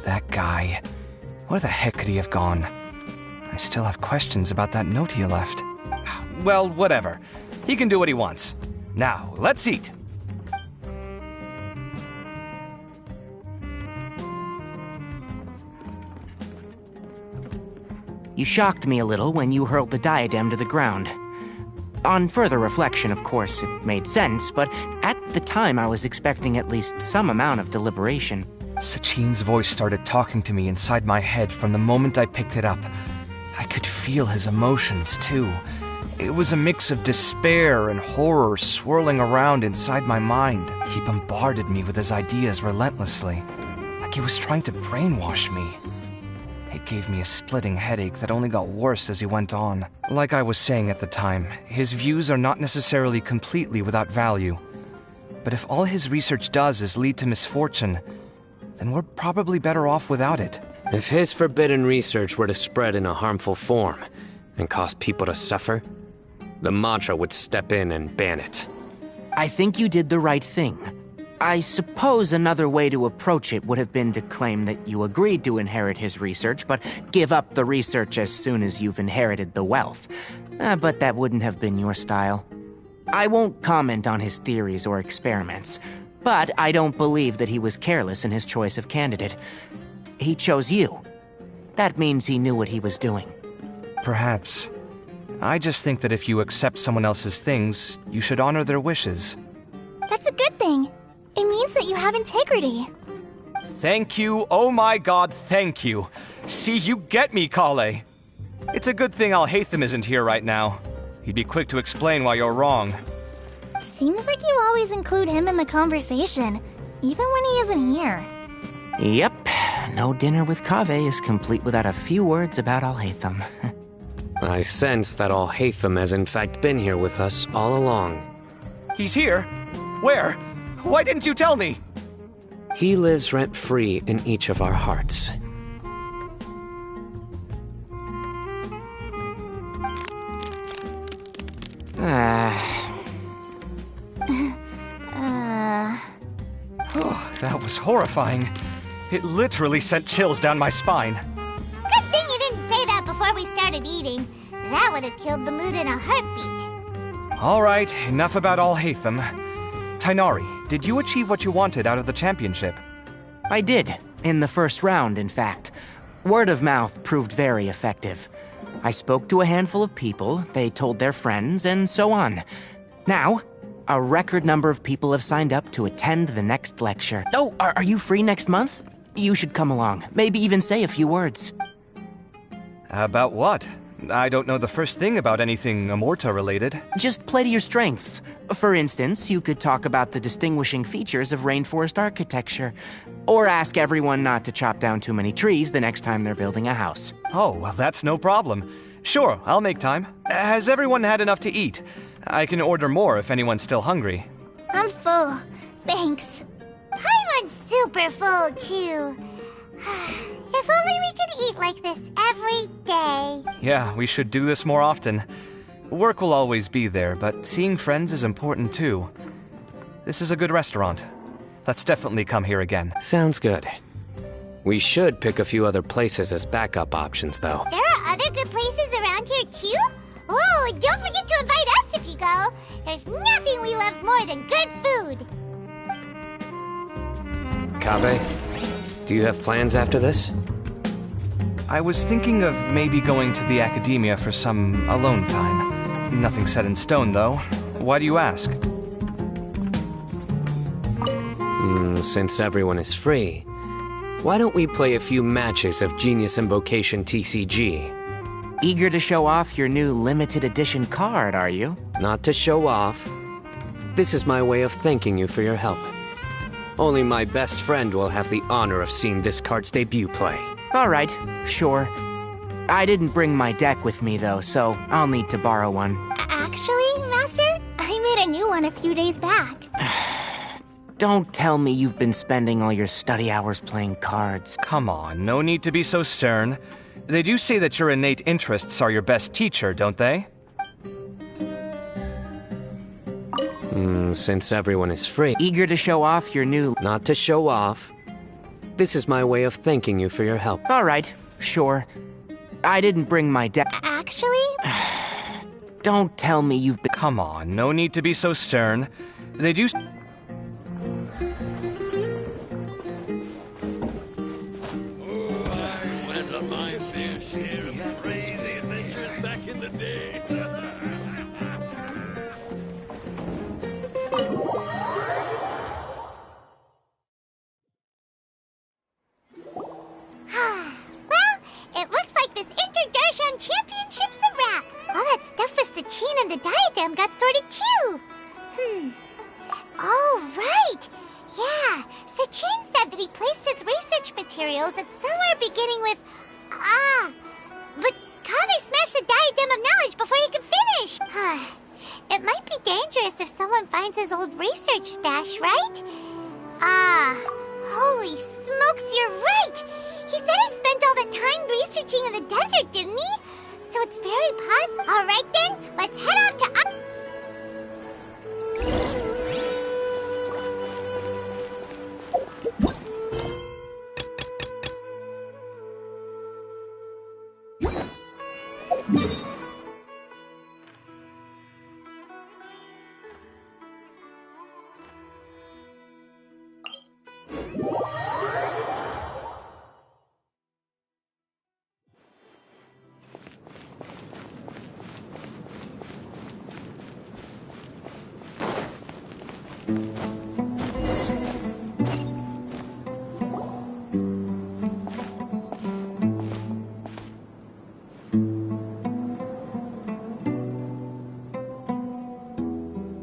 That guy. Where the heck could he have gone? I still have questions about that note he left. Well, whatever. He can do what he wants. Now, let's eat. You shocked me a little when you hurled the diadem to the ground. On further reflection, of course, it made sense, but at the time I was expecting at least some amount of deliberation. Sachin's voice started talking to me inside my head from the moment I picked it up. I could feel his emotions, too. It was a mix of despair and horror swirling around inside my mind. He bombarded me with his ideas relentlessly, like he was trying to brainwash me. It gave me a splitting headache that only got worse as he went on. Like I was saying at the time, his views are not necessarily completely without value. But if all his research does is lead to misfortune, then we're probably better off without it. If his forbidden research were to spread in a harmful form and cause people to suffer, the Mantra would step in and ban it. I think you did the right thing. I suppose another way to approach it would have been to claim that you agreed to inherit his research, but give up the research as soon as you've inherited the wealth. But that wouldn't have been your style. I won't comment on his theories or experiments, but I don't believe that he was careless in his choice of candidate. He chose you. That means he knew what he was doing. Perhaps. I just think that if you accept someone else's things, you should honor their wishes. That's a good thing. It means that you have integrity. Thank you, oh my god, thank you. See, you get me, Kale. It's a good thing Alhaitham isn't here right now. He'd be quick to explain why you're wrong. Seems like you always include him in the conversation, even when he isn't here. Yep, no dinner with Kave is complete without a few words about Alhaitham. I sense that Alhaitham has in fact been here with us all along. He's here? Where? Why didn't you tell me? He lives rent-free in each of our hearts. Oh, that was horrifying. It literally sent chills down my spine. Good thing you didn't say that before we started eating. That would have killed the mood in a heartbeat. All right, enough about Alhaitham. Tainari, did you achieve what you wanted out of the championship? I did, in the first round, in fact. Word of mouth proved very effective. I spoke to a handful of people, they told their friends, and so on. Now, a record number of people have signed up to attend the next lecture. Oh, are you free next month? You should come along, maybe even say a few words. About what? I don't know the first thing about anything Amorta-related. Just play to your strengths. For instance, you could talk about the distinguishing features of rainforest architecture. Or ask everyone not to chop down too many trees the next time they're building a house. Oh, well, that's no problem. Sure, I'll make time. Has everyone had enough to eat? I can order more if anyone's still hungry. I'm full. Thanks. Paimon's super full, too. If only we could eat like this every day. Yeah, we should do this more often. Work will always be there, but seeing friends is important too. This is a good restaurant. Let's definitely come here again. Sounds good. We should pick a few other places as backup options, though. There are other good places around here, too? Oh, don't forget to invite us if you go. There's nothing we love more than good food. Kave, do you have plans after this? I was thinking of maybe going to the academia for some alone time. Nothing set in stone, though. Why do you ask? Since everyone is free, why don't we play a few matches of Genius Invocation TCG? Eager to show off your new limited edition card, are you? Not to show off. This is my way of thanking you for your help. Only my best friend will have the honor of seeing this card's debut play. Alright, sure. I didn't bring my deck with me though, so I'll need to borrow one. Actually, Master, I made a new one a few days back. Don't tell me you've been spending all your study hours playing cards. Come on, no need to be so stern. They do say that your innate interests are your best teacher, don't they? Since everyone is free. Eager to show off your new... Not to show off. This is my way of thanking you for your help. Alright, sure. I didn't bring my deck. Actually? Don't tell me you've been... Come on, no need to be so stern. They do... Went on my fair share of crazy adventures back in the day. Well, it looks like this Inter-Darshan Championship's a wrap. All that stuff with Sachin and the diadem got sorted too. Oh, right. Yeah, Sachin said that he placed his research materials at somewhere beginning with... But Kaveh smashed the diadem of knowledge before he could finish. It might be dangerous if someone finds his old research stash, right? Holy smokes, you're right! He said he spent all the time researching in the desert, didn't he? So it's very possible. Alright then, let's head off to...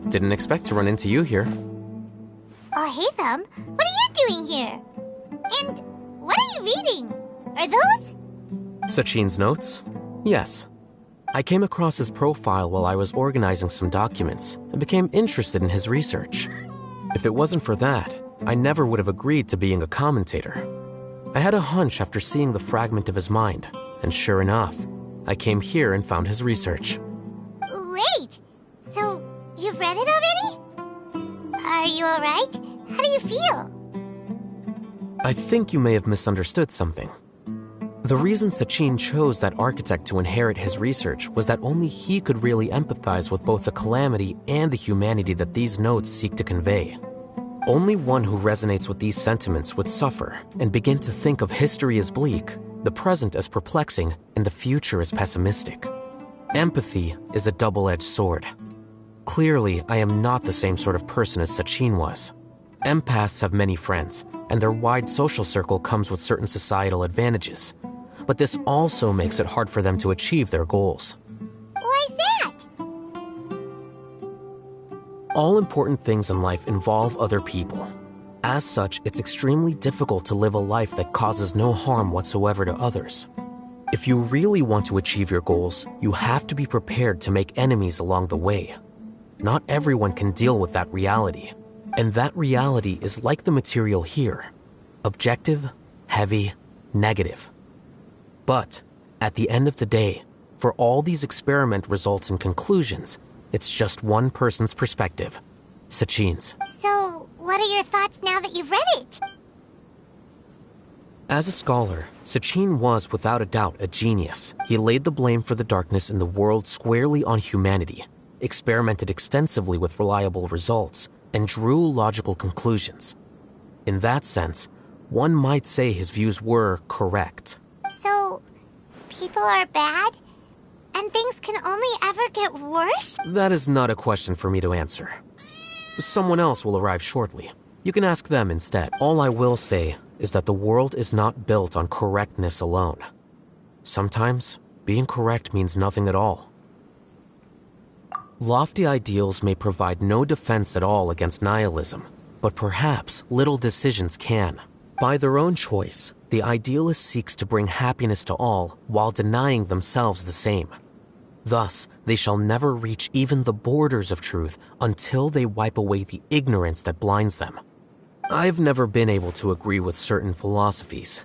Didn't expect to run into you here. Oh, hey, Thumb. What are you doing here? And what are you reading? Are those... Sachin's notes? Yes. I came across his profile while I was organizing some documents and became interested in his research. If it wasn't for that, I never would have agreed to being a commentator. I had a hunch after seeing the fragment of his mind, and sure enough, I came here and found his research. Wait! So, you've read it already? Are you alright? How do you feel? I think you may have misunderstood something. The reason Sachin chose that architect to inherit his research was that only he could really empathize with both the calamity and the humanity that these notes seek to convey. Only one who resonates with these sentiments would suffer and begin to think of history as bleak, the present as perplexing, and the future as pessimistic. Empathy is a double-edged sword. Clearly, I am not the same sort of person as Sachin was. Empaths have many friends, and their wide social circle comes with certain societal advantages. But this also makes it hard for them to achieve their goals. Why's that? All important things in life involve other people. As such, it's extremely difficult to live a life that causes no harm whatsoever to others. If you really want to achieve your goals, you have to be prepared to make enemies along the way. Not everyone can deal with that reality. And that reality is like the material here. Objective, heavy, negative. But, at the end of the day, for all these experiment results and conclusions, it's just one person's perspective. Sachin's. So, what are your thoughts now that you've read it? As a scholar, Sachin was without a doubt a genius. He laid the blame for the darkness in the world squarely on humanity, experimented extensively with reliable results, and drew logical conclusions. In that sense, one might say his views were correct. So, people are bad? And things can only ever get worse? That is not a question for me to answer. Someone else will arrive shortly. You can ask them instead. All I will say is that the world is not built on correctness alone. Sometimes, being correct means nothing at all. Lofty ideals may provide no defense at all against nihilism, but perhaps little decisions can. By their own choice, the idealist seeks to bring happiness to all while denying themselves the same. Thus, they shall never reach even the borders of truth until they wipe away the ignorance that blinds them. I've never been able to agree with certain philosophies.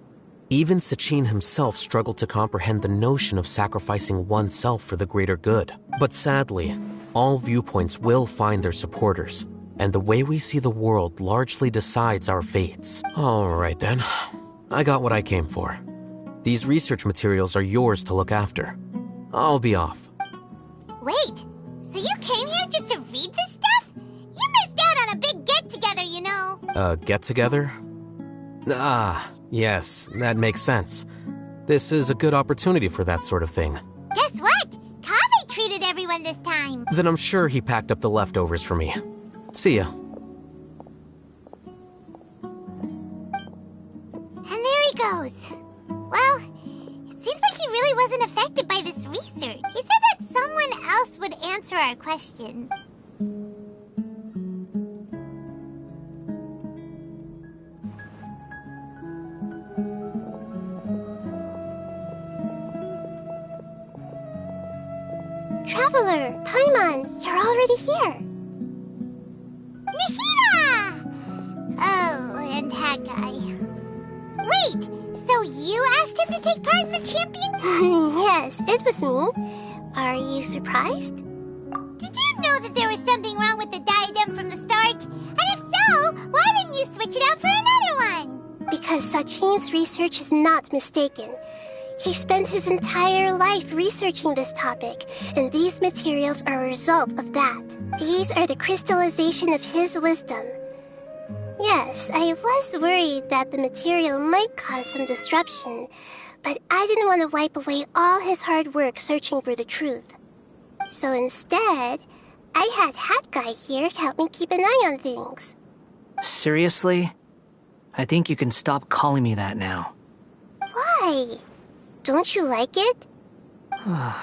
Even Sachin himself struggled to comprehend the notion of sacrificing oneself for the greater good. But sadly, all viewpoints will find their supporters, and the way we see the world largely decides our fates. All right then, I got what I came for. These research materials are yours to look after. I'll be off. Wait, so you came here just to read this stuff? You missed out on a big get-together, you know. A get-together? Ah, yes, that makes sense. This is a good opportunity for that sort of thing. Guess what? Kaveh treated everyone this time. Then I'm sure he packed up the leftovers for me. See ya. And there he goes. Well, it seems like he really wasn't affected by this research. He said that someone else would answer our questions. Traveler, Paimon, you're already here. Nahida! Oh, and that guy. Wait, so you asked him to take part in the champion? Yes, it was me. Are you surprised? Did you know that there was something wrong with the diadem from the start? And if so, why didn't you switch it out for another one? Because Sachin's research is not mistaken. He spent his entire life researching this topic, and these materials are a result of that. These are the crystallization of his wisdom. Yes, I was worried that the material might cause some disruption, but I didn't want to wipe away all his hard work searching for the truth. So instead, I had Hat Guy here help me keep an eye on things. Seriously? I think you can stop calling me that now. Why? Don't you like it? Well,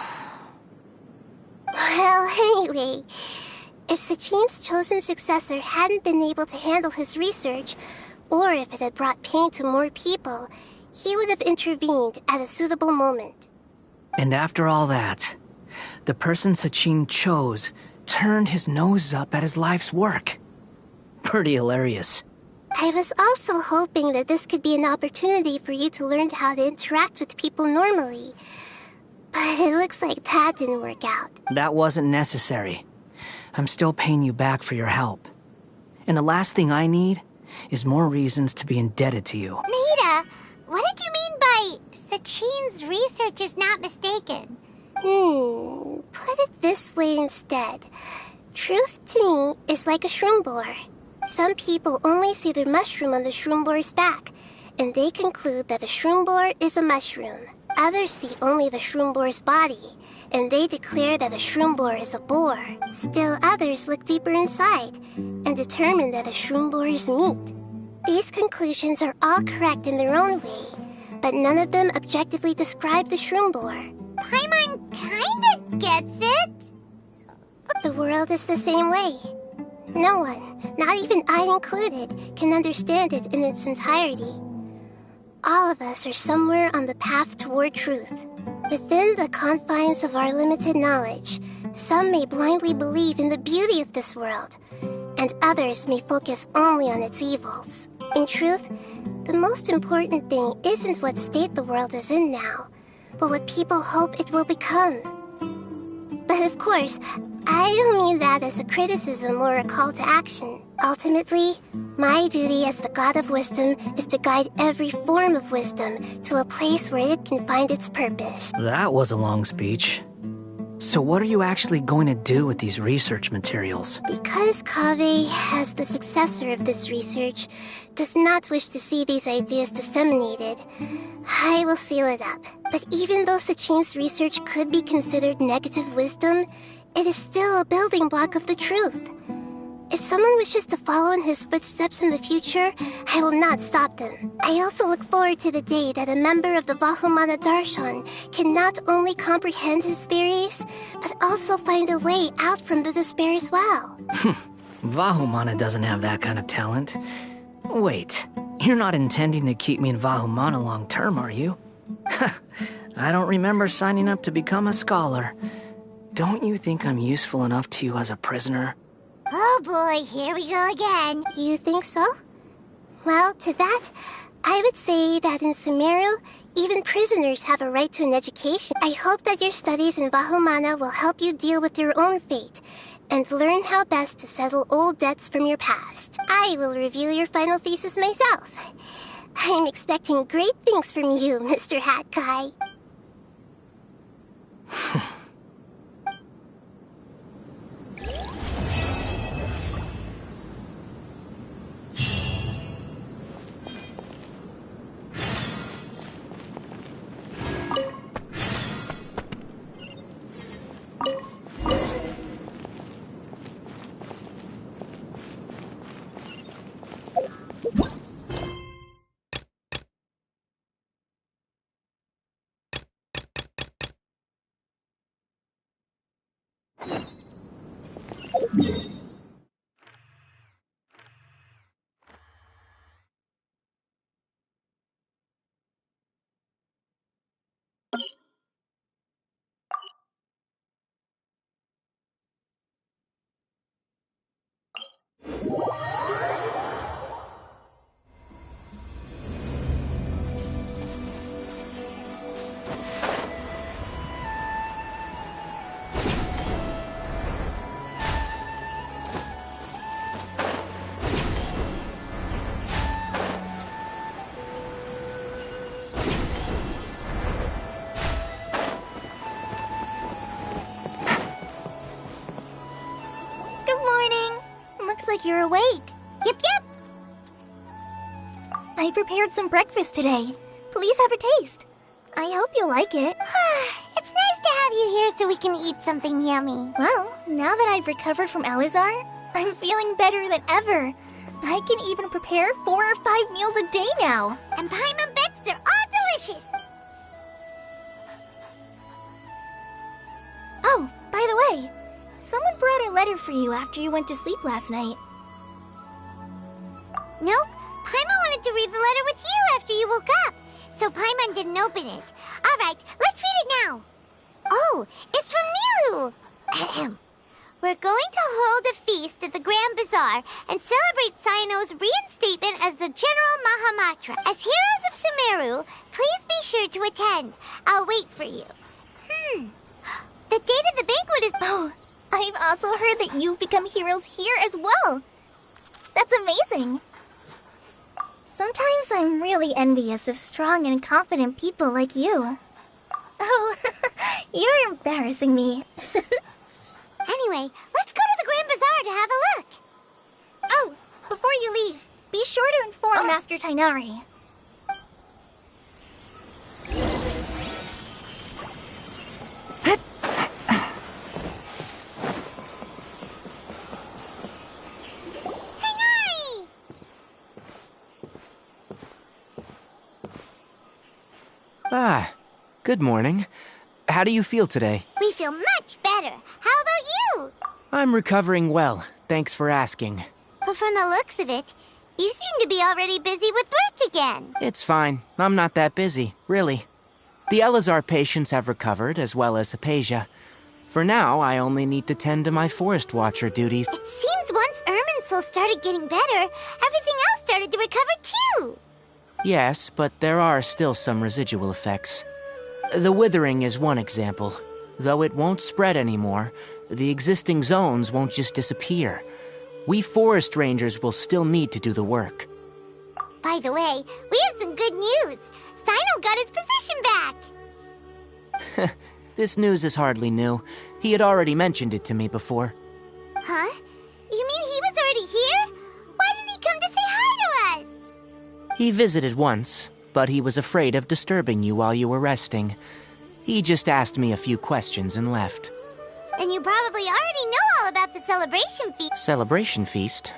anyway, if Sachin's chosen successor hadn't been able to handle his research, or if it had brought pain to more people, he would have intervened at a suitable moment. And after all that, the person Sachin chose turned his nose up at his life's work. Pretty hilarious. I was also hoping that this could be an opportunity for you to learn how to interact with people normally. But it looks like that didn't work out. That wasn't necessary. I'm still paying you back for your help. And the last thing I need is more reasons to be indebted to you. Nahida, what did you mean by Sachin's research is not mistaken? Put it this way instead. Truth to me is like a shroom boar. Some people only see the mushroom on the shroom boar's back, and they conclude that the shroom boar is a mushroom. Others see only the shroom boar's body, and they declare that the shroom boar is a boar. Still others look deeper inside, and determine that the shroom boar is meat. These conclusions are all correct in their own way, but none of them objectively describe the shroom boar. Paimon kinda gets it. The world is the same way. No one, not even I included, can understand it in its entirety. All of us are somewhere on the path toward truth. Within the confines of our limited knowledge, some may blindly believe in the beauty of this world, and others may focus only on its evils. In truth, the most important thing isn't what state the world is in now, but what people hope it will become. But of course, I don't mean that as a criticism or a call to action. Ultimately, my duty as the God of Wisdom is to guide every form of wisdom to a place where it can find its purpose. That was a long speech. So what are you actually going to do with these research materials? Because Kaveh, as the successor of this research, does not wish to see these ideas disseminated, I will seal it up. But even though Sachin's research could be considered negative wisdom, it is still a building block of the truth. If someone wishes to follow in his footsteps in the future, I will not stop them. I also look forward to the day that a member of the Vahumana Darshan can not only comprehend his theories, but also find a way out from the despair as well. Vahumana doesn't have that kind of talent. Wait, you're not intending to keep me in Vahumana long term, are you? I don't remember signing up to become a scholar. Don't you think I'm useful enough to you as a prisoner? Oh boy, here we go again. You think so? Well, to that, I would say that in Sumeru, even prisoners have a right to an education. I hope that your studies in Vahumana will help you deal with your own fate and learn how best to settle old debts from your past. I will review your final thesis myself. I'm expecting great things from you, Mr. Hat Guy. Looks like you're awake. Yep. I prepared some breakfast today. Please have a taste. I hope you'll like it. It's nice to have you here so we can eat something yummy. Well, now that I've recovered from Elazar, I'm feeling better than ever. I can even prepare 4 or 5 meals a day now. And Paimon bets they're all delicious. Oh, by the way, someone brought a letter for you after you went to sleep last night. Nope. Paimon wanted to read the letter with you after you woke up, so Paimon didn't open it. Alright, let's read it now. Oh, it's from Milu. Ahem. We're going to hold a feast at the Grand Bazaar and celebrate Sino's reinstatement as the General Mahamatra. As heroes of Sumeru, please be sure to attend. I'll wait for you. The date of the banquet is... Oh, I've also heard that you've become heroes here as well. That's amazing. Sometimes I'm really envious of strong and confident people like you. Oh, you're embarrassing me. Anyway, let's go to the Grand Bazaar to have a look. Oh, before you leave, be sure to inform Master Tainari. Ah, good morning. How do you feel today? We feel much better. How about you? I'm recovering well, thanks for asking. But from the looks of it, you seem to be already busy with work again. It's fine. I'm not that busy, really. The Elazar patients have recovered, as well as Hypatia. For now, I only need to tend to my Forest Watcher duties. It seems once Irminsul started getting better, everything else started to recover too. Yes, but there are still some residual effects. The withering is one example. Though it won't spread anymore, the existing zones won't just disappear. We forest rangers will still need to do the work. By the way, we have some good news. Sino got his position back. This news is hardly new. He had already mentioned it to me before. Huh? You mean he was already here? Why didn't he come to say hi to us? He visited once, but he was afraid of disturbing you while you were resting. He just asked me a few questions and left. Then you probably already know all about the celebration feast. Celebration feast?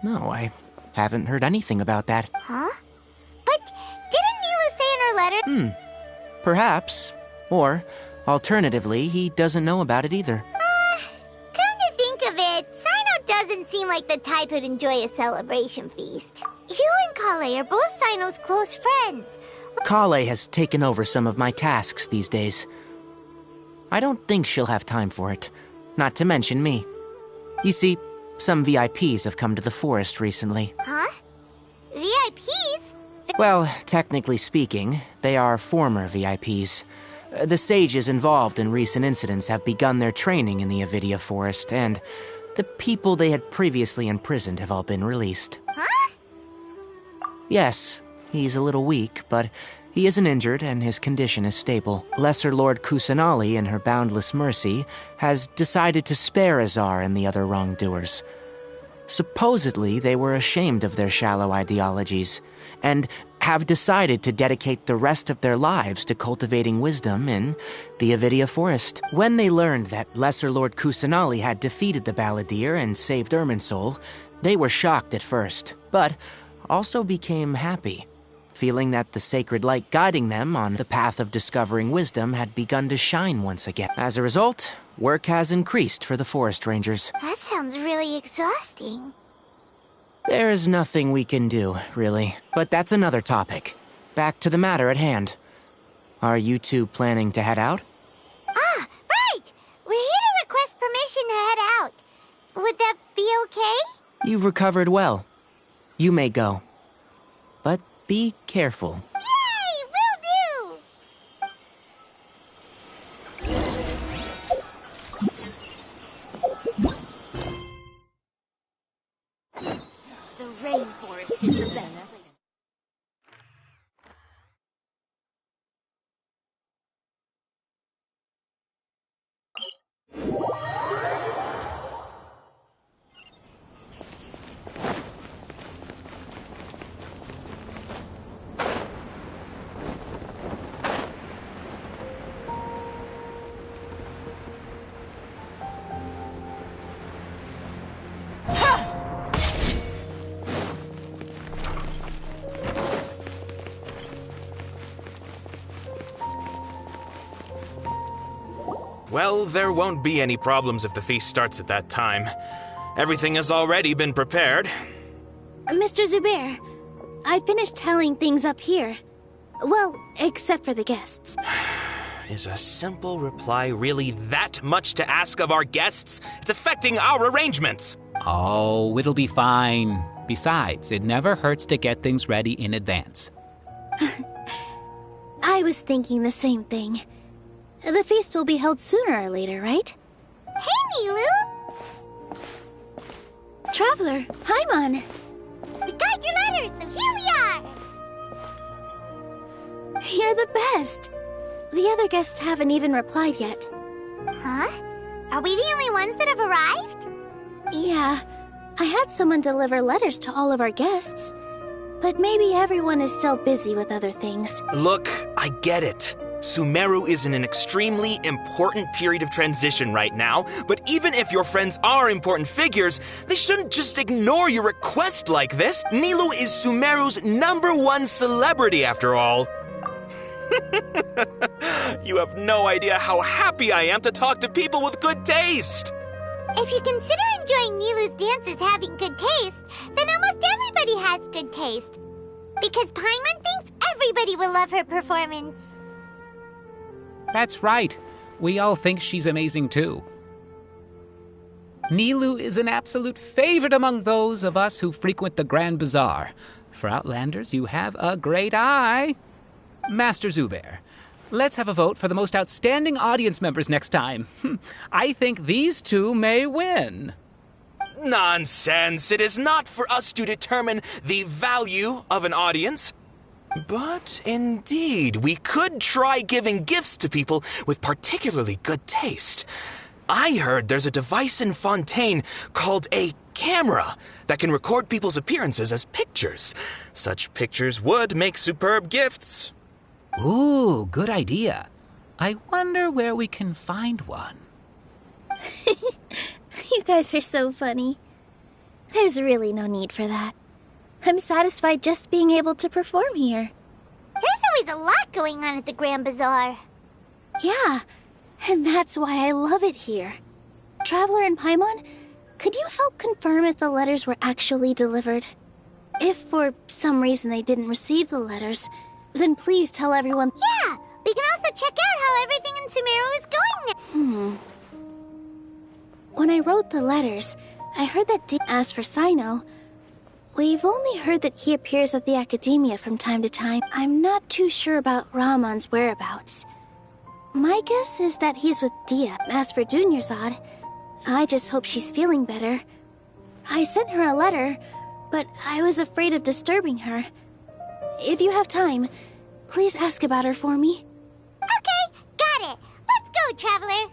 No, I haven't heard anything about that. Huh? But didn't Nilu say in her letter? Perhaps. Or, alternatively, he doesn't know about it either. Come to think of it, Sino doesn't seem like the type who'd enjoy a celebration feast. You and Kale are both Sino's close friends. Kale has taken over some of my tasks these days. I don't think she'll have time for it. Not to mention me. You see, some VIPs have come to the forest recently. Huh? VIPs? Well, technically speaking, they are former VIPs. The sages involved in recent incidents have begun their training in the Avidia Forest, and the people they had previously imprisoned have all been released. Huh? Yes, he's a little weak, but he isn't injured and his condition is stable. Lesser Lord Kusanali, in her boundless mercy, has decided to spare Azar and the other wrongdoers. Supposedly, they were ashamed of their shallow ideologies, and have decided to dedicate the rest of their lives to cultivating wisdom in the Avidia Forest. When they learned that Lesser Lord Kusanali had defeated the Balladeer and saved Irminsul, they were shocked at first, but also became happy, feeling that the sacred light guiding them on the path of discovering wisdom had begun to shine once again. As a result, work has increased for the forest rangers. That sounds really exhausting. There is nothing we can do, really. But that's another topic. Back to the matter at hand. Are you two planning to head out? Ah, right! We're here to request permission to head out. Would that be okay? You've recovered well. You may go. But be careful. Yay! Will do! The rainforest is the best place. Well, there won't be any problems if the feast starts at that time. Everything has already been prepared. Mr. Zubair, I finished tallying things up here. Well, except for the guests. Is a simple reply really that much to ask of our guests? It's affecting our arrangements. Oh, it'll be fine. Besides, it never hurts to get things ready in advance. I was thinking the same thing. The feast will be held sooner or later, right? Hey, Nilu! Traveler, Paimon! We got your letters, so here we are! You're the best! The other guests haven't even replied yet. Huh? Are we the only ones that have arrived? Yeah, I had someone deliver letters to all of our guests. But maybe everyone is still busy with other things. Look, I get it. Sumeru is in an extremely important period of transition right now, but even if your friends are important figures, they shouldn't just ignore your request like this. Nilu is Sumeru's #1 celebrity, after all. You have no idea how happy I am to talk to people with good taste. If you consider enjoying Nilu's dances having good taste, then almost everybody has good taste. Because Paimon thinks everybody will love her performance. That's right. We all think she's amazing too. Nilu is an absolute favorite among those of us who frequent the Grand Bazaar. For Outlanders, you have a great eye. Master Zubair, let's have a vote for the most outstanding audience members next time. I think these two may win. Nonsense! It is not for us to determine the value of an audience. But indeed, we could try giving gifts to people with particularly good taste. I heard there's a device in Fontaine called a camera that can record people's appearances as pictures. Such pictures would make superb gifts. Ooh, good idea. I wonder where we can find one. You guys are so funny. There's really no need for that. I'm satisfied just being able to perform here. There's always a lot going on at the Grand Bazaar. Yeah, and that's why I love it here. Traveler and Paimon, could you help confirm if the letters were actually delivered? If for some reason they didn't receive the letters, then please tell everyone. Yeah, we can also check out how everything in Sumeru is going now. When I wrote the letters, I heard that Dean asked for Sino. We've only heard that he appears at the Academia from time to time. I'm not too sure about Ramon's whereabouts. My guess is that he's with Dia. As for Dunyarzad, I just hope she's feeling better. I sent her a letter, but I was afraid of disturbing her. If you have time, please ask about her for me. Okay, got it. Let's go, Traveler.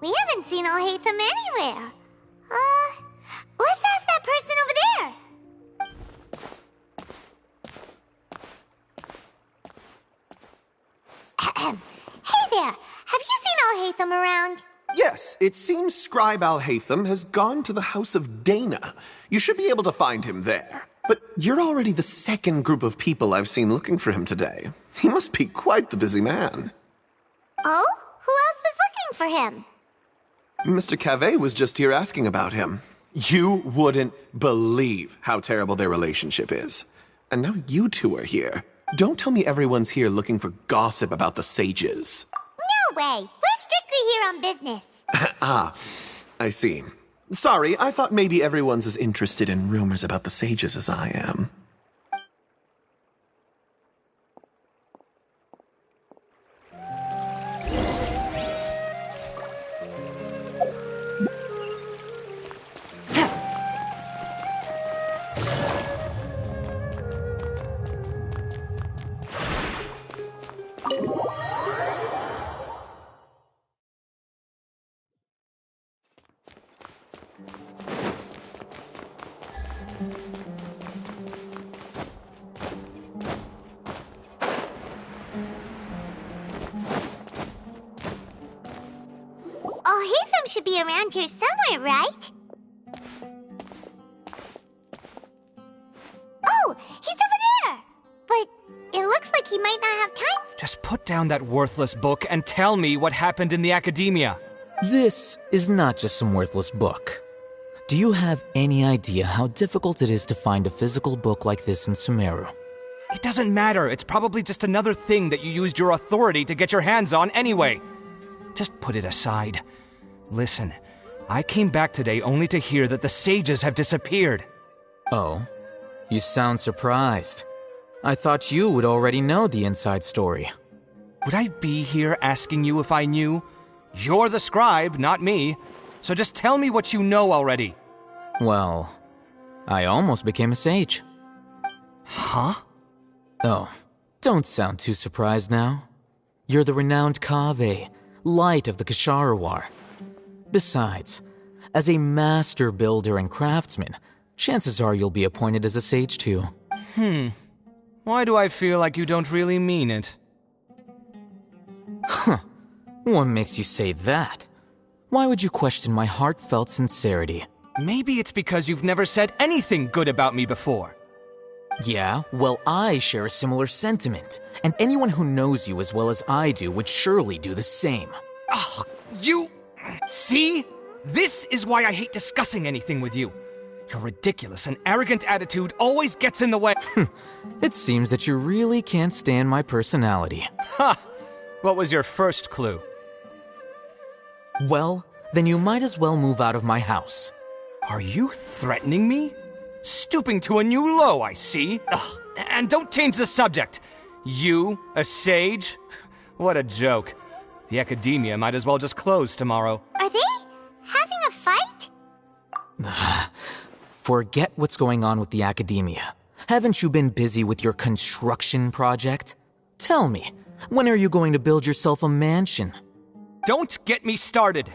We haven't seen Alhaitham anywhere. Let's ask that person over there. Hey there, have you seen Alhaitham around? Yes, it seems Scribe Alhaitham has gone to the House of Dana. You should be able to find him there. But you're already the second group of people I've seen looking for him today. He must be quite the busy man. Oh? Who else was looking for him? Mr. Cavey was just here asking about him. You wouldn't believe how terrible their relationship is. And now you two are here. Don't tell me everyone's here looking for gossip about the sages. No way! We're strictly here on business. Ah, I see. Sorry, I thought maybe everyone's as interested in rumors about the sages as I am. Alhaitham should be around here somewhere, right? Oh, he's over there! But it looks like he might not have time. Just put down that worthless book and tell me what happened in the Academia. This is not just some worthless book. Do you have any idea how difficult it is to find a physical book like this in Sumeru? It doesn't matter. It's probably just another thing that you used your authority to get your hands on anyway. Just put it aside. Listen, I came back today only to hear that the sages have disappeared. Oh, you sound surprised. I thought you would already know the inside story. Would I be here asking you if I knew? You're the scribe, not me. So just tell me what you know already. Well, I almost became a sage. Huh? Oh, don't sound too surprised now. You're the renowned Kaveh, light of the Ksharawar. Besides, as a master builder and craftsman, chances are you'll be appointed as a sage too. Why do I feel like you don't really mean it? Huh. What makes you say that? Why would you question my heartfelt sincerity? Maybe it's because you've never said anything good about me before. Yeah, well, I share a similar sentiment, and anyone who knows you as well as I do would surely do the same. Ugh, you... See? This is why I hate discussing anything with you. Your ridiculous and arrogant attitude always gets in the way. It seems that you really can't stand my personality. Ha! What was your first clue? Well, then you might as well move out of my house. Are you threatening me? Stooping to a new low, I see. Ugh, and don't change the subject. You, a sage? What a joke. The Academia might as well just close tomorrow. Are they having forget what's going on with the academia. Haven't you been busy with your construction project? Tell me, when are you going to build yourself a mansion? Don't get me started.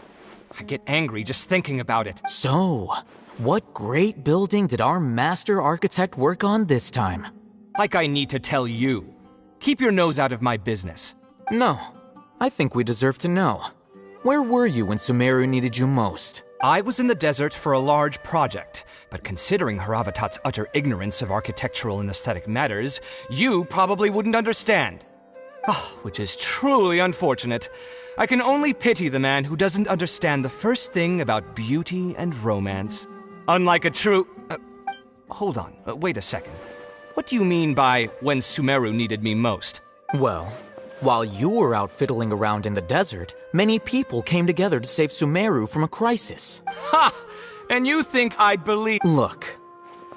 I get angry just thinking about it. So, what great building did our master architect work on this time? Like I need to tell you. Keep your nose out of my business. No, I think we deserve to know. Where were you when Sumeru needed you most? I was in the desert for a large project, but considering Haravatat's utter ignorance of architectural and aesthetic matters, you probably wouldn't understand. Oh, which is truly unfortunate. I can only pity the man who doesn't understand the first thing about beauty and romance. Unlike a true... hold on, wait a second. What do you mean by when Sumeru needed me most? Well, while you were out fiddling around in the desert, many people came together to save Sumeru from a crisis. Ha! And you think I'd believe... Look,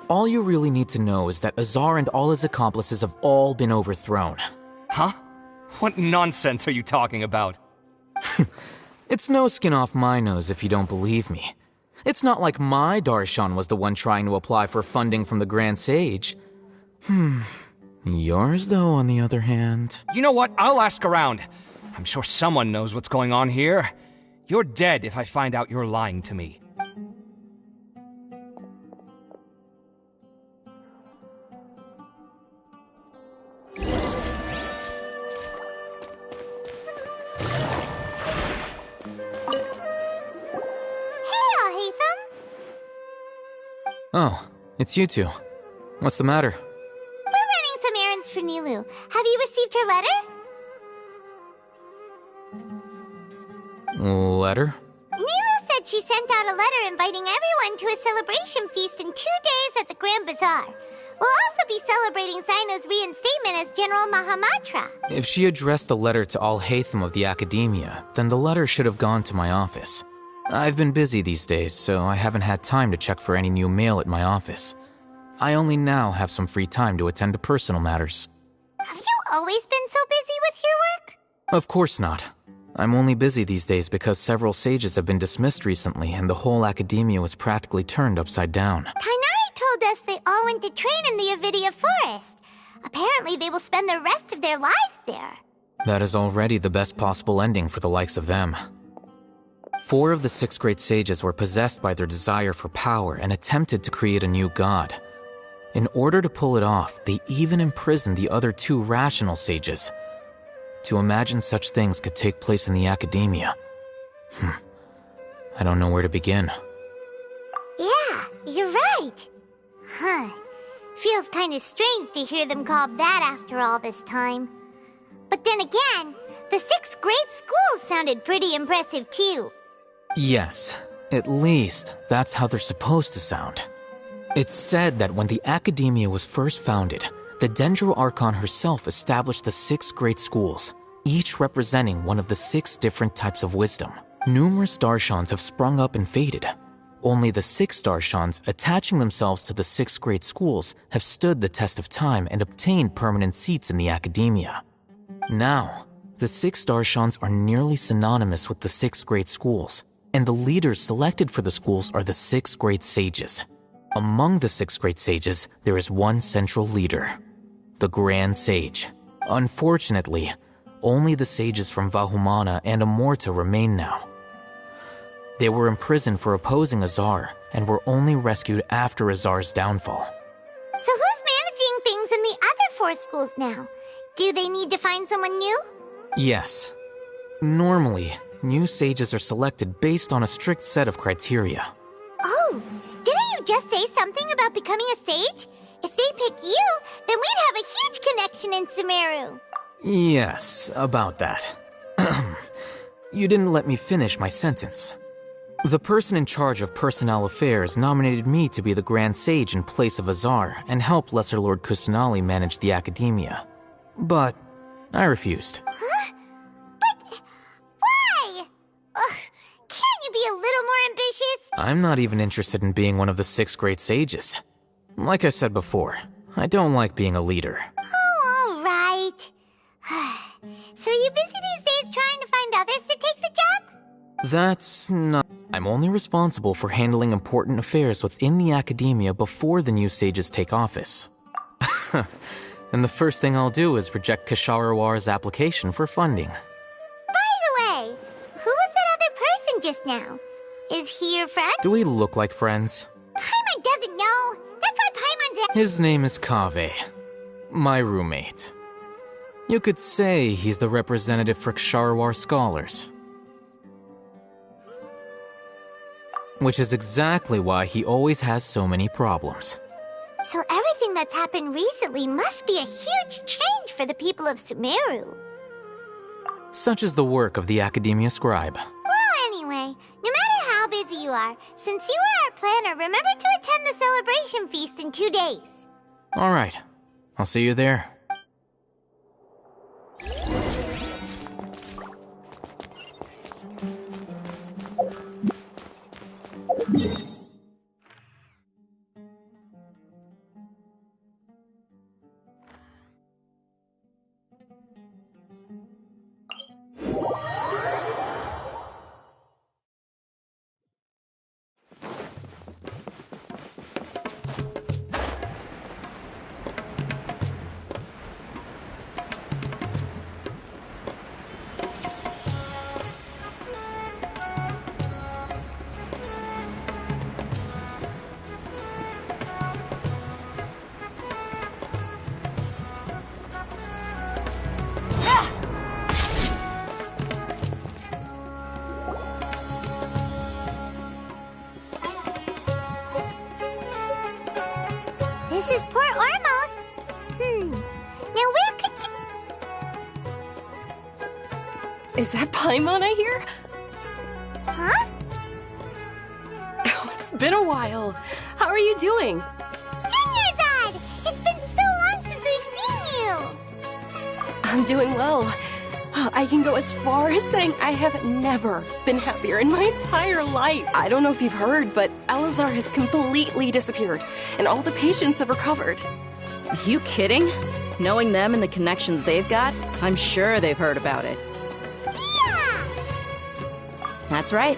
all you really need to know is that Azar and all his accomplices have all been overthrown. Huh? What nonsense are you talking about? It's no skin off my nose if you don't believe me. It's not like my Darshan was the one trying to apply for funding from the Grand Sage. Yours, though, on the other hand... You know what? I'll ask around. I'm sure someone knows what's going on here. You're dead if I find out you're lying to me. Oh, it's you two. What's the matter? We're running some errands for Nilu. Have you received her letter? Letter? Nilu said she sent out a letter inviting everyone to a celebration feast in 2 days at the Grand Bazaar. We'll also be celebrating Sino's reinstatement as General Mahamatra. If she addressed the letter to all Hatham of the Academia, then the letter should have gone to my office. I've been busy these days, so I haven't had time to check for any new mail at my office. I only now have some free time to attend to personal matters. Have you always been so busy with your work? Of course not. I'm only busy these days because several sages have been dismissed recently and the whole academia was practically turned upside down. Tainari told us they all went to train in the Avidia Forest. Apparently they will spend the rest of their lives there. That is already the best possible ending for the likes of them. 4 of the 6 great sages were possessed by their desire for power and attempted to create a new god. In order to pull it off, they even imprisoned the other 2 rational sages. To imagine such things could take place in the academia. I don't know where to begin. Yeah, you're right. Feels kind of strange to hear them called that after all this time. But then again, the 6 great schools sounded pretty impressive too. Yes, at least that's how they're supposed to sound. It's said that when the Academia was first founded, the Dendro Archon herself established the 6 great schools, each representing one of the 6 different types of wisdom. Numerous Darshans have sprung up and faded. Only the 6 Darshans attaching themselves to the 6 great schools have stood the test of time and obtained permanent seats in the Academia. Now, the 6 Darshans are nearly synonymous with the 6 great schools, and the leaders selected for the schools are the 6 great sages. Among the 6 great sages, there is one central leader, the Grand Sage. Unfortunately, only the sages from Vahumana and Amorta remain now. They were imprisoned for opposing Azar, and were only rescued after Azar's downfall. So who's managing things in the other 4 schools now? Do they need to find someone new? Yes. Normally, new sages are selected based on a strict set of criteria. Oh, didn't you just say something about becoming a sage? If they pick you, then we'd have a huge connection in Sumeru. Yes, about that. You didn't let me finish my sentence. The person in charge of personnel affairs nominated me to be the Grand Sage in place of Azar and help Lesser Lord Kusanali manage the Academia. But I refused. Huh? But why? Can't you be a little more ambitious? I'm not even interested in being one of the 6 great sages. Like I said before, I don't like being a leader. Oh, all right. So are you busy these days trying to find others to take the job? That's not... I'm only responsible for handling important affairs within the academia before the new sages take office. And the first thing I'll do is reject Kasharawar's application for funding. By the way, who was that other person just now? Is he your friend? Do we look like friends? Paimon doesn't know. That's why Paimon's... His name is Kaveh, my roommate. You could say he's the representative for Ksharawar scholars. Which is exactly why he always has so many problems. So everything that's happened recently must be a huge change for the people of Sumeru. Such is the work of the Academia Scribe. Well, anyway, no matter how busy you are, since you are our planner, remember to attend the celebration feast in 2 days. Alright, I'll see you there. This is Port Ormos. Now where could you... Is that Paimon I hear? Huh? Oh, it's been a while. How are you doing? Dinyarzad! It's been so long since we've seen you! I'm doing well. I can go as far as saying I have never been happier in my entire life. I don't know if you've heard, but Alizar has completely disappeared, and all the patients have recovered. You kidding? Knowing them and the connections they've got, I'm sure they've heard about it. Yeah! That's right.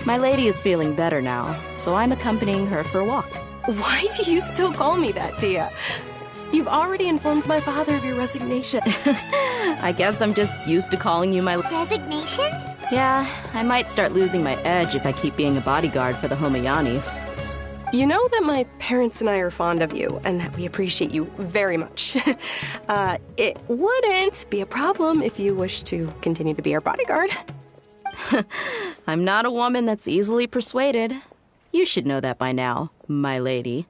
My lady is feeling better now, so I'm accompanying her for a walk. Why do you still call me that, Dia? You've already informed my father of your resignation. I guess I'm just used to calling you my... Resignation? Yeah, I might start losing my edge if I keep being a bodyguard for the Homayanis. You know that my parents and I are fond of you, and that we appreciate you very much. It wouldn't be a problem if you wish to continue to be our bodyguard. I'm not a woman that's easily persuaded. You should know that by now, my lady.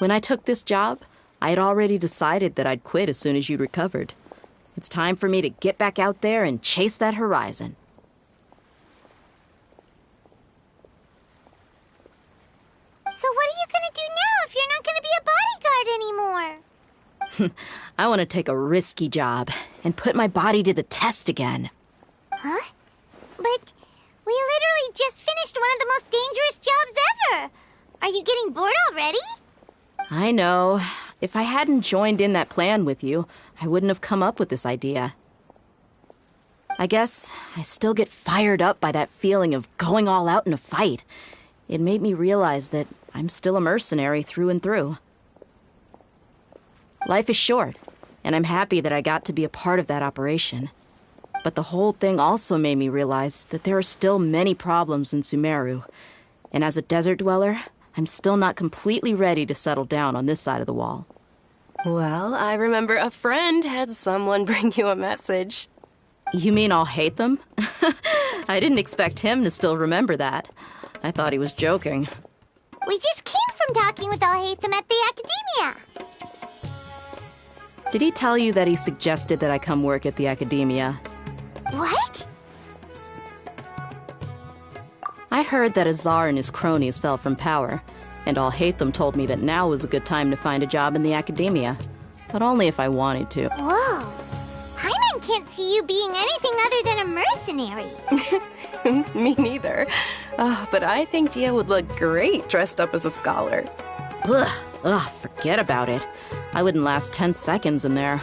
When I took this job, I had already decided that I'd quit as soon as you'd recovered. It's time for me to get back out there and chase that horizon. So what are you gonna do now if you're not gonna be a bodyguard anymore? I want to take a risky job and put my body to the test again. Huh? But we literally just finished one of the most dangerous jobs ever. Are you getting bored already? I know. If I hadn't joined in that plan with you, I wouldn't have come up with this idea. I guess I still get fired up by that feeling of going all out in a fight. It made me realize that I'm still a mercenary through and through. Life is short, and I'm happy that I got to be a part of that operation. But the whole thing also made me realize that there are still many problems in Sumeru. And as a desert dweller, I'm still not completely ready to settle down on this side of the wall. Well, I remember a friend had someone bring you a message. You mean I'll hate them? I didn't expect him to still remember that. I thought he was joking. We just came from talking with Al-Haytham at the Academia. Did he tell you that he suggested that I come work at the Academia? What? I heard that Azar and his cronies fell from power, and Al-Haytham told me that now was a good time to find a job in the Academia, but only if I wanted to. Whoa. Paimon can't see you being anything other than a mercenary. Me neither. But I think Dia would look great dressed up as a scholar. Ugh, forget about it. I wouldn't last 10 seconds in there.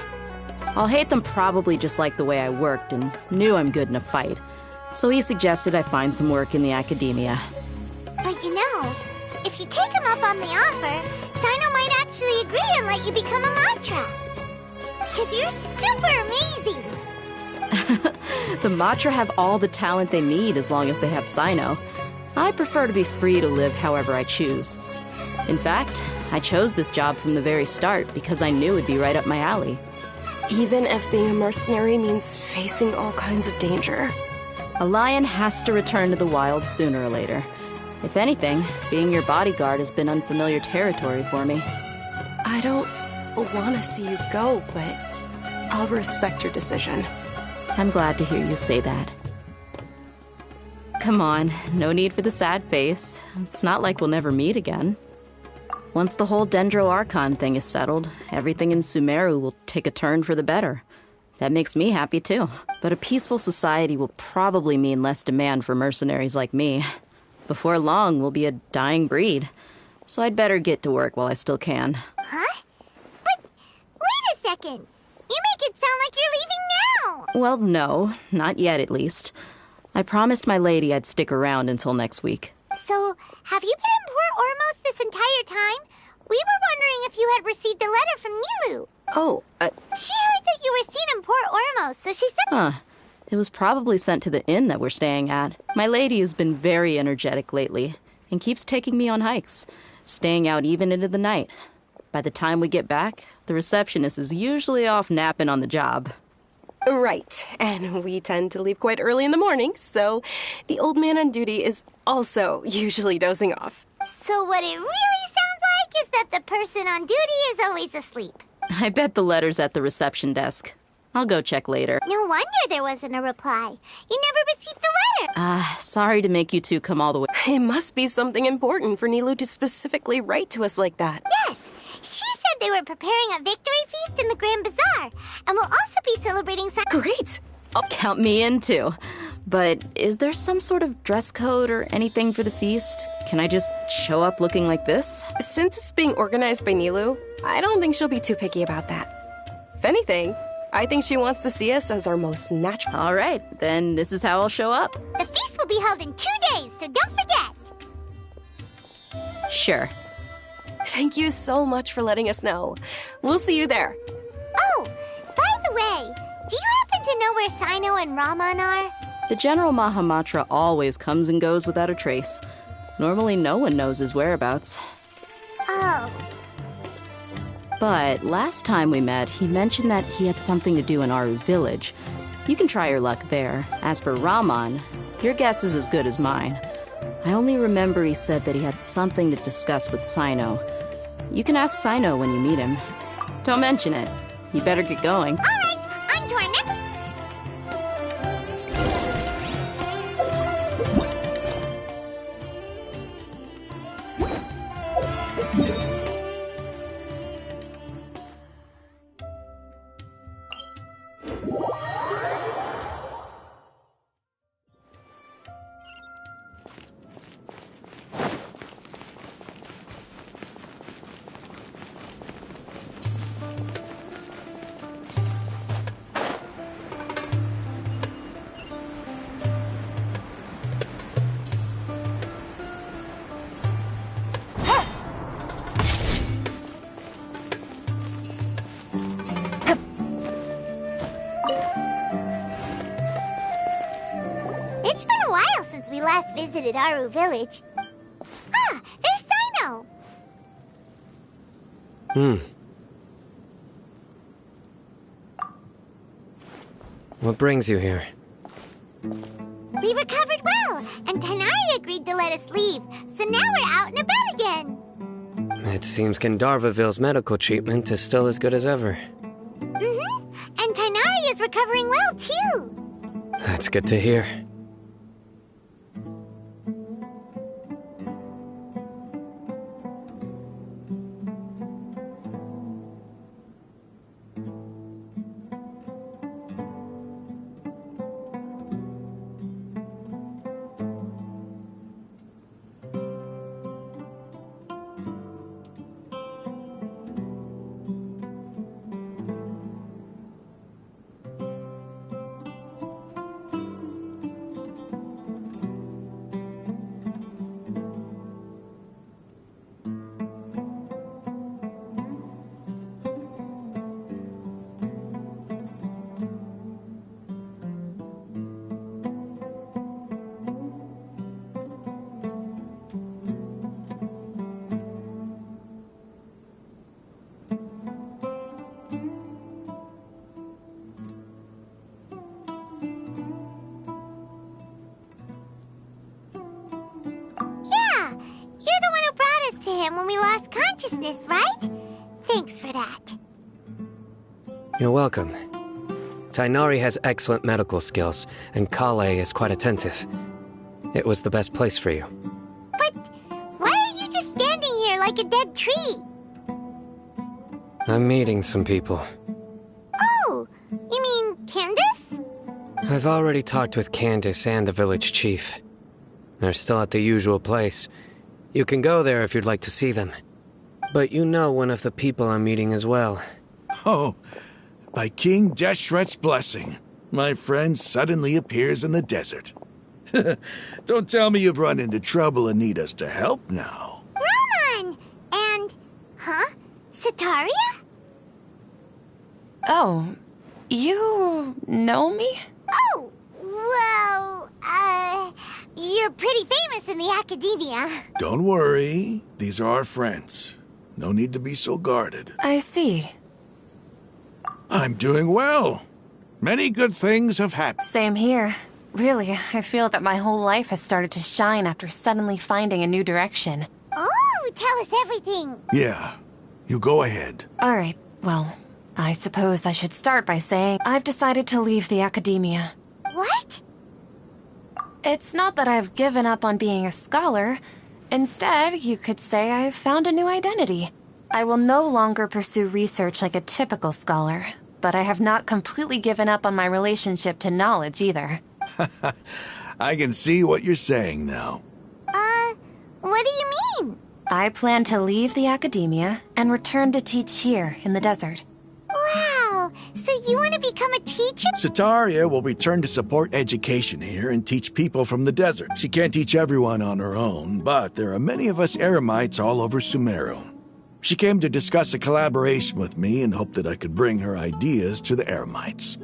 Al-Haytham probably just liked the way I worked and knew I'm good in a fight. So he suggested I find some work in the Academia. But you know, if you take him up on the offer, Sino might actually agree and let you become a Matra. Because you're super amazing! The Matra have all the talent they need as long as they have Sino. I prefer to be free to live however I choose. In fact, I chose this job from the very start because I knew it'd be right up my alley. Even if being a mercenary means facing all kinds of danger. A lion has to return to the wild sooner or later. If anything, being your bodyguard has been unfamiliar territory for me. I don't want to see you go, but I'll respect your decision. I'm glad to hear you say that. Come on, no need for the sad face. It's not like we'll never meet again. Once the whole Dendro Archon thing is settled, everything in Sumeru will take a turn for the better. That makes me happy too. But a peaceful society will probably mean less demand for mercenaries like me. Before long, we'll be a dying breed. So I'd better get to work while I still can. Huh? But wait a second. You make it sound like you're leaving now. Well, no, not yet at least. I promised my lady I'd stick around until next week. So, have you been in Port Ormos this entire time? We were wondering if you had received a letter from Nilu. Oh, She heard that you were seen in Port Ormos, so she said... Huh. It was probably sent to the inn that we're staying at. My lady has been very energetic lately and keeps taking me on hikes, staying out even into the night. By the time we get back, the receptionist is usually off napping on the job. Right, and we tend to leave quite early in the morning, so the old man on duty is also usually dozing off. So what it really sounds like is that the person on duty is always asleep. I bet the letter's at the reception desk. I'll go check later. No wonder there wasn't a reply. You never received the letter. Sorry to make you two come all the way. It must be something important for Nilu to specifically write to us like that. Yes, she said they were preparing a victory feast in the Grand Bazaar, and will also be celebrating Great! Count me in too. But is there some sort of dress code or anything for the feast? Can I just show up looking like this? Since it's being organized by Nilu, I don't think she'll be too picky about that. If anything, I think she wants to see us as our most natural. All right, then this is how I'll show up. The feast will be held in 2 days, so don't forget. Sure. Thank you so much for letting us know. We'll see you there. Oh, by the way, do you happen to know where Sino and Rahman are? The General Mahamatra always comes and goes without a trace. Normally no one knows his whereabouts. Oh. But last time we met, he mentioned that he had something to do in Aru village. You can try your luck there. As for Rahman, your guess is as good as mine. I only remember he said that he had something to discuss with Sino. You can ask Sino when you meet him. Don't mention it. You better get going. All right, on to our next... It's been a while since we last visited Aru Village. Ah, there's Sino! What brings you here? We recovered well, and Tanari agreed to let us leave, so now we're out and about again. It seems Gandharvaville's medical treatment is still as good as ever. Mm-hmm, and Tanari is recovering well, too. That's good to hear. When we lost consciousness, right? Thanks for that. You're welcome. Tainari has excellent medical skills, and Kale is quite attentive. It was the best place for you. But why are you just standing here like a dead tree? I'm meeting some people. Oh, you mean Candace? I've already talked with Candace and the village chief. They're still at the usual place. You can go there if you'd like to see them. But you know one of the people I'm meeting as well. Oh, by King Deshret's blessing, my friend suddenly appears in the desert. Don't tell me you've run into trouble and need us to help now. Roman! And... huh? Sataria? Oh, you know me? Oh, well, you're pretty famous in the academia. Don't worry, these are our friends. No need to be so guarded. I see. I'm doing well. Many good things have happened. Same here. Really, I feel that my whole life has started to shine after suddenly finding a new direction. Oh, tell us everything. Yeah, you go ahead. Alright, well, I suppose I should start by saying I've decided to leave the academia. What? It's not that I've given up on being a scholar. Instead, you could say I've found a new identity. I will no longer pursue research like a typical scholar, but I have not completely given up on my relationship to knowledge either. I can see what you're saying now. What do you mean? I plan to leave the academia and return to teach here in the desert. Wow, so you want to become a teacher? Sataria will return to support education here and teach people from the desert. She can't teach everyone on her own, but there are many of us Eremites all over Sumeru. She came to discuss a collaboration with me and hoped that I could bring her ideas to the Eremites.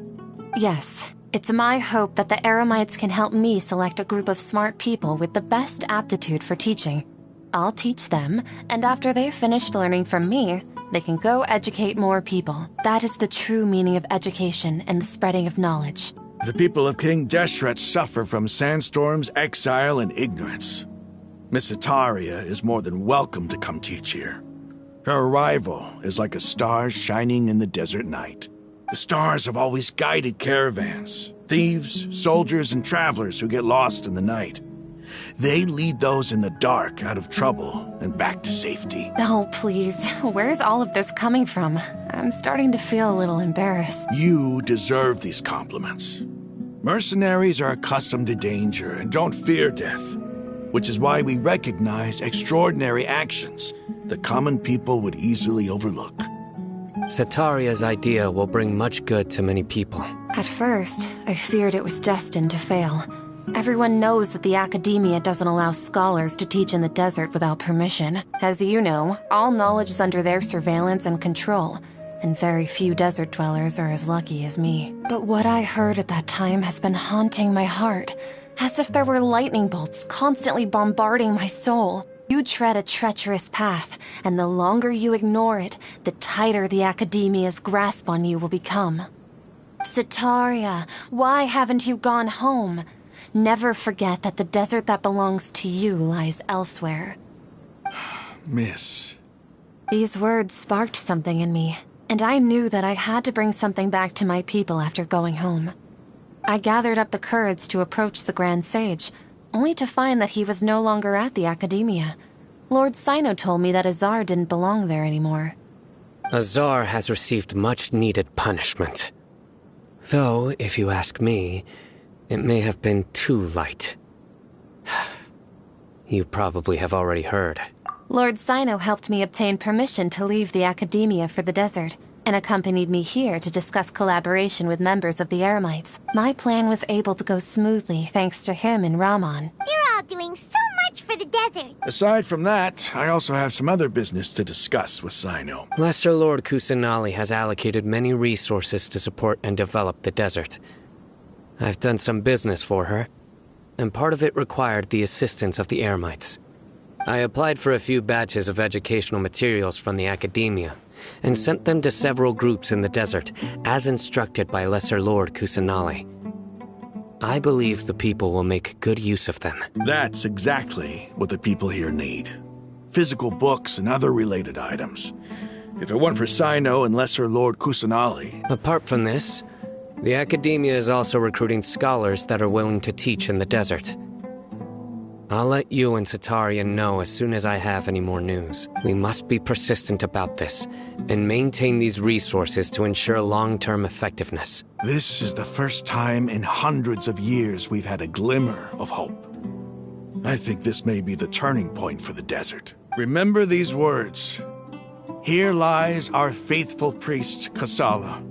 Yes, it's my hope that the Eremites can help me select a group of smart people with the best aptitude for teaching. I'll teach them, and after they've finished learning from me, they can go educate more people. That is the true meaning of education and the spreading of knowledge. The people of King Deshret suffer from sandstorms, exile, and ignorance. Miss Sataria is more than welcome to come teach here. Her arrival is like a star shining in the desert night. The stars have always guided caravans, thieves, soldiers, and travelers who get lost in the night. They lead those in the dark out of trouble and back to safety. Oh, please. Where's all of this coming from? I'm starting to feel a little embarrassed. You deserve these compliments. Mercenaries are accustomed to danger and don't fear death, which is why we recognize extraordinary actions that common people would easily overlook. Sataria's idea will bring much good to many people. At first, I feared it was destined to fail. Everyone knows that the Academia doesn't allow scholars to teach in the desert without permission. As you know, all knowledge is under their surveillance and control, and very few desert dwellers are as lucky as me. But what I heard at that time has been haunting my heart, as if there were lightning bolts constantly bombarding my soul. You tread a treacherous path, and the longer you ignore it, the tighter the Academia's grasp on you will become. Sataria, why haven't you gone home? Never forget that the desert that belongs to you lies elsewhere. Miss. These words sparked something in me, and I knew that I had to bring something back to my people after going home. I gathered up the courage to approach the Grand Sage, only to find that he was no longer at the Academia. Lord Sino told me that Azar didn't belong there anymore. Azar has received much-needed punishment. Though, if you ask me, it may have been too light. You probably have already heard. Lord Sino helped me obtain permission to leave the Academia for the desert, and accompanied me here to discuss collaboration with members of the Eremites. My plan was able to go smoothly thanks to him and Rahman. You're all doing so much for the desert. Aside from that, I also have some other business to discuss with Sino. Lesser Lord Kusanali has allocated many resources to support and develop the desert. I've done some business for her, and part of it required the assistance of the Eremites. I applied for a few batches of educational materials from the Academia, and sent them to several groups in the desert, as instructed by Lesser Lord Kusanali. I believe the people will make good use of them. That's exactly what the people here need. Physical books and other related items. If it weren't for Sino and Lesser Lord Kusanali... Apart from this, the Academia is also recruiting scholars that are willing to teach in the desert. I'll let you and Sataria know as soon as I have any more news. We must be persistent about this, and maintain these resources to ensure long-term effectiveness. This is the first time in hundreds of years we've had a glimmer of hope. I think this may be the turning point for the desert. Remember these words. Here lies our faithful priest, Kasala.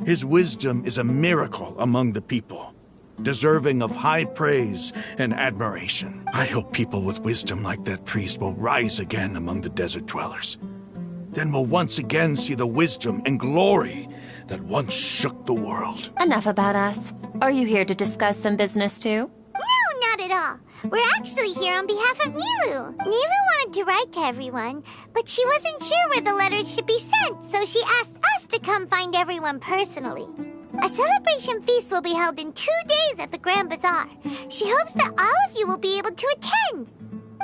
His wisdom is a miracle among the people, deserving of high praise and admiration. I hope people with wisdom like that priest will rise again among the desert dwellers. Then we'll once again see the wisdom and glory that once shook the world. Enough about us. Are you here to discuss some business too? No, not at all. We're actually here on behalf of Nilu. Nilu wanted to write to everyone, but she wasn't sure where the letters should be sent, so she asked us to come find everyone personally. A celebration feast will be held in 2 days at the Grand Bazaar. She hopes that all of you will be able to attend.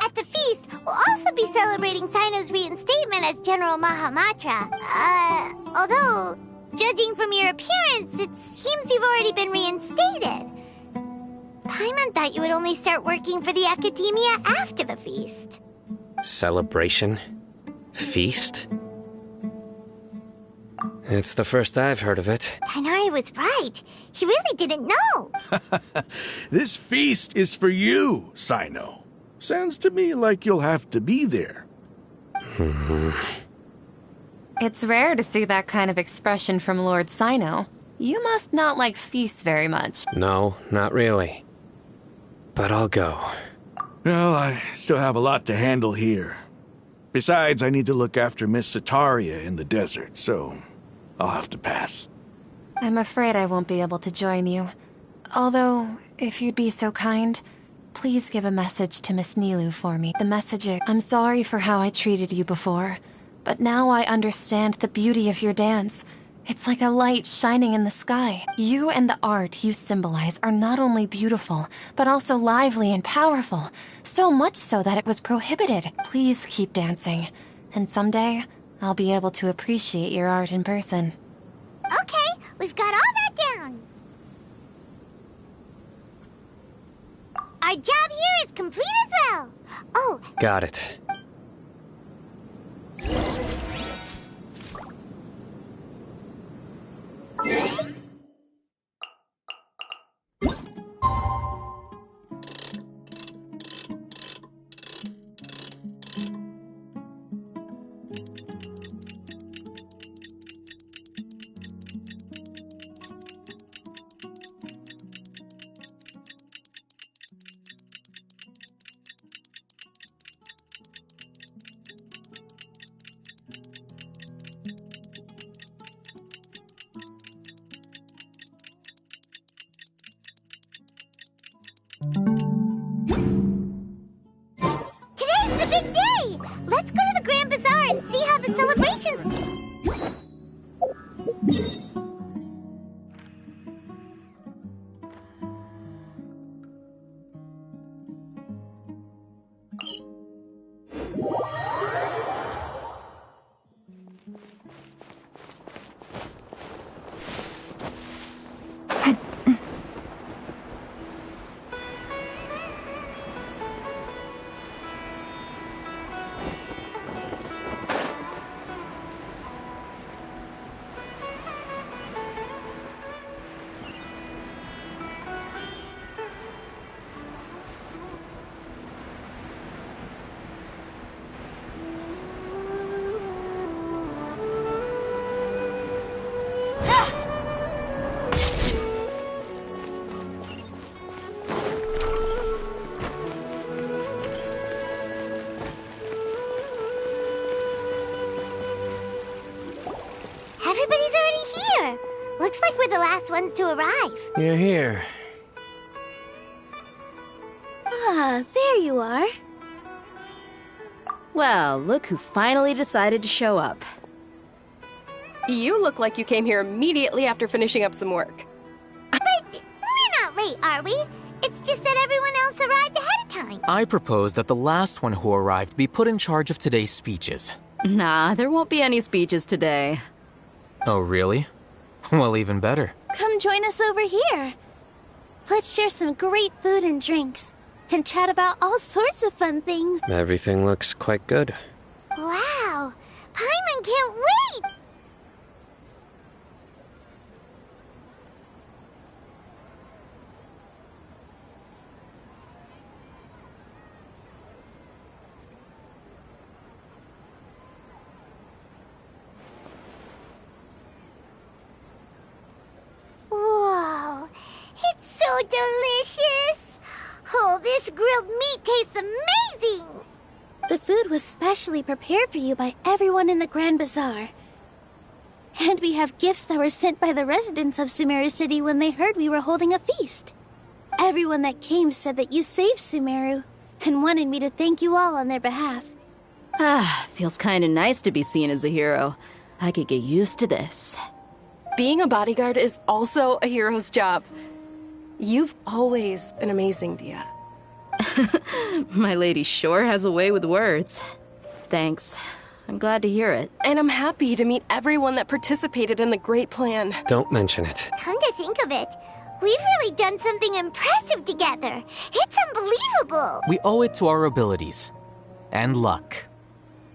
At the feast, we'll also be celebrating Sino's reinstatement as General Mahamatra. Although, judging from your appearance, it seems you've already been reinstated. Paimon thought you would only start working for the Academia after the feast. Celebration? Feast? It's the first I've heard of it. Tainari was right. He really didn't know. This feast is for you, Sino. Sounds to me like you'll have to be there. It's rare to see that kind of expression from Lord Sino. You must not like feasts very much. No, not really. But I'll go. Well, I still have a lot to handle here. Besides, I need to look after Miss Sataria in the desert, so I'll have to pass. I'm afraid I won't be able to join you. Although, if you'd be so kind, please give a message to Miss Nilu for me. The message is, I'm sorry for how I treated you before, but now I understand the beauty of your dance. It's like a light shining in the sky. You and the art you symbolize are not only beautiful, but also lively and powerful. So much so that it was prohibited. Please keep dancing. And someday, I'll be able to appreciate your art in person. Okay, we've got all that down. Our job here is complete as well. Oh, Got it. today's the big day. Let's go to the Grand Bazaar and see how the celebrations... Everybody's already here. Looks like we're the last ones to arrive. You're here. Ah, there you are. Well, look who finally decided to show up. You look like you came here immediately after finishing up some work. But we're not late, are we? It's just that everyone else arrived ahead of time. I propose that the last one who arrived be put in charge of today's speeches. Nah, there won't be any speeches today. Oh, really? Well, even better. Come join us over here. Let's share some great food and drinks, and chat about all sorts of fun things. Everything looks quite good. Wow, Paimon can't wait! Whoa, it's so delicious! Oh, this grilled meat tastes amazing! The food was specially prepared for you by everyone in the Grand Bazaar. And we have gifts that were sent by the residents of Sumeru City when they heard we were holding a feast. Everyone that came said that you saved Sumeru, and wanted me to thank you all on their behalf. Ah, feels kinda nice to be seen as a hero. I could get used to this. Being a bodyguard is also a hero's job. You've always been amazing, Dia. My lady sure has a way with words. Thanks. I'm glad to hear it. And I'm happy to meet everyone that participated in the great plan. Don't mention it. Come to think of it, we've really done something impressive together. It's unbelievable. We owe it to our abilities. And luck.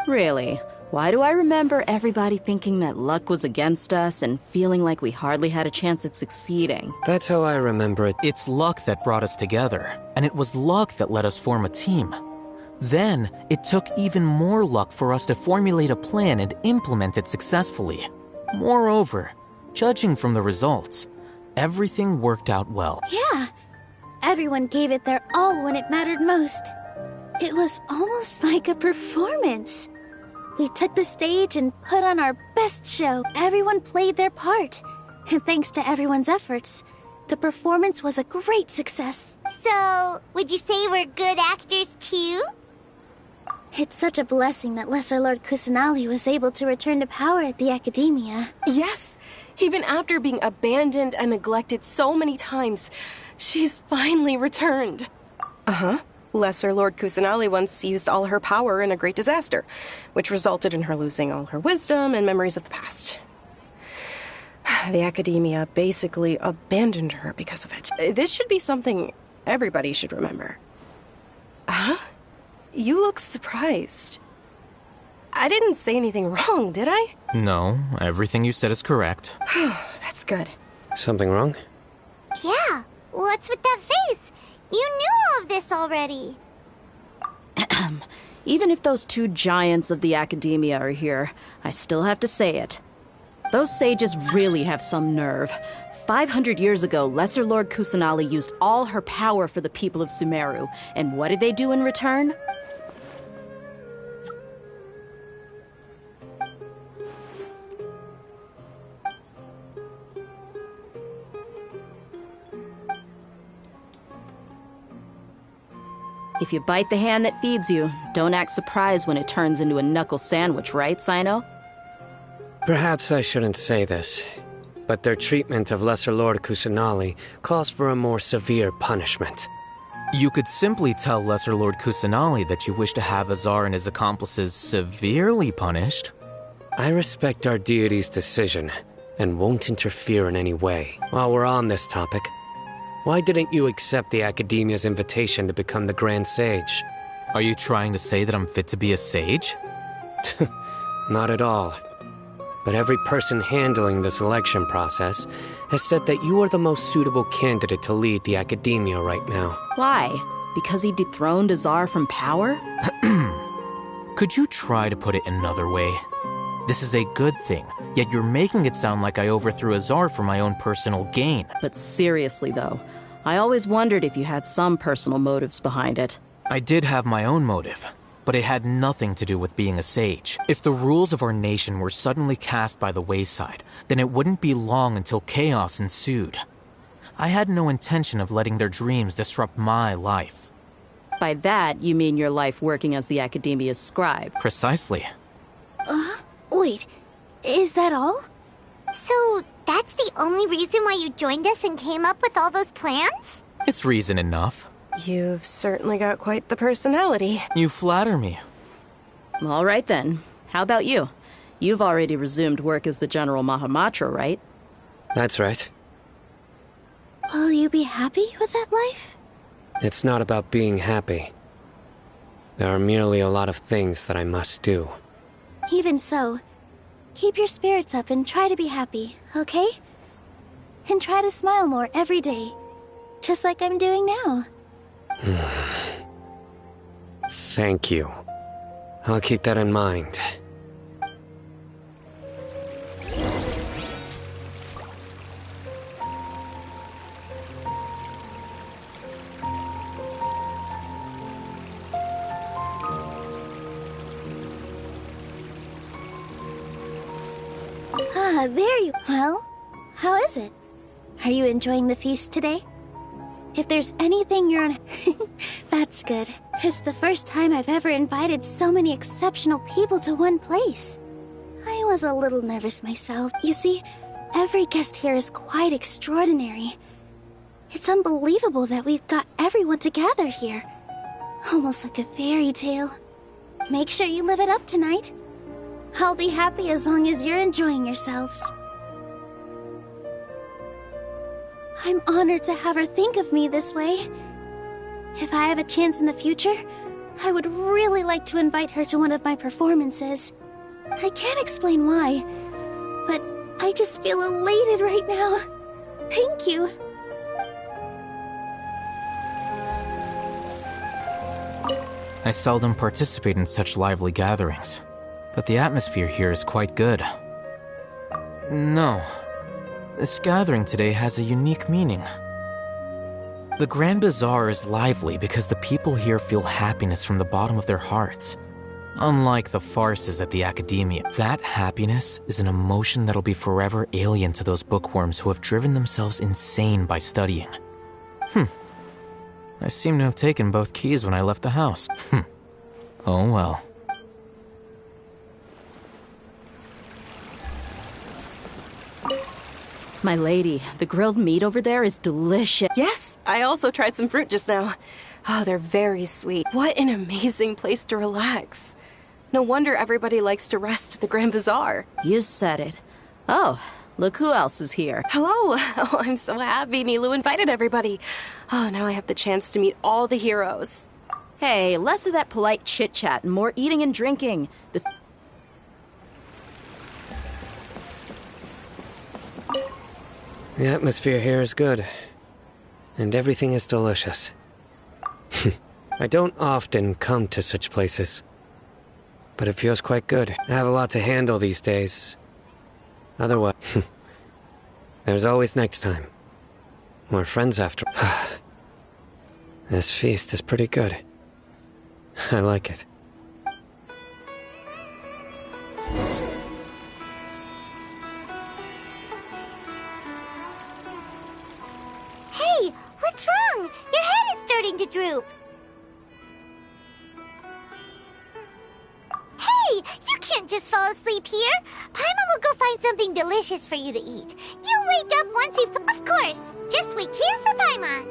Really? Why do I remember everybody thinking that luck was against us and feeling like we hardly had a chance of succeeding? That's how I remember it. It's luck that brought us together, and it was luck that let us form a team. Then, it took even more luck for us to formulate a plan and implement it successfully. Moreover, judging from the results, everything worked out well. Yeah, everyone gave it their all when it mattered most. It was almost like a performance. We took the stage and put on our best show. Everyone played their part. And thanks to everyone's efforts, the performance was a great success. So, would you say we're good actors too? It's such a blessing that Lesser Lord Kusanali was able to return to power at the Academia. Yes! Even after being abandoned and neglected so many times, she's finally returned. Uh-huh. Lesser Lord Kusanali once used all her power in a great disaster, which resulted in her losing all her wisdom and memories of the past. The academia basically abandoned her because of it. This should be something everybody should remember. Huh? You look surprised. I didn't say anything wrong, did I? No, everything you said is correct. That's good. Something wrong? Yeah, what's with that face? You knew all of this already. Even if those two giants of the academia are here, I still have to say it. Those sages really have some nerve. 500 years ago, Lesser Lord Kusanali used all her power for the people of Sumeru. And what did they do in return? If you bite the hand that feeds you, don't act surprised when it turns into a knuckle sandwich, right, Sino? Perhaps I shouldn't say this, but their treatment of Lesser Lord Kusanali calls for a more severe punishment. You could simply tell Lesser Lord Kusanali that you wish to have Azar and his accomplices severely punished. I respect our deity's decision, and won't interfere in any way. While we're on this topic, why didn't you accept the Academia's invitation to become the Grand Sage? Are you trying to say that I'm fit to be a sage? Not at all. But every person handling the selection process has said that you are the most suitable candidate to lead the Academia right now. Why? Because he dethroned Azar from power? Could you try to put it another way? This is a good thing, yet you're making it sound like I overthrew Azar for my own personal gain. But seriously, though, I always wondered if you had some personal motives behind it. I did have my own motive, but it had nothing to do with being a sage. If the rules of our nation were suddenly cast by the wayside, then it wouldn't be long until chaos ensued. I had no intention of letting their dreams disrupt my life. By that, you mean your life working as the Academia's scribe? Precisely. Wait, is that all? So, that's the only reason why you joined us and came up with all those plans? It's reason enough. You've certainly got quite the personality. You flatter me. All right then. How about you? You've already resumed work as the General Mahamatra, right? That's right. Will you be happy with that life? It's not about being happy. There are merely a lot of things that I must do. Even so, keep your spirits up and try to be happy, okay? And try to smile more every day, just like I'm doing now. Thank you. I'll keep that in mind. There you... Well, how is it? Are you enjoying the feast today? If there's anything you're on... That's good. It's the first time I've ever invited so many exceptional people to one place. I was a little nervous myself. You see, every guest here is quite extraordinary. It's unbelievable that we've got everyone together here. Almost like a fairy tale. Make sure you live it up tonight. I'll be happy as long as you're enjoying yourselves. I'm honored to have her think of me this way. If I have a chance in the future, I would really like to invite her to one of my performances. I can't explain why, but I just feel elated right now. Thank you. I seldom participate in such lively gatherings, but the atmosphere here is quite good. No. This gathering today has a unique meaning. The Grand Bazaar is lively because the people here feel happiness from the bottom of their hearts. Unlike the farces at the Academia, that happiness is an emotion that'll be forever alien to those bookworms who have driven themselves insane by studying. I seem to have taken both keys when I left the house. Oh well. My lady, the grilled meat over there is delicious. Yes, I also tried some fruit just now. Oh, they're very sweet. What an amazing place to relax. No wonder everybody likes to rest at the Grand Bazaar. You said it. Oh, look who else is here. Hello. Oh, I'm so happy Nilu invited everybody. Oh, now I have the chance to meet all the heroes. Hey, less of that polite chit-chat and more eating and drinking. The atmosphere here is good, and everything is delicious. I don't often come to such places, but it feels quite good. I have a lot to handle these days. Otherwise, there's always next time. More friends after. This feast is pretty good. I like it. Hey, what's wrong? Your head is starting to droop. Hey, you can't just fall asleep here. Paimon will go find something delicious for you to eat. You'll wake up once you've... Of course, just wait here for Paimon.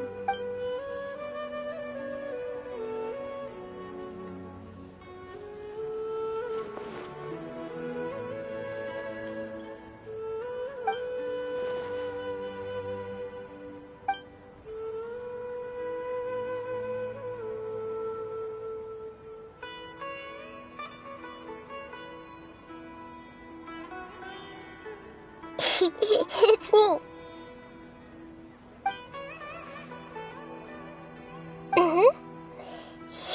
It's me.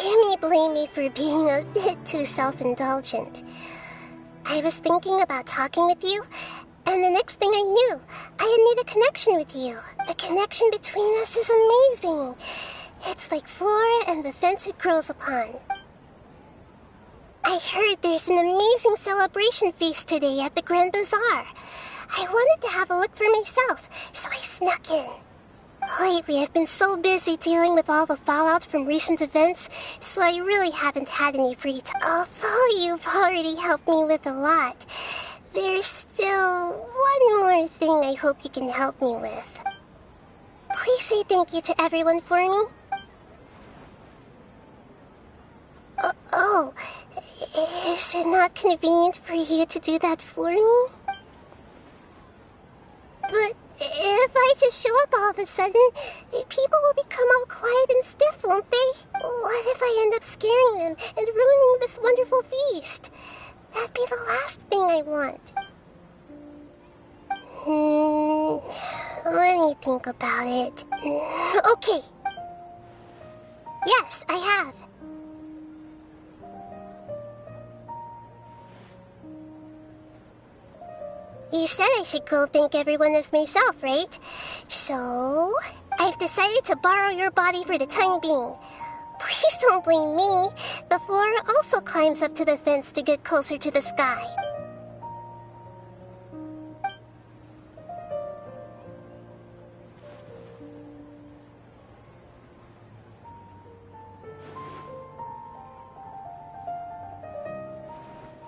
You may blame me for being a bit too self-indulgent. I was thinking about talking with you, and the next thing I knew, I had made a connection with you. The connection between us is amazing. It's like flora and the fence it grows upon. I heard there's an amazing celebration feast today at the Grand Bazaar. I wanted to have a look for myself, so I snuck in. Lately, I've been so busy dealing with all the fallout from recent events, so I really haven't had any free time. Although you've already helped me with a lot, there's still one more thing I hope you can help me with. Please say thank you to everyone for me. Is it not convenient for you to do that for me? But if I just show up all of a sudden, people will become all quiet and stiff, won't they? What if I end up scaring them and ruining this wonderful feast? That'd be the last thing I want. Let me think about it. Okay. Yes, I have. You said I should go thank everyone as myself, right? So, I've decided to borrow your body for the time being. Please don't blame me. The flora also climbs up to the fence to get closer to the sky.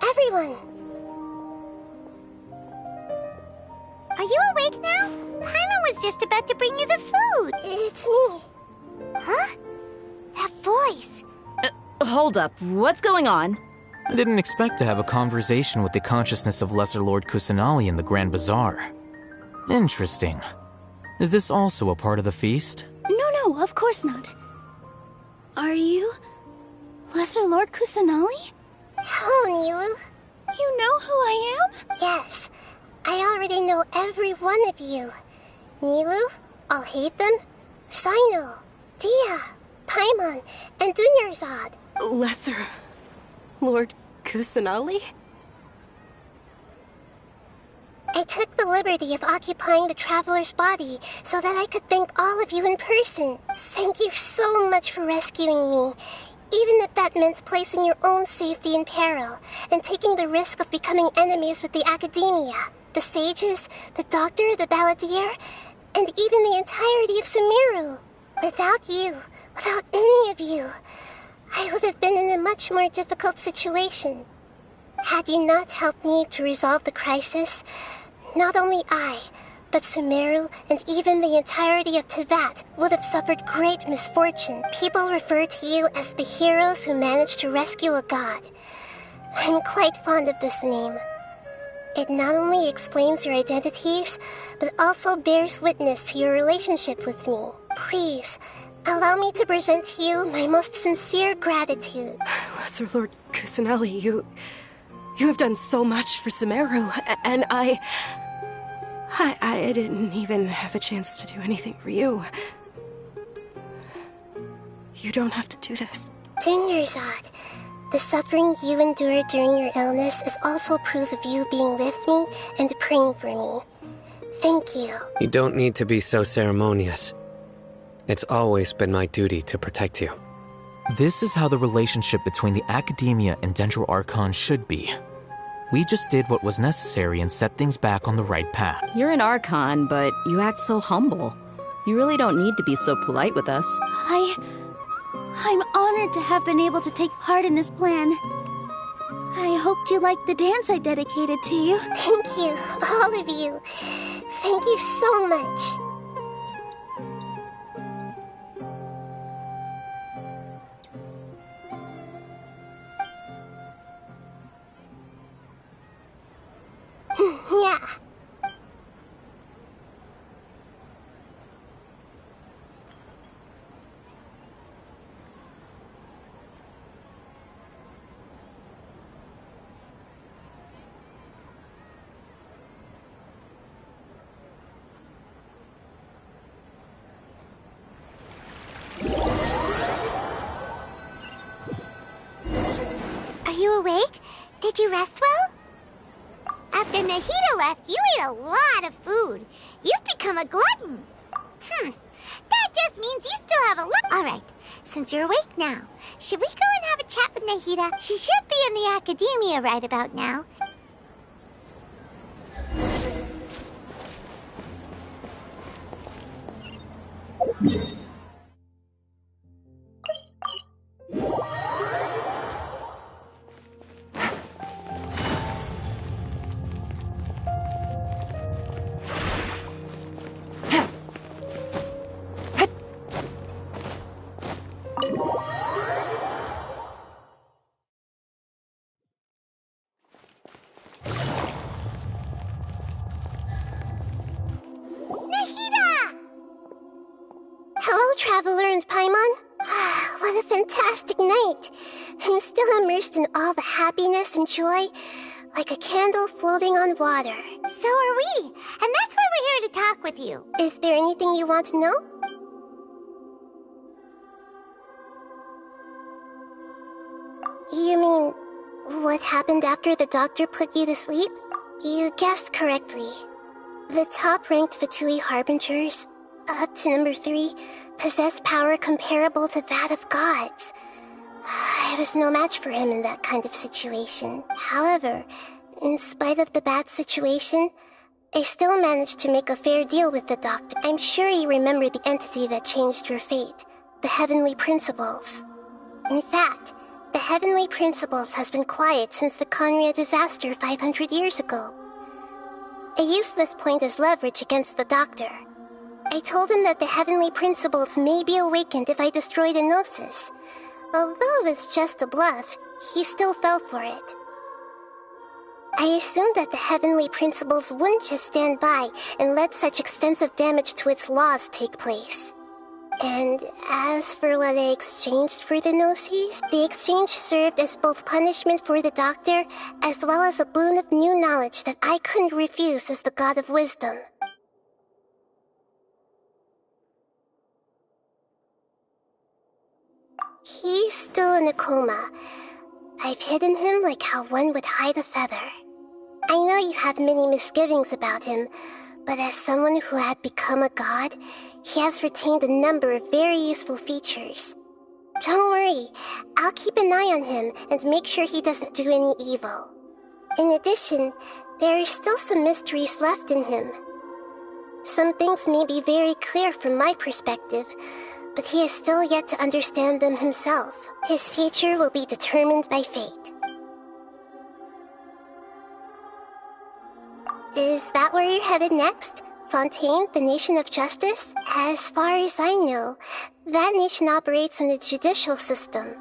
Everyone! Are you awake now? Paimon was just about to bring you the food. It's me. Huh? That voice. Hold up. What's going on? I didn't expect to have a conversation with the consciousness of Lesser Lord Kusanali in the Grand Bazaar. Interesting. Is this also a part of the feast? No, of course not. Are you... Lesser Lord Kusanali? Hello, Nilu. You know who I am? Yes. I already know every one of you. Nilu, Alhaitham, Sino, Dia, Paimon, and Dunyarzad. Lesser Lord Kusanali? I took the liberty of occupying the traveler's body so that I could thank all of you in person. Thank you so much for rescuing me, even if that meant placing your own safety in peril and taking the risk of becoming enemies with the academia, the sages, the doctor, the balladeer, and even the entirety of Sumeru. Without you, without any of you, I would have been in a much more difficult situation. Had you not helped me to resolve the crisis, not only I, But Sumeru and even the entirety of Tevat would have suffered great misfortune. People refer to you as the heroes who managed to rescue a god. I'm quite fond of this name. It not only explains your identities, but also bears witness to your relationship with me. Please, allow me to present to you my most sincere gratitude. Lesser Lord Kusanali, you have done so much for Sumeru, and I didn't even have a chance to do anything for you. You don't have to do this. Dinyarzad, the suffering you endured during your illness is also proof of you being with me and praying for me. Thank you. You don't need to be so ceremonious. It's always been my duty to protect you. This is how the relationship between the Academia and Dendro Archon should be. We just did what was necessary and set things back on the right path. You're an Archon, but you act so humble. You really don't need to be so polite with us. I'm honored to have been able to take part in this plan. I hoped you liked the dance I dedicated to you. Thank you, all of you. Thank you so much. Yeah. Are you awake? Did you rest well? After Nahida left, you ate a lot of food. You've become a glutton. That just means you still have a lot. Alright, since you're awake now, should we go and have a chat with Nahida? She should be in the Academia right about now. Hello, Traveler and Paimon. What a fantastic night. I'm still immersed in all the happiness and joy, like a candle floating on water. So are we, and that's why we're here to talk with you. Is there anything you want to know? You mean, what happened after the doctor put you to sleep? You guessed correctly. The top-ranked Fatui Harbingers, up to number 3, possess power comparable to that of gods. I was no match for him in that kind of situation. However, in spite of the bad situation, I still managed to make a fair deal with the doctor. I'm sure you remember the entity that changed your fate, the Heavenly Principles. In fact, the Heavenly Principles has been quiet since the Conria disaster 500 years ago. I used this point as leverage against the doctor. I told him that the Heavenly Principles may be awakened if I destroy the Gnosis. Although it's just a bluff, he still fell for it. I assumed that the Heavenly Principles wouldn't just stand by and let such extensive damage to its laws take place. And as for what I exchanged for the Gnosis, the exchange served as both punishment for the doctor, as well as a boon of new knowledge that I couldn't refuse as the God of Wisdom. He's still in a coma. I've hidden him like how one would hide a feather. I know you have many misgivings about him, but as someone who had become a god, he has retained a number of very useful features. Don't worry, I'll keep an eye on him and make sure he doesn't do any evil. In addition, there are still some mysteries left in him. Some things may be very clear from my perspective, but he is still yet to understand them himself. His future will be determined by fate. Is that where you're headed next? Fontaine, the nation of justice? As far as I know, that nation operates in the judicial system.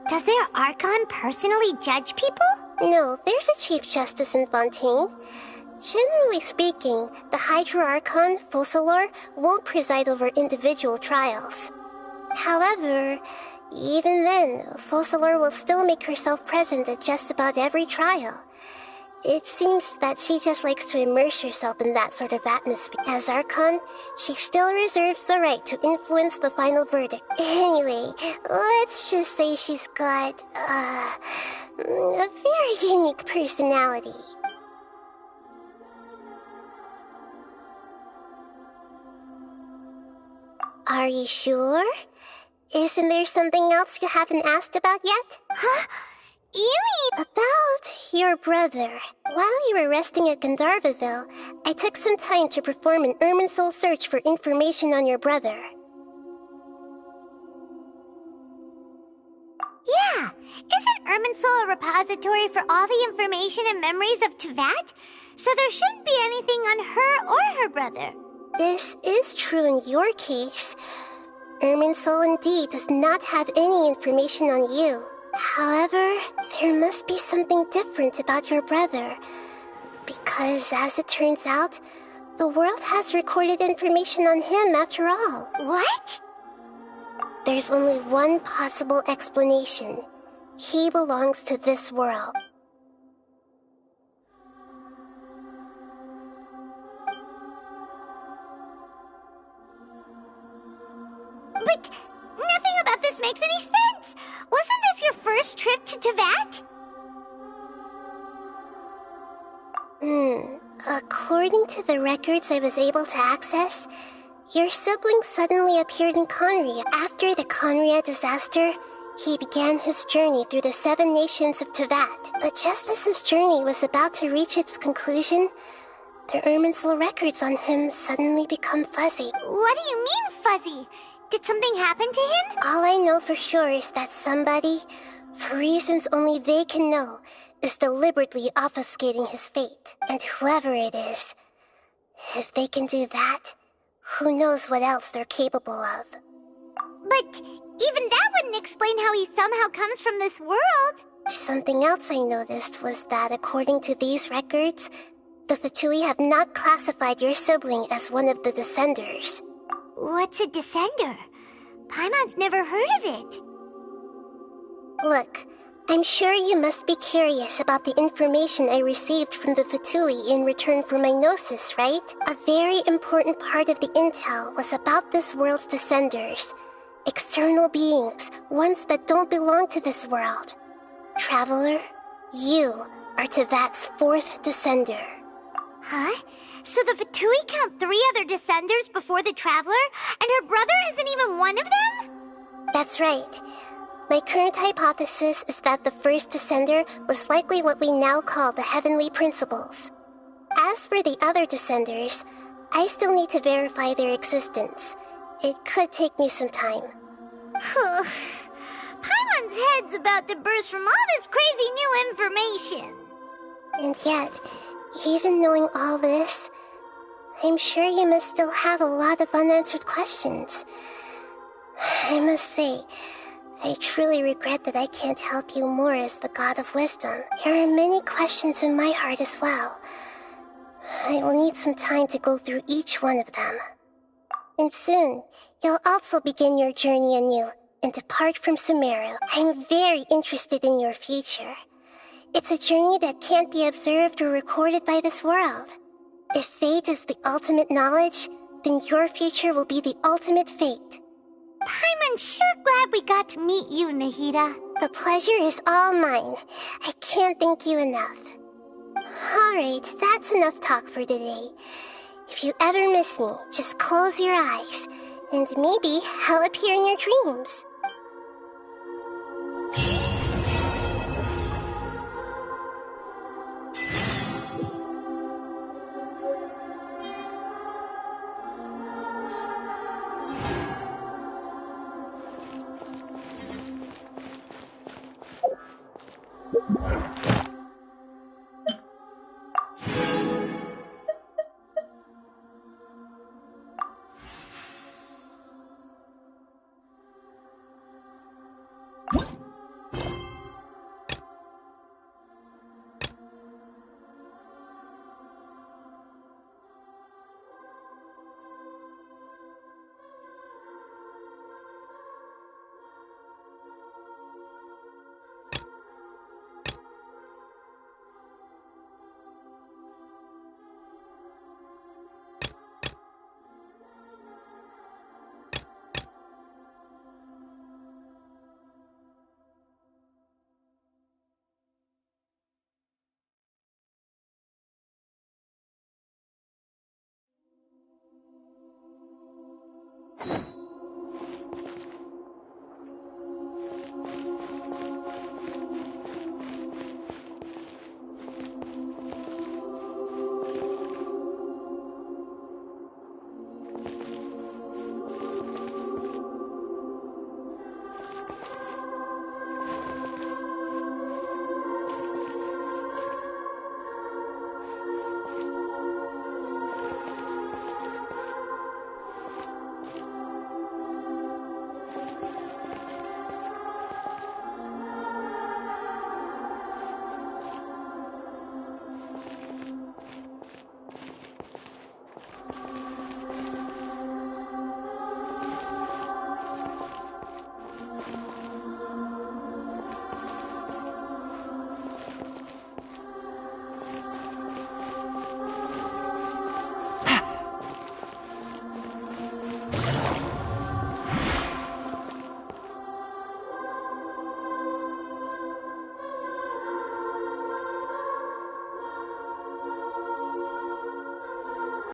Does their Archon personally judge people? No, there's a Chief Justice in Fontaine. Generally speaking, the Hydra Archon, Focalor, won't preside over individual trials. However, even then, Focalor will still make herself present at just about every trial. It seems that she just likes to immerse herself in that sort of atmosphere. As Archon, she still reserves the right to influence the final verdict. Anyway, let's just say she's got, a very unique personality. Are you sure? Isn't there something else you haven't asked about yet? Huh? You mean... About your brother. While you were resting at Gandharvaville, I took some time to perform an Irminsul search for information on your brother. Yeah! Isn't Irminsul a repository for all the information and memories of Teyvat? So there shouldn't be anything on her or her brother. This is true in your case. Irminsul indeed does not have any information on you. However, there must be something different about your brother. Because, as it turns out, the world has recorded information on him after all. What? There's only one possible explanation. He belongs to this world. But nothing about this makes any sense! Wasn't this your first trip to Teyvat? According to the records I was able to access, your sibling suddenly appeared in Conria. After the Conria disaster, he began his journey through the 7 nations of Teyvat. But just as his journey was about to reach its conclusion, the Irminsul records on him suddenly become fuzzy. What do you mean, fuzzy? Did something happen to him? All I know for sure is that somebody, for reasons only they can know, is deliberately obfuscating his fate. And whoever it is, if they can do that, who knows what else they're capable of. But even that wouldn't explain how he somehow comes from this world. Something else I noticed was that according to these records, the Fatui have not classified your sibling as one of the Descenders. What's a Descender? Paimon's never heard of it. Look, I'm sure you must be curious about the information I received from the Fatui in return for my gnosis, right? A very important part of the intel was about this world's Descenders. External beings, ones that don't belong to this world. Traveler, you are Teyvat's 4th Descender. Huh? So the Fatui count 3 other Descenders before the Traveler, and her brother isn't even one of them? That's right. My current hypothesis is that the first Descender was likely what we now call the Heavenly Principles. As for the other Descenders, I still need to verify their existence. It could take me some time. Paimon's head's about to burst from all this crazy new information. And yet, even knowing all this, I'm sure you must still have a lot of unanswered questions. I must say, I truly regret that I can't help you more as the God of Wisdom. There are many questions in my heart as well. I will need some time to go through each one of them. And soon, you'll also begin your journey anew and depart from Sumeru. I'm very interested in your future. It's a journey that can't be observed or recorded by this world. If fate is the ultimate knowledge, then your future will be the ultimate fate. Paimon's sure glad we got to meet you, Nahida. The pleasure is all mine. I can't thank you enough. Alright, that's enough talk for today. If you ever miss me, just close your eyes, and maybe I'll appear in your dreams.